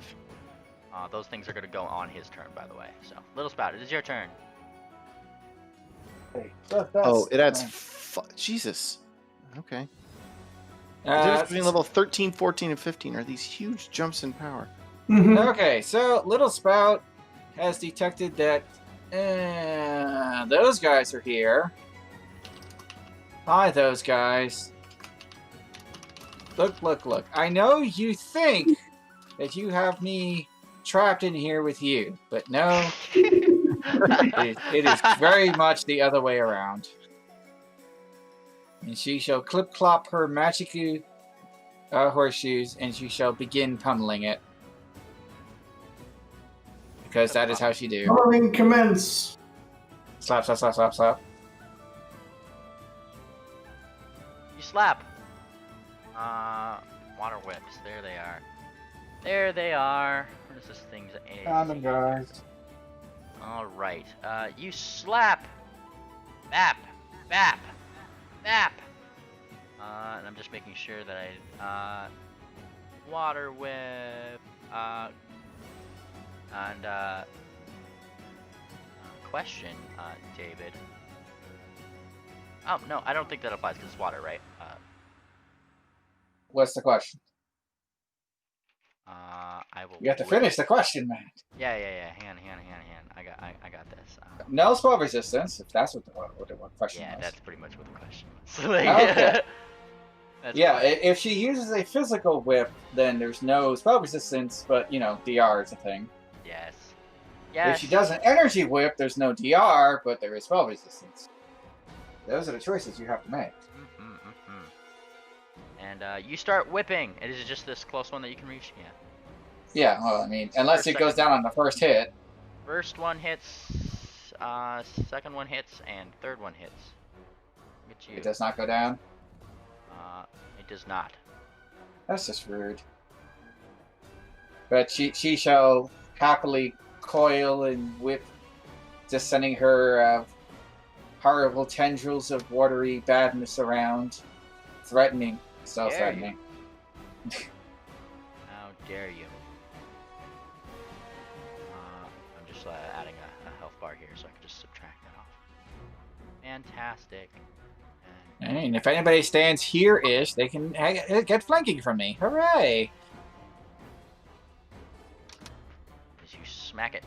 buff. Those things are going to go on his turn, by the way. So, Little Spout, it is your turn. Hey, It adds. Jesus. Okay. The difference between level 13, 14, and 15 are these huge jumps in power. Mhm. Okay, so Little Spout has detected that those guys are here. Hi, those guys. Look. I know you think that you have me trapped in here with you, but no. It is very much the other way around. And she shall clip-clop her magic horseshoes, and she shall begin pummeling it. Because that is how she do. Rolling commence. Slap, slap, slap, slap, slap. You slap. Water whips. There they are. There they are. What is this thing's age? Found them, guys. Alright. You slap. Bap. Bap. Bap. And I'm just making sure that I, water whip, and, question, David. Oh, no, I don't think that applies because it's water, right? What's the question? I will. You have to whip- finish the question, man. Yeah. Hang on. I got this. No spell resistance, if that's what the question Yeah, was. that's pretty much what the question was. Like, Okay. that's Yeah, fine. if she uses a physical whip, then there's no spell resistance, but, DR is a thing. Yes. If she does an energy whip, there's no DR, but there is spell resistance. Those are the choices you have to make. And you start whipping. It is just this close one that you can reach. Yeah. Yeah, well, I mean, unless First, it goes down on the first hit. First one hits, second one hits, and third one hits. Look at you. It does not go down. It does not. That's just rude. But she shall happily coil and whip, just sending her horrible tendrils of watery badness around, threatening, so Dare threatening. How dare you? also adding a health bar here, so I can just subtract that off. Fantastic. And if anybody stands here-ish, they can get flanking from me. Hooray! As you smack it.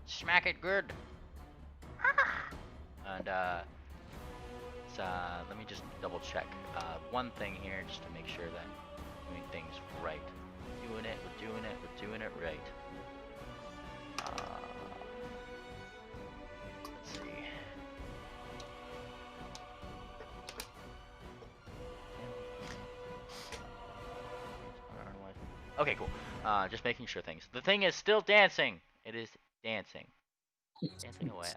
Smack it good. And let me just double check one thing here, just to make sure that I'm doing things right. We're doing it right. Let's see. Okay, cool. Just making sure things. The thing is still dancing. It is dancing. Dancing away.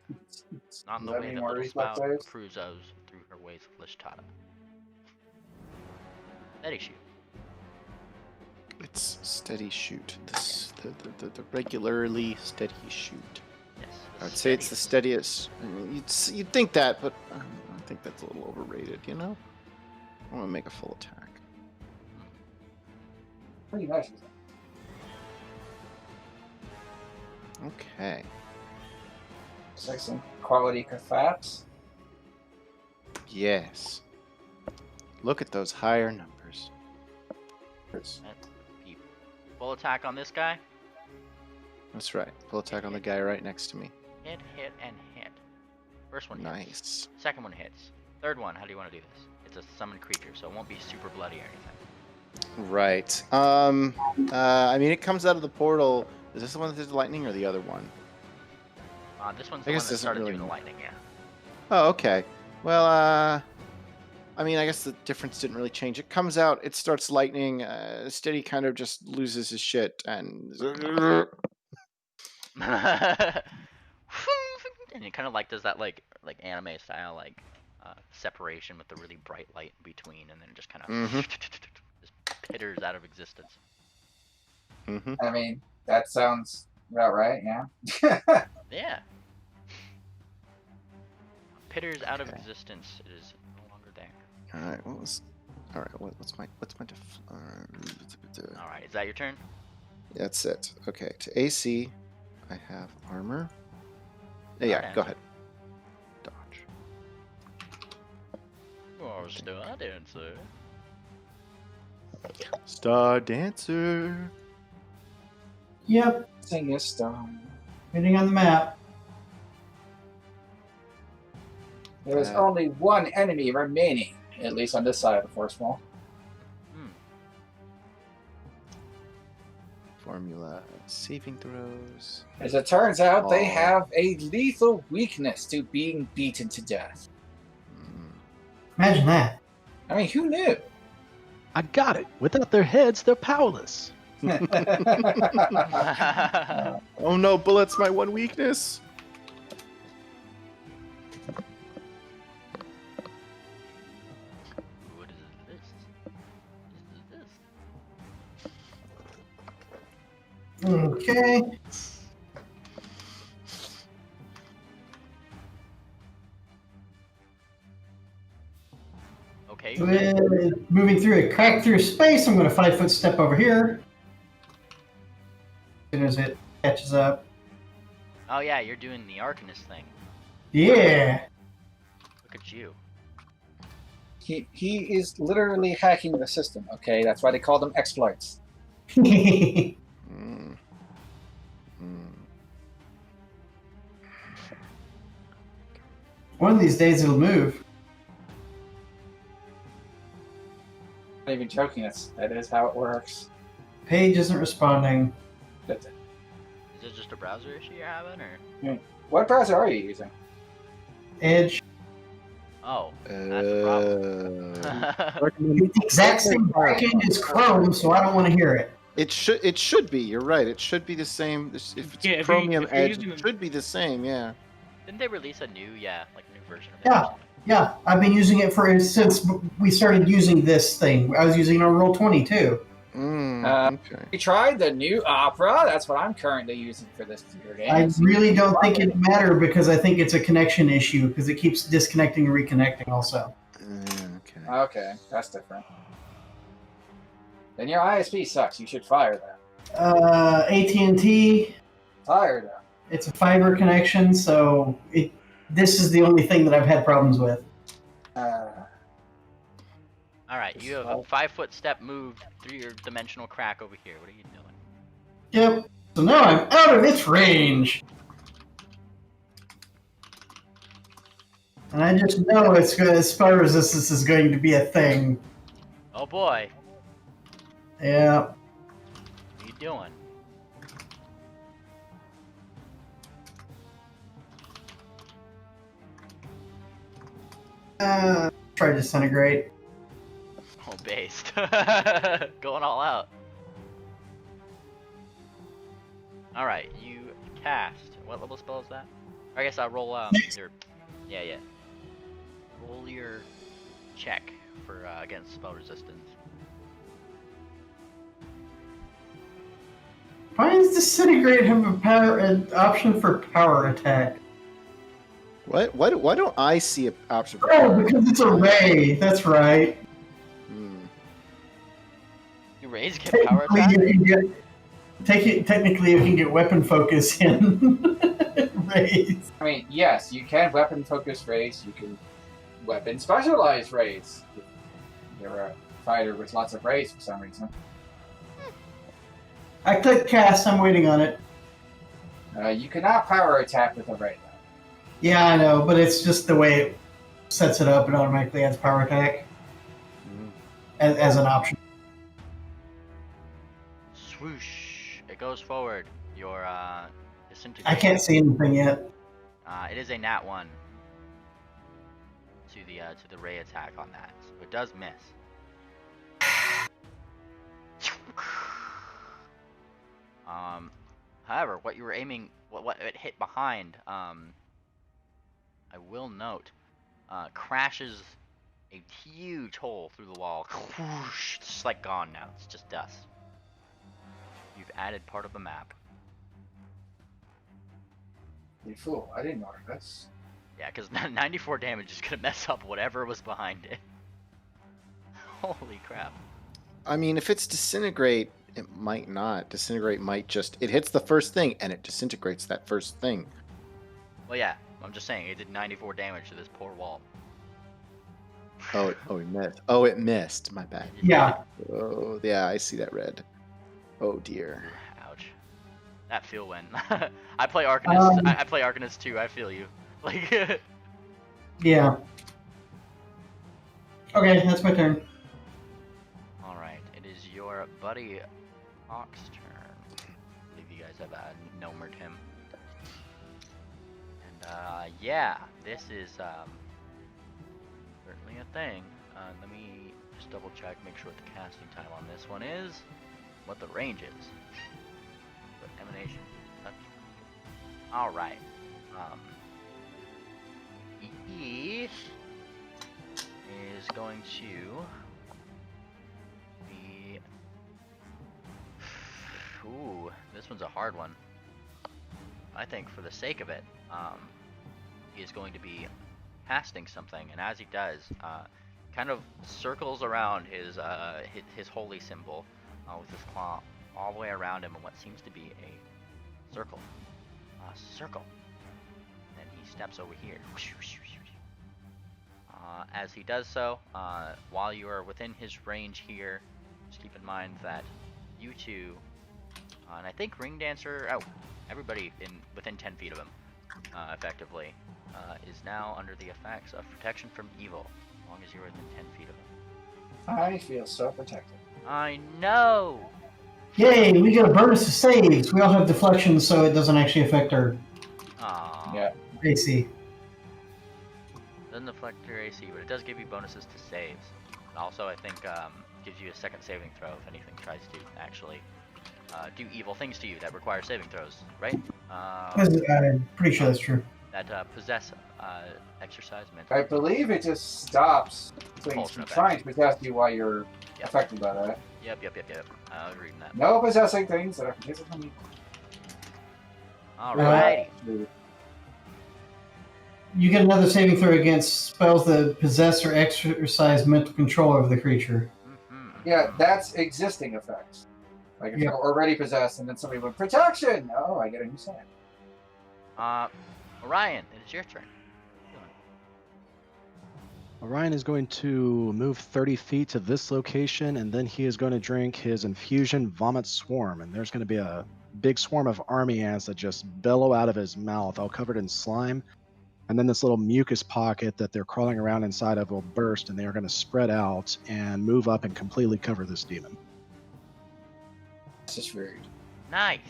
Not in the way that Little Spout approves of through her ways of Lishtata. Steady shoot. It's steady shoot. The regularly steady shoot. Yes. I'd say it's the steadiest. I mean, you'd think that, but I think that's a little overrated. You know, I want to make a full attack. Pretty nice. Okay. Some quality Cathats. Yes. Look at those higher numbers. Full attack on this guy. That's right. Full attack on the guy right next to me. Hit, and hit. First one hits. Nice. Second one hits. Third one, how do you want to do this? It's a summoned creature, so it won't be super bloody or anything. Right. I mean, it comes out of the portal. Is this the one that did the lightning or the other one? This one's the one that started doing the lightning, yeah. Oh, okay. Well, I mean, I guess the difference didn't really change. It comes out, it starts lightning. Steady kind of just loses his shit and and it kind of like does that like anime style like separation with the really bright light in between, and then it just kind of just pitters out of existence. I mean, that sounds about right, yeah. Yeah. Pitters out of existence. It is no longer there. All right. All right. What's my All right. Is that your turn? That's it. Okay. To AC, I have armor. Yeah. Go ahead. Dodge. Oh, Star Dancer. Star Dancer. Yep, Sing a song. hitting on the map. There is only one enemy remaining, at least on this side of the force wall. Formula saving throws. As it turns out, they have a lethal weakness to being beaten to death. Imagine that. I mean, who knew? I got it. Without their heads, they're powerless. Oh no, bullets, my one weakness. What is this? Okay. Okay. Moving through a crack through space, I'm going to 5-foot step over here. As soon as it catches up. Oh yeah, you're doing the Arcanist thing. Yeah. Look at you. He is literally hacking the system, okay? That's why they call them exploits. One of these days it'll move. Not even joking, that is how it works. Page isn't responding. That's it. Is it just a browser issue you're having, or? What browser are you using? Edge. Oh, that's a problem. It's the exact same backend as Chrome, so I don't want to hear it. It should be. You're right. It should be the same. If it's Yeah, if Chromium you're Edge, using it should be the same. Yeah. Didn't they release a new, new version of it? Yeah. Yeah, I've been using it since we started using this thing. I was using it on Roll20 too. Okay. We tried the new Opera. That's what I'm currently using for this computer game. I really don't think it matters because I think it's a connection issue because it keeps disconnecting and reconnecting also. Okay. Okay, that's different. Then your ISP sucks. You should fire them. AT&T. Fire them. It's a fiber connection, so this is the only thing that I've had problems with. All right, you have a 5-foot step moved through your dimensional crack over here. What are you doing? Yep. So now I'm out of its range. And I just know spell resistance is going to be a thing. Oh boy, Yeah. what are you doing? Try disintegrate. Oh, based. Going all out. All right, you cast. What level spell is that? I guess I'll roll your. Yeah. Roll your check for against spell resistance. Why does disintegrate have an option for power attack? What? Why don't I see an option for Oh, because it's a ray. That's right. Your rays get power attack? Technically, you can get weapon focus in rays. I mean, yes, you can weapon focus rays. You can weapon specialize rays. You're a fighter with lots of rays for some reason. I clicked cast. I'm waiting on it. You cannot power attack with a ray. Yeah, I know, but it's just the way it sets it up. It automatically adds power attack as an option. Swoosh! It goes forward. Your disintegration. I can't see anything yet. It is a nat 1 to the ray attack on that, so it does miss. However, what you were aiming, what it hit behind, I will note, crashes a huge hole through the wall. Whoosh, it's just like gone now. It's just dust. You've added part of the map. You fool! I didn't order this. Yeah, because 94 damage is gonna mess up whatever was behind it. Holy crap. I mean, if it's disintegrate, it might not. Disintegrate might just... It hits the first thing, and it disintegrates that first thing. Well, yeah, I'm just saying, it did 94 damage to this poor wall. Oh, it missed. Oh, it missed. My bad. Yeah. Oh, yeah, I see that red. Oh, dear. Ouch. That feel when. I play Arcanist. I play Arcanist too, I feel you. Like... Yeah. Okay, that's my turn. Alright, it is your buddy Hawk's turn. I believe you guys have nomered him. And yeah, this is certainly a thing. Let me just double check, make sure what the casting time on this one is, what the range is. But emanation. Alright. He is going to be... Ooh, this one's a hard one. I think for the sake of it, he is going to be casting something, and as he does, kind of circles around his holy symbol with his claw all the way around him in what seems to be a circle. Circle. And he steps over here. As he does so, while you are within his range here, just keep in mind that you two, and I think Ring Dancer, everybody within 10 feet of him, effectively, is now under the effects of protection from evil, as long as you're within 10 feet of him. I feel so protected. I know! Yay, we get a bonus to saves. We all have deflection, so it doesn't actually affect our Aww. Yeah. AC. Doesn't affect your AC, but it does give you bonuses to saves. Also, I think gives you a second saving throw if anything tries to actually do evil things to you that require saving throws, right? I'm pretty sure that's true. That possess exercise mental. I believe it just stops things Compulsion from effect. trying to possess you while you're Yep. affected by that. Yep. I was reading that. No possessing things that are possessing from you. Alrighty. You get another saving throw against spells that possess or exercise mental control over the creature. Yeah, that's existing effects. Like if Yeah. you're already possessed and then somebody went, protection! Oh, I get a new set. Orion, it is your turn. Orion is going to move 30 feet to this location, and then he is going to drink his infusion vomit swarm. And there's going to be a big swarm of army ants that just bellow out of his mouth, all covered in slime. And then this little mucus pocket that they're crawling around inside of will burst, and they are going to spread out and move up and completely cover this demon. This is rude. Nice.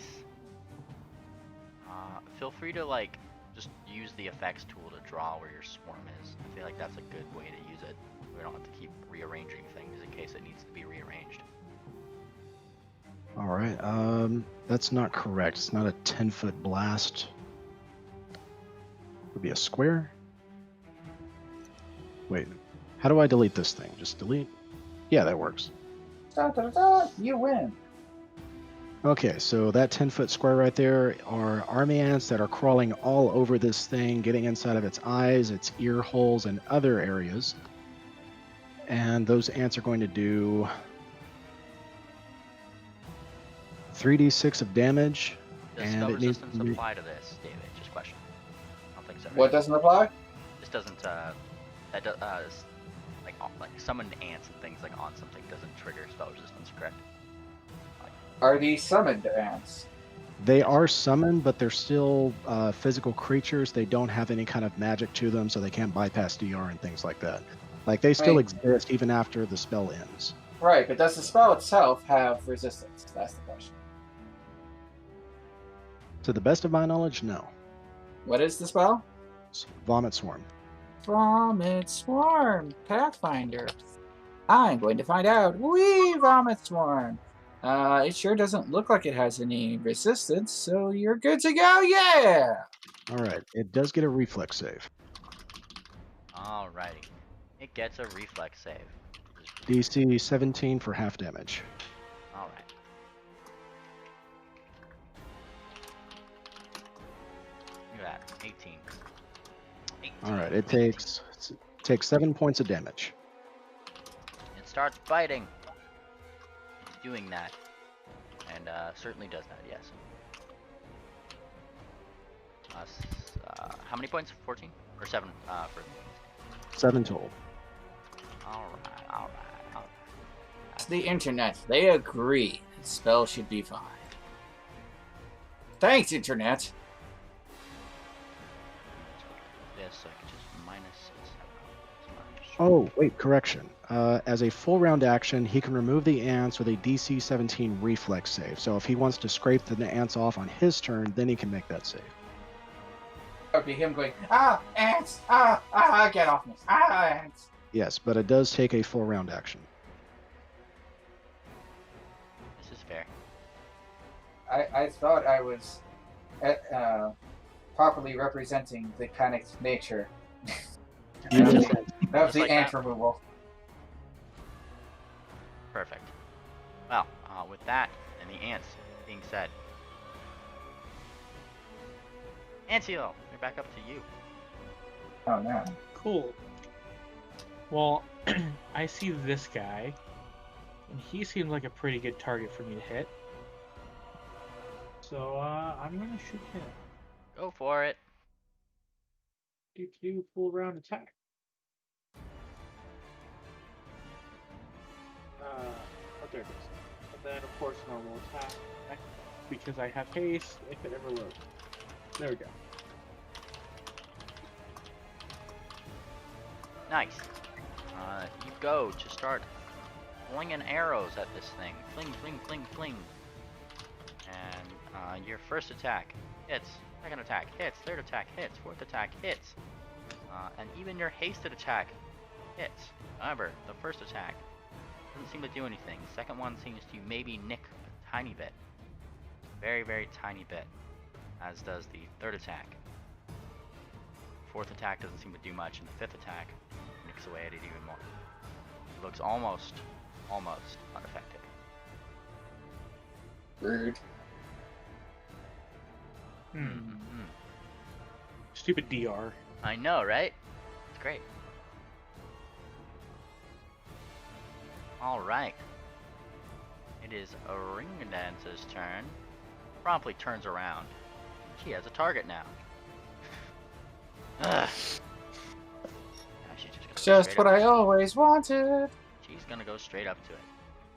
Feel free to like just use the effects tool to draw where your swarm is. I feel like that's a good way to use it. We don't have to keep rearranging things in case it needs to be rearranged. All right. That's not correct. It's not a 10-foot blast. It would be a square. Wait, how do I delete this thing? Just delete? Yeah, that works. Da, da, da, you win. Okay, so that 10-foot square right there are army ants that are crawling all over this thing, getting inside of its eyes, its ear holes, and other areas. And those ants are going to do 3d6 of damage. Does And spell it needs resistance to be- apply to this, David? Just question. I don't think so. What right? doesn't apply? This doesn't. That does. Like summoned ants and things like on something doesn't trigger spell resistance, correct? Are these summoned ants? They are summoned, but they're still physical creatures. They don't have any kind of magic to them, so they can't bypass DR and things like that. Like, they still Right. exist even after the spell ends. Right, but does the spell itself have resistance? That's the question. To the best of my knowledge, no. What is the spell? Vomit Swarm. Vomit Swarm, Pathfinder. I'm going to find out. Wee, Vomit Swarm. It sure doesn't look like it has any resistance, so you're good to go, yeah! All right, it does get a reflex save. Alrighty. It gets a reflex save. DC 17 for half damage. Alright. Look at that. 18. 18. All right, it takes 7 points of damage. It starts biting. It's doing that. And certainly does that, yes. How many points? 14? Or 7 for 7 total. Alright. It's the internet. They agree. The spell should be fine. Thanks, internet. Yes, so I can just minus this. Oh, wait, correction. As a full round action, he can remove the ants with a DC 17 reflex save. So if he wants to scrape the ants off on his turn, then he can make that save. That would be him going, ants! Get off me! Ants! Yes, but it does take a full round action. This is fair. I thought I was properly representing the panicked nature. That was the like ant that. removal. Perfect. Well, with that and the ants being said, Antio, we're back up to you. Oh no. Cool. Well, I see this guy, and he seems like a pretty good target for me to hit. So, I'm gonna shoot him. Go for it. Do full round attack. Oh, there it is. And then, of course, normal attack. Because I have haste, if it ever loads. There we go. Nice. You go to start flinging arrows at this thing. Fling, fling, fling, fling. And your first attack hits. Second attack hits. Third attack hits. Fourth attack hits. And even your hasted attack hits. However, the first attack doesn't seem to do anything. The second one seems to maybe nick a tiny bit. Very, very tiny bit. As does the third attack. Fourth attack doesn't seem to do much, and the fifth attack nicks away at it even more. It looks almost unaffected. Rude. Stupid DR. I know, right? It's great. Alright. It is Ring Dance's turn. Promptly turns around. She has a target now. Ugh. Yeah, she's just gonna go Just straight what up. I always wanted. She's gonna go straight up to it.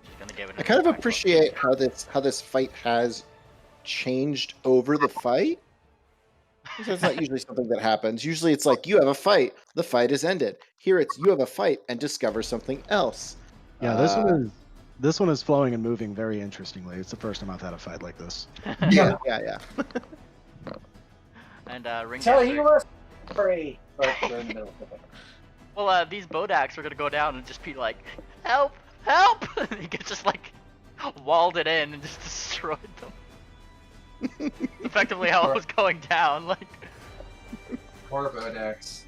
She's gonna give it. I kind of another attack. appreciate how this fight has changed over the fight. That's not usually something that happens. Usually it's like you have a fight, the fight is ended. Here it's you have a fight and discover something else. Yeah, this one is flowing and moving very interestingly. It's the first time I've had a fight like this. Yeah. And Ring Tell Dancer. he was free. But we're in the middle of it. Well, these Bodaks are gonna go down and just be like, help, help! He gets just like walled it in and just destroyed them. Effectively, how it was going down, like. Poor Bodex.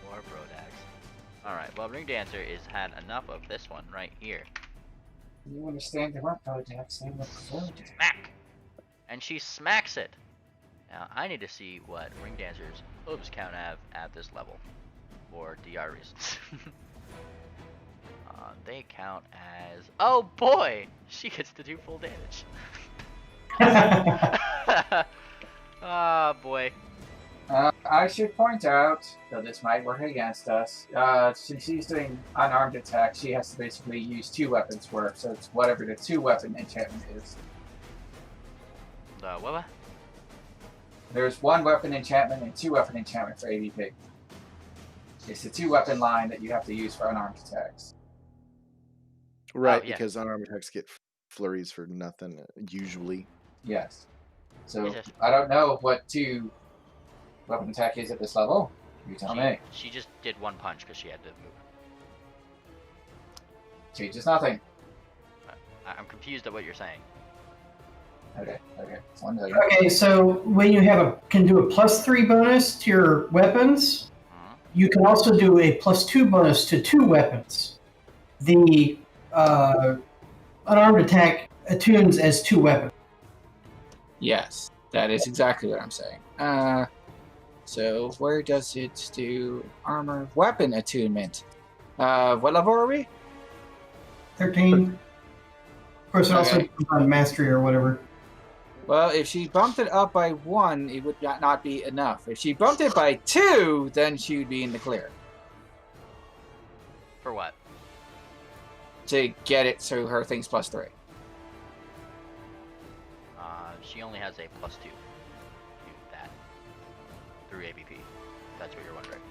More Bodaks. All right. Well, Ring Dancer is had enough of this one right here. You understand there weren't Bodex, they were Bodex. Smack, and she smacks it. Now I need to see what Ring Dancer's hooves count at this level, for DR reasons. They count as, oh boy, she gets to do full damage. Ah, boy. I should point out, though this might work against us, since she's doing unarmed attack, she has to basically use 2 weapons worth, so it's whatever the 2-weapon enchantment is. The what? There's 1 weapon enchantment and 2 weapon enchantment for AVP. It's the 2-weapon line that you have to use for unarmed attacks. Right, Oh, yeah. because unarmed attacks get flurries for nothing usually. Yes. So, Is it- I don't know what 2 weapon attack is at this level. You tell me. She just did 1 punch because she had to move. Changes nothing. I'm confused at what you're saying. Okay. 1 million. Okay, so when you can do a +3 bonus to your weapons, you can also do a +2 bonus to 2 weapons. The unarmed attack attunes as 2 weapons. Yes, that is exactly what I'm saying. So where does it do armor weapon attunement? What level are we? 13. Of course, it also Okay. depends on mastery or whatever. Well, if she bumped it up by 1, it would not be enough. If she bumped it by 2, then she would be in the clear For what? to get it so her thing's +3. She only has a +2 to that through ABP. That's what you're wondering.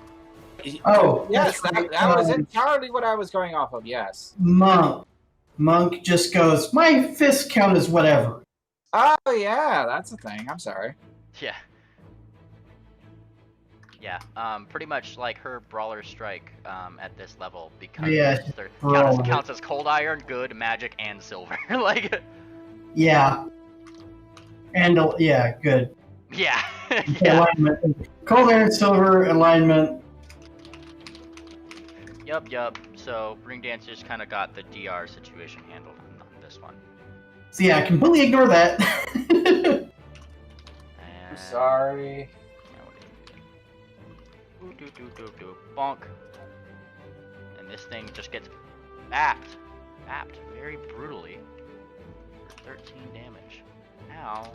Oh, Yes, that's right. that was entirely what I was going off of. Yes. Monk just goes, my fist count is whatever. Oh yeah, that's a thing. I'm sorry. Yeah. Yeah. Pretty much like her brawler strike at this level because Yeah, there brawler. counts as cold iron, good, magic, and silver. Like. Yeah. And, yeah, good. Yeah. Yeah. Alignment. Cold iron, silver, alignment. Yup. So Ring Dancer's kind of got the DR situation handled on this one. So, yeah, completely ignore that. And, I'm sorry. Do. Bonk. And this thing just gets bapped very brutally for 13 damage. Ow.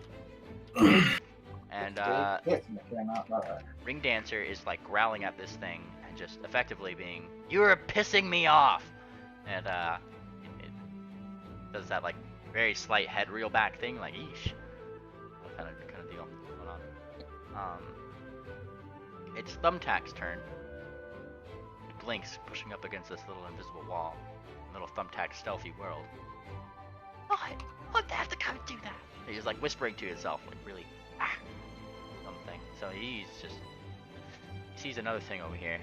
And Hit from the cannot lie. Ring Dancer is like growling at this thing and just effectively being, "You're pissing me off," and it does that like very slight head reel back thing, like eesh, kind of deal going on. It's Thumbtack's turn. It blinks, pushing up against this little invisible wall. Little Thumbtack stealthy world. What? They have to come do that. He's like whispering to himself, like really something. So he sees another thing over here.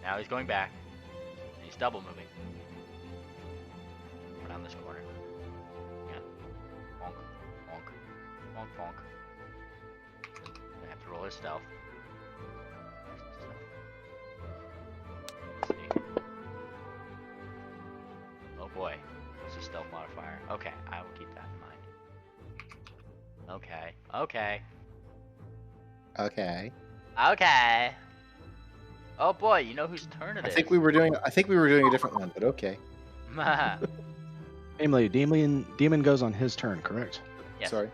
Now he's going back. And he's double moving. Around this corner. Yeah. Bonk. I have to roll his stealth. Let's see. Oh boy. What's his stealth modifier? Okay, I will keep that in mind. Okay. Oh boy, you know whose turn it I is. think we were doing a different one, but okay. Namely, Demon goes on his turn, correct? Yes. Sorry.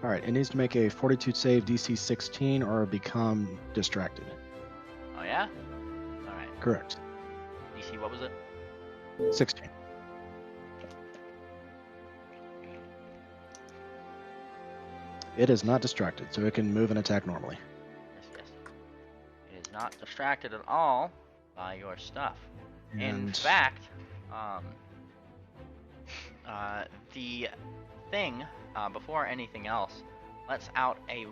All right, it needs to make a Fortitude save DC 16 or become distracted. Oh yeah. All right. Correct. DC, what was it? 16. It is not distracted, so it can move and attack normally. Yes, yes. It is not distracted at all by your stuff. In And fact, the thing, before anything else, lets out a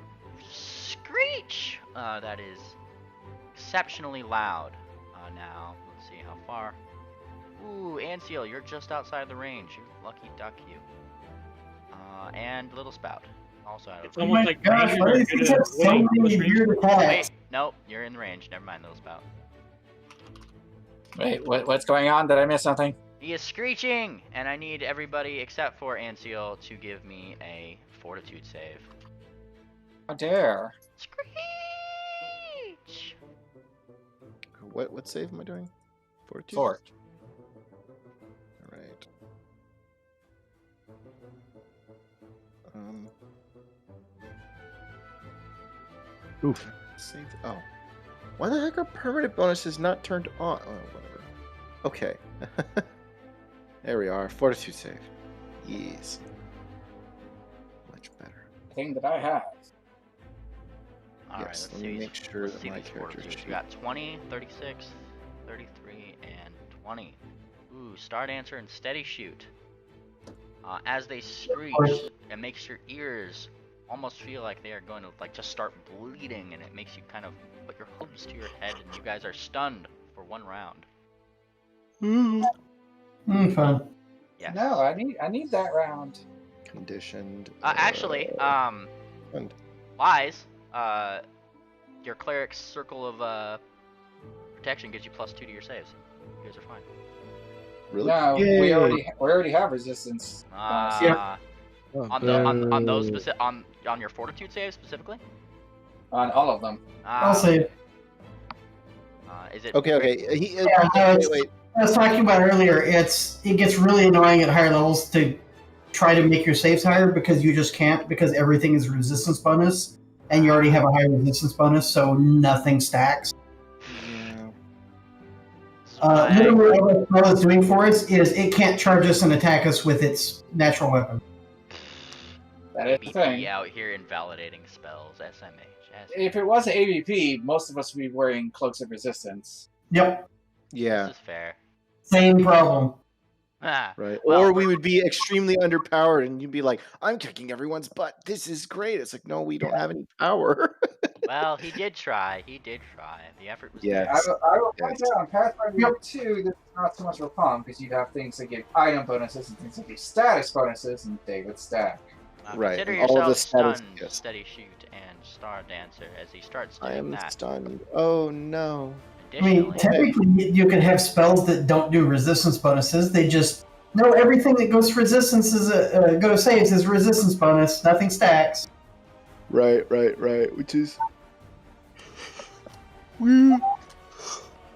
screech that is exceptionally loud. Now, let's see how far. Ooh, Anseal, you're just outside the range. You lucky duck, you. And Little Spout, also out of It's Oh almost my like gosh, rangers why are does he good have at so avoiding many close range. weird attacks? Wait, nope, you're in the range. Never mind, Little Spout. Wait, what's going on? Did I miss something? He is screeching, and I need everybody except for Anseal to give me a Fortitude save. How dare. Screech! What save am I doing? 42? 4. All right. oof. Save. Oh. Why the heck are permanent bonuses not turned on? Oh, whatever. Okay. There we are. Fortitude save. Yes. Much better. Thing that I have. Alright, Yes, let's let see. me make sure let's that see my these character fortitudes. sheet- We got 20, 36, 33, and 20. Ooh, Star Dancer and Steady Shoot. As they screech, it makes your ears almost feel like they are going to just start bleeding, and it makes you kind of put your hooves to your head, and you guys are stunned for 1 round. Fun. Yes. No, I need that round. Conditioned. Actually, and- Lies, your cleric's circle of protection gives you +2 to your saves. You guys are fine. Really? No, Yay. we already have resistance. On those Boo. on your Fortitude save specifically. On all of them. I'll save. Is it Okay. Wait. I was talking about earlier, it gets really annoying at higher levels to try to make your saves higher because you just can't, because everything is resistance bonus, and you already have a high resistance bonus, so nothing stacks. Yeah. Literally, all that spell is doing for us is it can't charge us and attack us with its natural weapon. That is the thing. ABP out here invalidating spells. SMH. If it was an AVP, most of us would be wearing cloaks of resistance. Yep, Yeah. This is fair. same problem. Ah, Right. well, Or we would be extremely underpowered and you'd be like, I'm kicking everyone's butt. This is great. It's like, no, we don't have any power. well, he did try. He did try. The effort was Yes. there. I will point out on Pathfinder 2, this is not so much of a problem because you have things that give item bonuses and things that give status bonuses, and they would stack. Right, Consider and all of yourself the status- stunned, yes. Steady Shoot, and Star Dancer as he starts I doing am that. stunned. Oh no. I mean, Additionally, technically, you could have spells that don't do resistance bonuses. They just no everything that goes to resistance is go to saves is resistance bonus. Nothing stacks. Right. Which is weird.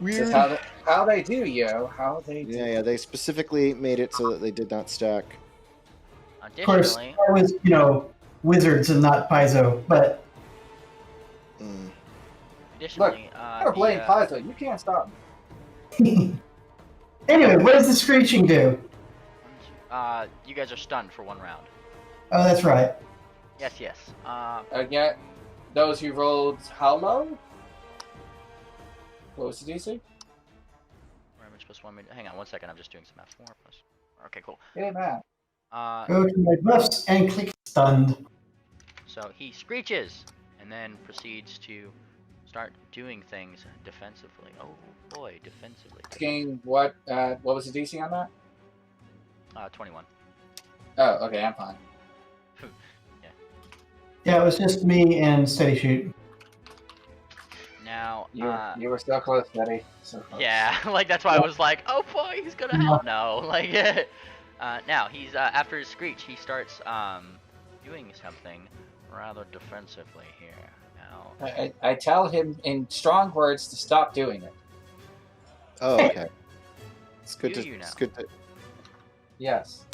This is how they do, yo. How they do. Yeah. They specifically made it so that they did not stack. Of course, additionally, that was wizards and not Paizo. But Mm. additionally, I gotta blame Paizo. You can't stop me. anyway, what does the screeching do? you guys are stunned for 1 round. Oh, that's right. Yes. Again, those who rolled how low? What was the DC? Damage plus 1. Hang on 1 second. I'm just doing some math. 4 plus. Okay, cool. Hey, man. Go to my buffs and click stunned. So he screeches and then proceeds to start doing things defensively. Oh boy, defensively. Asking what was the DC on that? 21. Oh, okay, I'm fine. Yeah, it was just me and Steady Shoot. Now, You were so close, Daddy. So close. yeah, like that's why I was like, oh boy, he's gonna help. No, like, now he's after his screech, he starts doing something rather defensively here. Now, I tell him in strong words to stop doing it. Oh, okay. It's good Do to. you now? It's good to. Yes.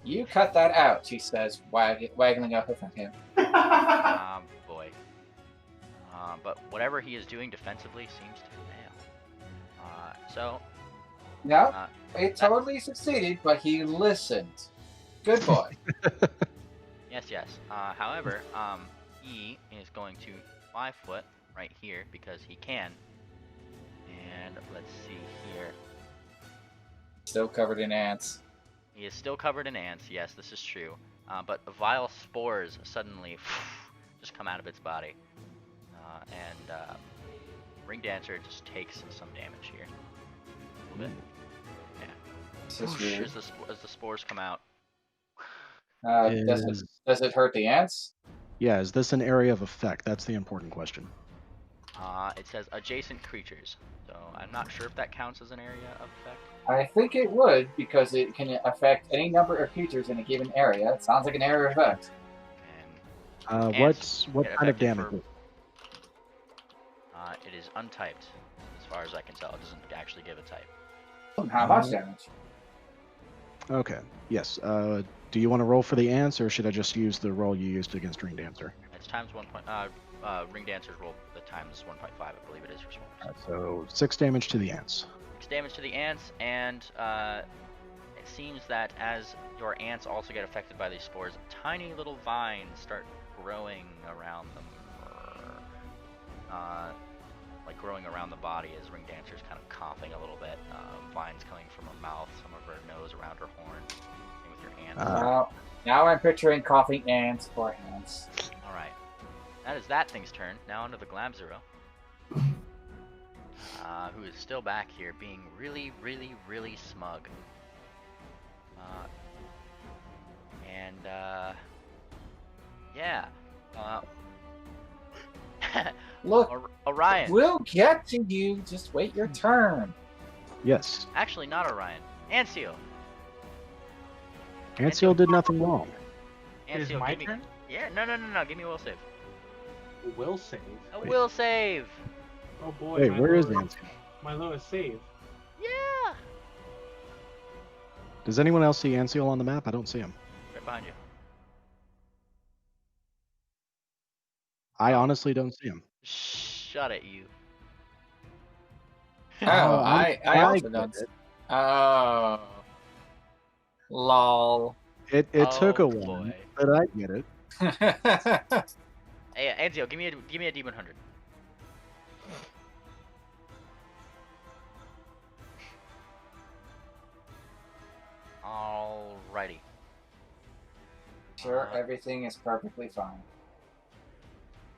You cut that out, she says, waggling a hoof at him. Boy. But whatever he is doing defensively seems to fail. No, Uh, it totally succeeded, but he listened. Good boy. yes. However, he is going to 5 foot right here because he can. And let's see here. Still covered in ants. He is still covered in ants. Yes, this is true. But vile spores suddenly just come out of its body. And Ring Dancer just takes some damage here. A little bit. Yeah. This is weird. As the spores come out. Does it hurt the ants? Yeah, is this an area of effect? That's the important question. It says adjacent creatures. So I'm not sure if that counts as an area of effect. I think it would, because it can affect any number of creatures in a given area. It sounds like an area of effect. And What get kind of affected damage? for- It is untyped, as far as I can tell. It doesn't actually give a type. How much damage? Okay. Yes. Do you want to roll for the ants, or should I just use the roll you used against Ring Dancer? It's times 1 point. Ring Dancer's roll the times 1.5, I believe it is for spores. So 6 damage to the ants. 6 damage to the ants, and it seems that as your ants also get affected by these spores, tiny little vines start growing around them. Like growing around the body as Ring Dancer's kind of coughing a little bit. Vines coming from her mouth, some of her nose, around her horn. Same with your hands. Now I'm picturing coughing ants or ants. Alright. That is that thing's turn. Now onto the Glabzero. Who is still back here being really, really, really smug. Yeah. Look, Orion. we'll get to you. Just wait your turn. Yes. Actually, not Orion. Anseal. Anseal did nothing wrong. It is Anseal, my give me. turn? Yeah, no. Give me a will save. Will save. A will save. Oh boy. Wait, my where is lowest- Anseal? My lowest save. Yeah. Does anyone else see Anseal on the map? I don't see him. Right behind you. I honestly don't see him. Shut it, you. Oh, I I also get don't. it. Oh. Lol. It took a while, boy. but I get it. Hey, Anseal, give me a D100. Alrighty. Sure, everything is perfectly fine.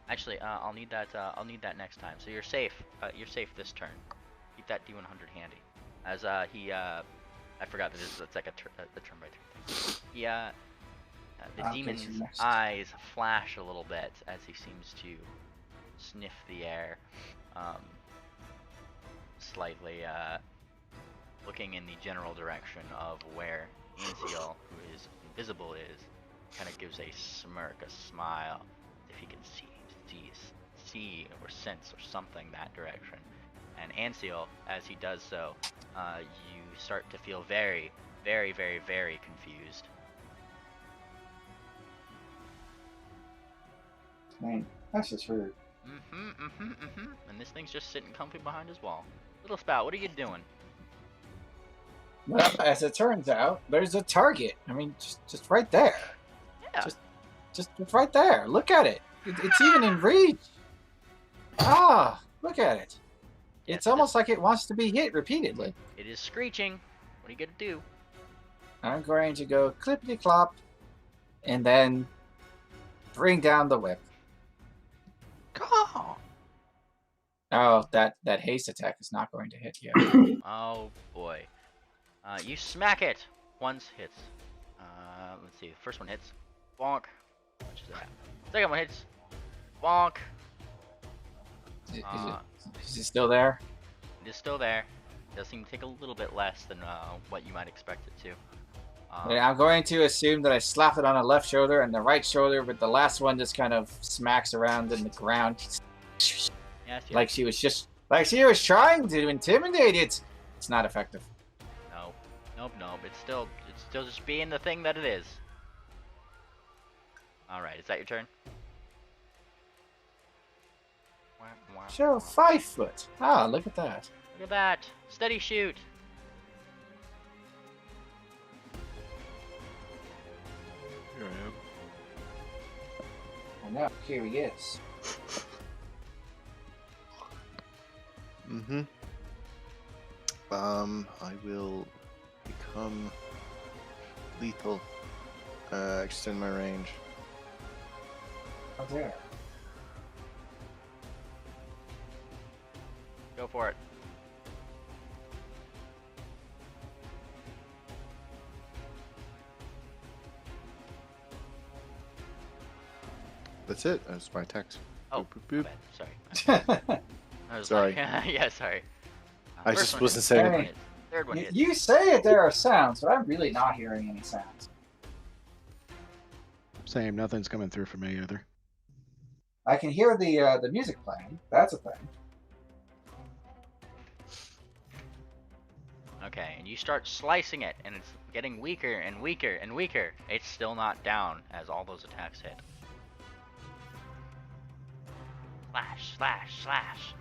Actually, I'll need that. I'll need that next time. So you're safe. You're safe this turn. Keep that D100 handy. As he, I forgot that it's like a turn by turn thing. He, the I'll get you demon's next. eyes flash a little bit as he seems to sniff the air, slightly, looking in the general direction of where Anseal, who is invisible, is. Kind of gives a smirk, a smile, if he can see or sense or something that direction. And Anseal, as he does so, you start to feel very, very, very, very confused. Man, that's just rude. And this thing's just sitting comfy behind his wall. Little Spout, what are you doing? Well, as it turns out, there's a target. I mean, just right there. Yeah. Just right there. Look at it. It's even in reach. Ah, look at it. Yes, It's almost like it wants to be hit repeatedly. It is screeching. What are you gonna do? I'm going to go clippity clop, and then bring down the whip. Oh, that haste attack is not going to hit you. Oh boy. You smack it. Once hits. Let's see. First one hits. Bonk. How much is that? Second one hits. Bonk. Is it still there? It is still there. It does seem to take a little bit less than what you might expect it to. Yeah, I'm going to assume that I slap it on the left shoulder and the right shoulder, but the last one just kind of smacks around in the ground. Yes, Like she was trying to intimidate it. It's not effective. Nope. It's still just being the thing that it is. Alright, is that your turn? Show 5 foot. Ah, look at that. Look at that. Steady shoot. Here I am. And now, here he is. Mm-hmm. I will become lethal. Extend my range. Oh, there. Go for it. That's it. That's my text. Oh, Boop, boop, my boop. bad. Sorry. I was Sorry. Like, yeah, sorry. I First just one wasn't hits. saying Third it. one hits. Third one hits. You say it, there are sounds, but I'm really not hearing any sounds. Same, nothing's coming through for me either. I can hear the music playing. That's a thing. Okay, and you start slicing it, and it's getting weaker and weaker and weaker. It's still not down as all those attacks hit. Slash, slash, slash.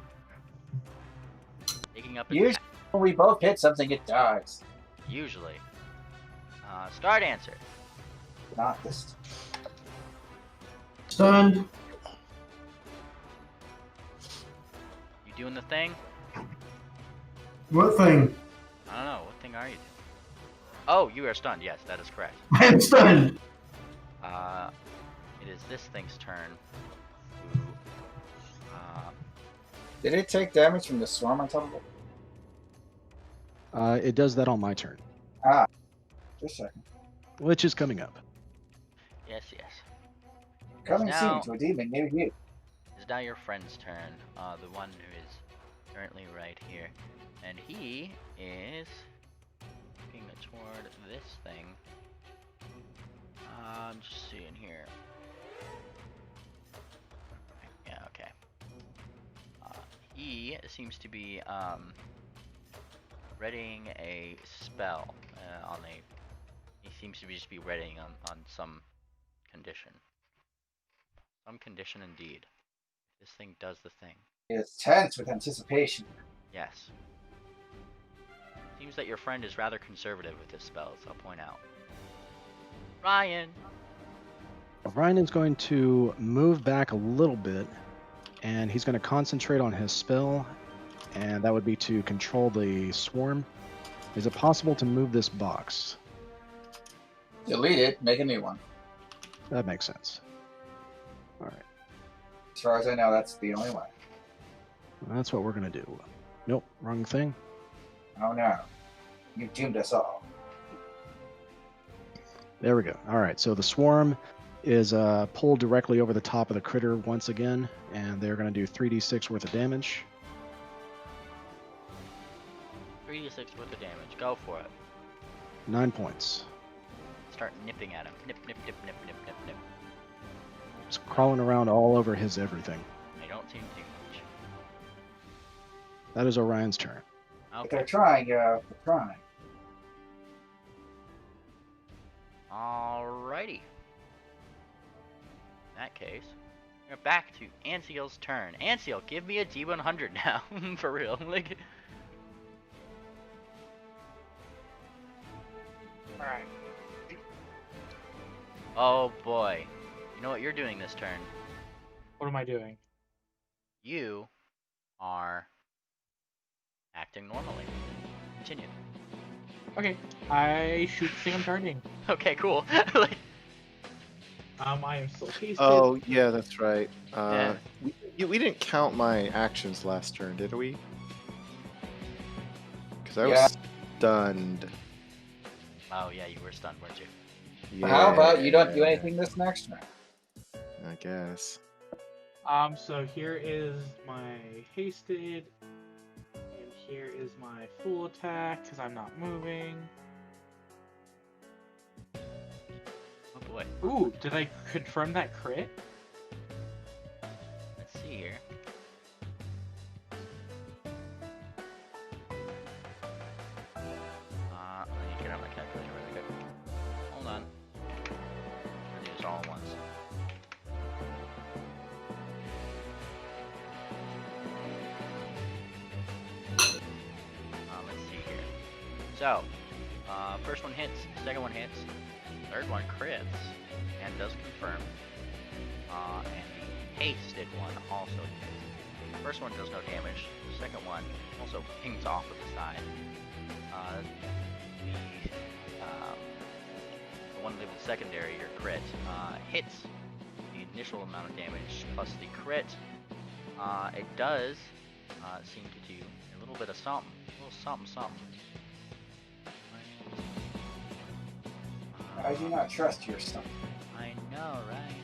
Taking up its Usually, when we both hit something, it dies. Usually. Start answer. Not this. Stunned. You doing the thing? What thing? I don't know. What thing are you doing? Oh, you are stunned. Yes, that is correct. I am stunned. It is this thing's turn. Who, Did it take damage from the swarm on top of it? It does that on my turn, Ah, just a second. which is coming up. yes, yes. Coming Now- soon to a demon near you. It's now your friend's turn. The one who is currently right here. And he is looking toward this thing. I'm just seeing here. Yeah, okay. He seems to be readying a spell on a. He seems to just be readying on some condition. Some condition indeed. This thing does the thing. It's tense with anticipation. Yes. Seems that your friend is rather conservative with his spells, I'll point out. Ryan! Ryan is going to move back a little bit, and he's going to concentrate on his spell, and that would be to control the swarm. Is it possible to move this box? Delete it, make a new one. That makes sense. All right, As far as I know, that's the only way. that's what we're going to do. Nope, wrong thing. Oh no. You've doomed us all. There we go. All right, so the swarm is pulled directly over the top of the critter once again, and they're going to do 3d6 worth of damage. 3d6 worth of damage. Go for it. 9 points. Start nipping at him. Nip, nip, nip, nip, nip, nip, nip. Just crawling around all over his everything. They don't seem to do much. That is Orion's turn. But Okay. they're trying, they're trying. Alrighty. In that case, we're back to Anseal's turn. Anseal, give me a D100 now. For real. Like. Alright. Oh boy. You know what you're doing this turn? What am I doing? You are acting normally. Continue. Okay. I shoot the thing I'm targeting. Okay, cool. Like, I am still hasted. Oh, yeah, that's right. Yeah. We didn't count my actions last turn, did we? Because I Yeah. was stunned. oh yeah, you were stunned, weren't you? Yeah, How about you don't do anything this next turn? I guess. So here is my hasted, and here is my full attack because I'm not moving. Oh boy. Ooh, did I confirm that crit? Let's see here. Let me get out my calculator really quick. So, first one hits, second one hits, third one crits, and does confirm. And the hasted one also hits. First one does no damage. Second one also pings off of the side. The one labeled secondary, your crit, hits the initial amount of damage plus the crit. It does seem to do a little bit of something. A little something. I do not trust your stuff. I know, right?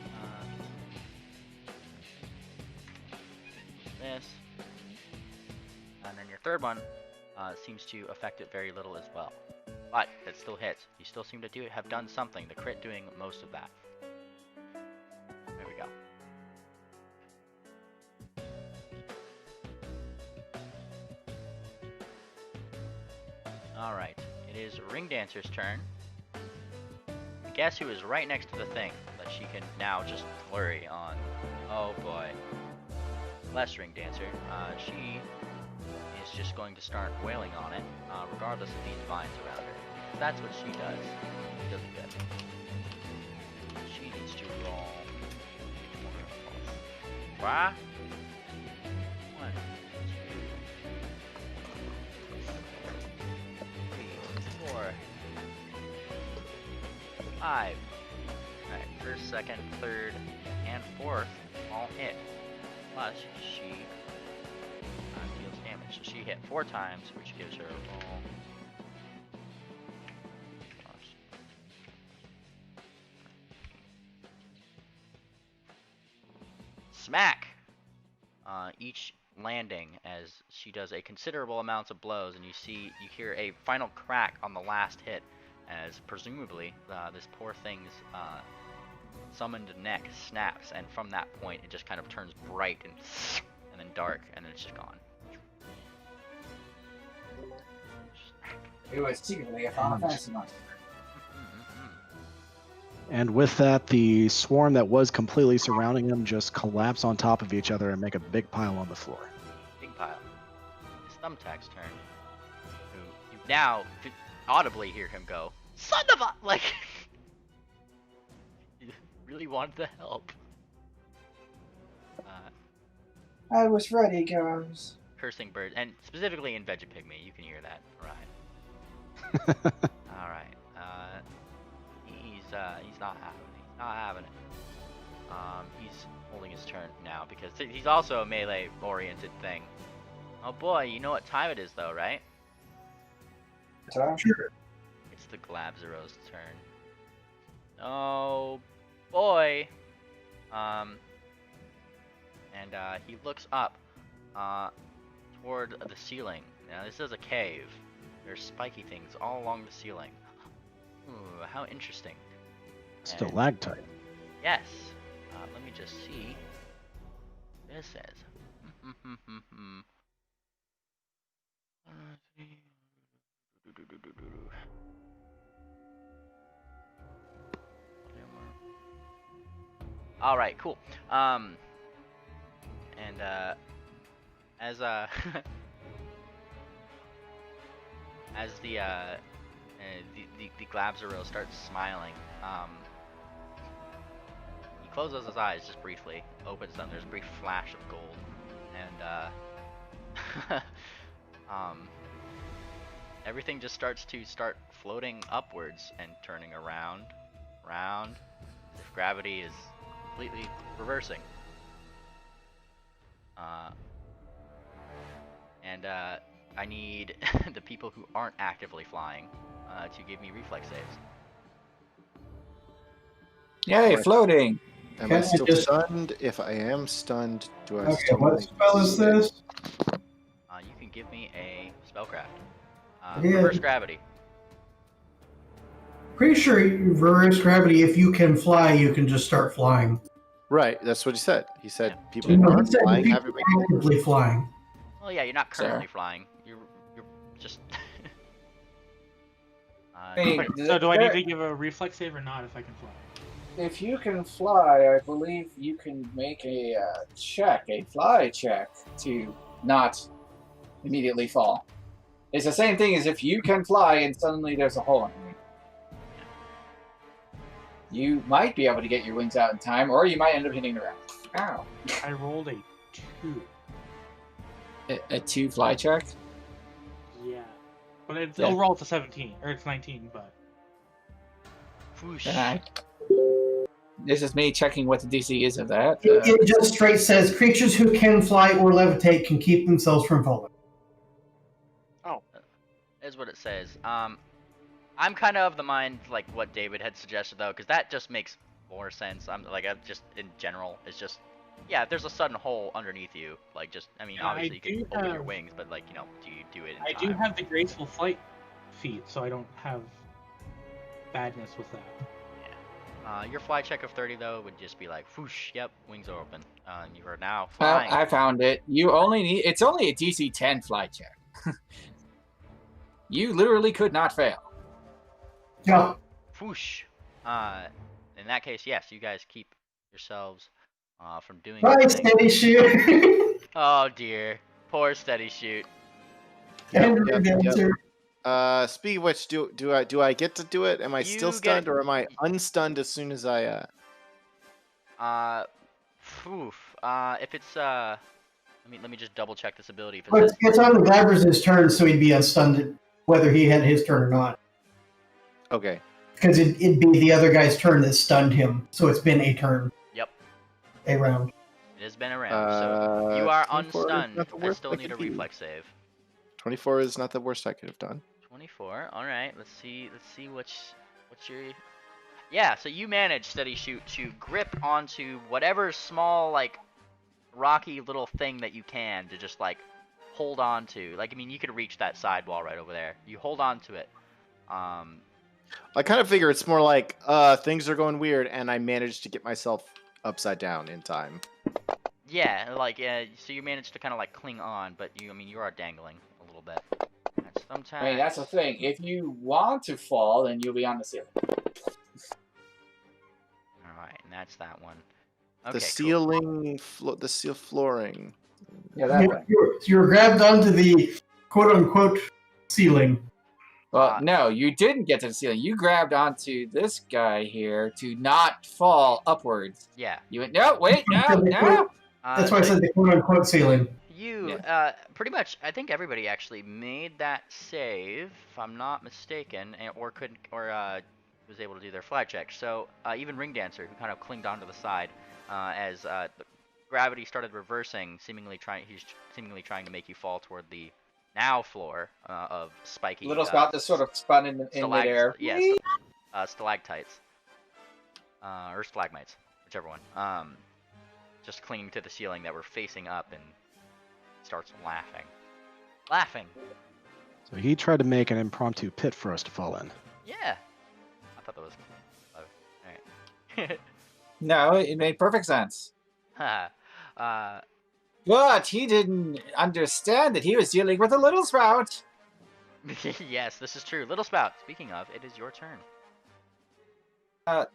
This. And then your third one seems to affect it very little as well. But it still hits. You still seem to have done something. The crit doing most of that. There we go. Alright. It is Ring Dancer's turn. Guess who is right next to the thing that she can now just flurry on? Oh boy. Less Ring Dancer. She is just going to start wailing on it, regardless of these vines around her. That's what she does. She does it good. She needs to roll. Why? 1, 2, 3, 4, 5. Alright, first, second, third, and fourth all hit. Plus, she deals damage. So she hit 4 times, which gives her a roll. Smack! Each landing as she does a considerable amounts of blows, and you hear a final crack on the last hit, as presumably this poor thing's summoned neck snaps, and from that point it just kind of turns bright and then dark, and then it's just gone. It was secretly a Final Fantasy monster. And with that, the swarm that was completely surrounding them just collapse on top of each other and make a big pile on the floor. Big pile. It's Thumbtack's turn. Who you now audibly hear him go, "Son of a!" Like, he really wanted the help. I was ready, guys. Cursing birds, and specifically in Vegapygmy, you can hear that, right? All right. He's not having it. He's not having it. He's holding his turn now because he's also a melee-oriented thing. Oh boy, you know what time it is though, right? Sure. It's the Glabzero's turn. Oh boy. And he looks up toward the ceiling. Now this is a cave. There's spiky things all along the ceiling. Ooh, how interesting. Stalactite. Yes. Let me just see. This says. All right, cool. And as as the Glabzero starts smiling, he closes his eyes just briefly, opens them. There's a brief flash of gold, and everything just starts floating upwards and turning around, as if gravity is completely reversing. And I need the people who aren't actively flying to give me reflex saves. Yay, floating! Am Can I I still just- stunned? If I am stunned, do I Okay, still what make spell is this? You can give me a spellcraft. Yeah. Reverse gravity. Pretty sure reverse gravity, if you can fly, you can just start flying. Right, that's what he said. He said Yeah. people You who know, he aren't said flying people have it make actively flying. Well, yeah, you're not currently Sir. flying. You're just. Hey, So do I need to give a reflex save or not if I can fly? If you can fly, I believe you can make a fly check, to not immediately fall. It's the same thing as if you can fly and suddenly there's a hole in your wing. You might be able to get your wings out in time, or you might end up hitting the ground. Ow. I rolled a 2. A 2 fly check? Yeah. But it's Yeah. overall it's a 17, or it's 19, but... Whoosh. This is me checking what the DC is of that. It just straight says creatures who can fly or levitate can keep themselves from falling. Is what it says. I'm kind of the mind like what David had suggested though, because that just makes more sense. I'm just in general, it's just if there's a sudden hole underneath you, like just I mean Yeah, obviously I you do can open your have- wings, but like do you do it in I time? do have the graceful flight feat, so I don't have badness with that. Your fly check of 30 though would just be like whoosh, yep, wings are open. You are now Well, flying. I found it. It's only a DC 10 fly check. You literally could not fail. Yeah. Whoosh. In that case, yes, you guys keep yourselves from doing Bye, anything. steady shoot. Oh dear, poor steady shoot. And Yep, the yep. answer. Speaking of which, do I get to do it? Am I You still get- stunned, or am I unstunned as soon as I? If it's let me just double check this ability. If it But says, it's on the Glaber's turn, so he'd be unstunned whether he had his turn or not. Okay. Because it'd be the other guy's turn that stunned him, so it's been a turn. Yep. A round. it has been around, so you are 24 is unstunned. not the I worst still I need a could do. reflex save. 24 is not the worst I could have done. 24. All right. Let's see what's your. Yeah. So you manage, steady shoot, to grip onto whatever small like rocky little thing that you can to just like hold on to. Like I mean, you could reach that sidewall right over there. You hold on to it. I kind of figure it's more like things are going weird, and I managed to get myself upside down in time. Yeah. Like so you manage to kind of like cling on, but you are dangling a little bit. That's sometimes. I mean, that's the thing. If you want to fall, then you'll be on the ceiling. Alright, and that's that one. Okay, The cool. ceiling, the seal flooring. Yeah, that way. You're grabbed onto the quote-unquote ceiling. Well, no, you didn't get to the ceiling. You grabbed onto this guy here to not fall upwards. Yeah. You went, no, wait, no. That's why I said the quote-unquote ceiling. You, pretty much, I think everybody actually made that save, if I'm not mistaken, or was able to do their fly check. So, even Ring Dancer, who kind of clinged onto the side, as the gravity started reversing, he's seemingly trying to make you fall toward the now floor of spiky. Little spot just sort of spun in midair. Yeah, stalactites. Or stalagmites, whichever one. Just clinging to the ceiling that were facing up and starts laughing. So he tried to make an impromptu pit for us to fall in. Yeah, I thought that was. All right. No, it made perfect sense. But he didn't understand that he was dealing with a little spout. Yes, this is true. Little Spout. Speaking of, it is your turn. I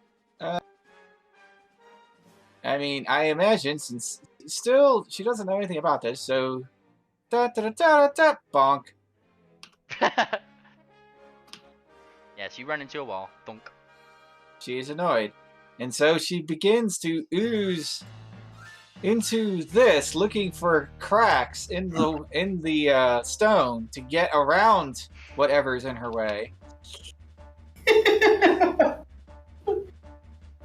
mean, I imagine since still she doesn't know anything about this, so bonk. Yes, you run into a wall. Thunk. She is annoyed, and so she begins to ooze into this, looking for cracks in the stone to get around whatever's in her way.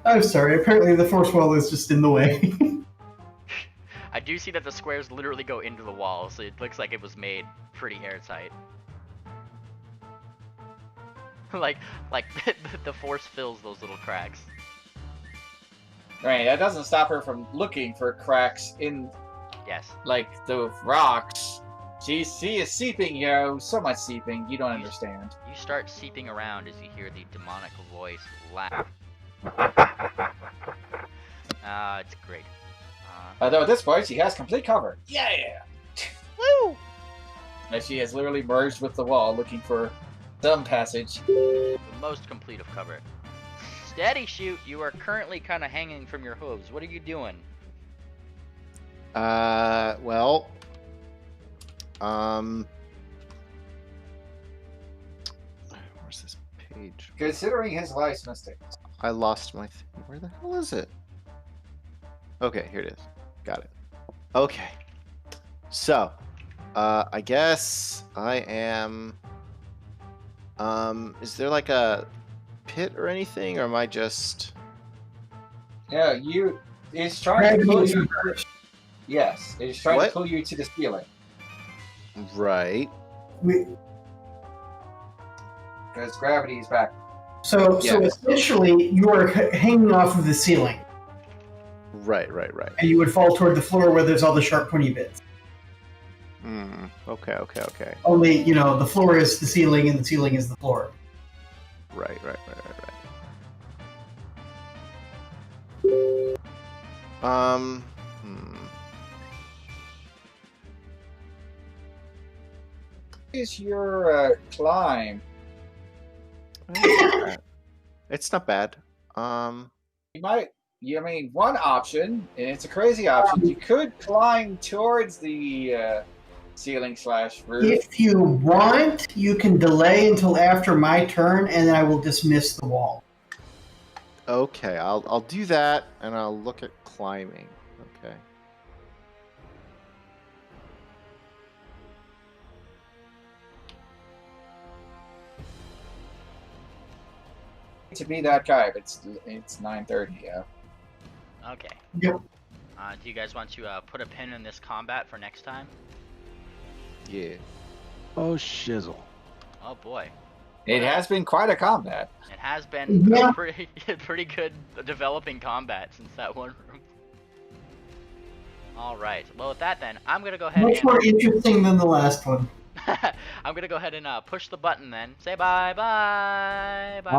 I'm sorry, apparently the force wall is just in the way. I do see that the squares literally go into the wall, so it looks like it was made pretty airtight. like the force fills those little cracks. Right, that doesn't stop her from looking for cracks in, Yes. like, the rocks. She is seeping, so much seeping, you don't understand. You start seeping around as you hear the demonic voice laugh. It's great. Although at this point, she has complete cover. Yeah! Woo! As she has literally merged with the wall, looking for some passage. The most complete of cover. Steady shoot, you are currently kind of hanging from your hooves. What are you doing? Well, page. Considering his life's mistakes. I lost my. Where the hell is it? Okay, here it is. Got it. Okay. So, I guess I am. Is there like a pit or anything, or am I just? Yeah, it's trying to pull you. Gravity. Yes, it's trying What? to pull you to the ceiling. Right. Because gravity is back. So Yes. essentially, you are hanging off of the ceiling, Right. and you would fall toward the floor where there's all the sharp, pointy bits. Okay. Only, the floor is the ceiling, and the ceiling is the floor. Right. Is your climb? It's not bad. One option, and it's a crazy option, you could climb towards the ceiling/roof. If you want, you can delay until after my turn, and then I will dismiss the wall. Okay, I'll do that, and I'll look at climbing. Okay. To be that guy, but it's 9:30. Yeah. Okay. Yep. Do you guys want to put a pin in this combat for next time? Yeah. Oh, shizzle. Oh boy. It has been quite a combat. It has been Yeah. a pretty good developing combat since that one room. Alright. Well, with that then, I'm going to go ahead Much and... more interesting than the last one. I'm going to go ahead and push the button then. Say bye, bye, bye, I'll bye.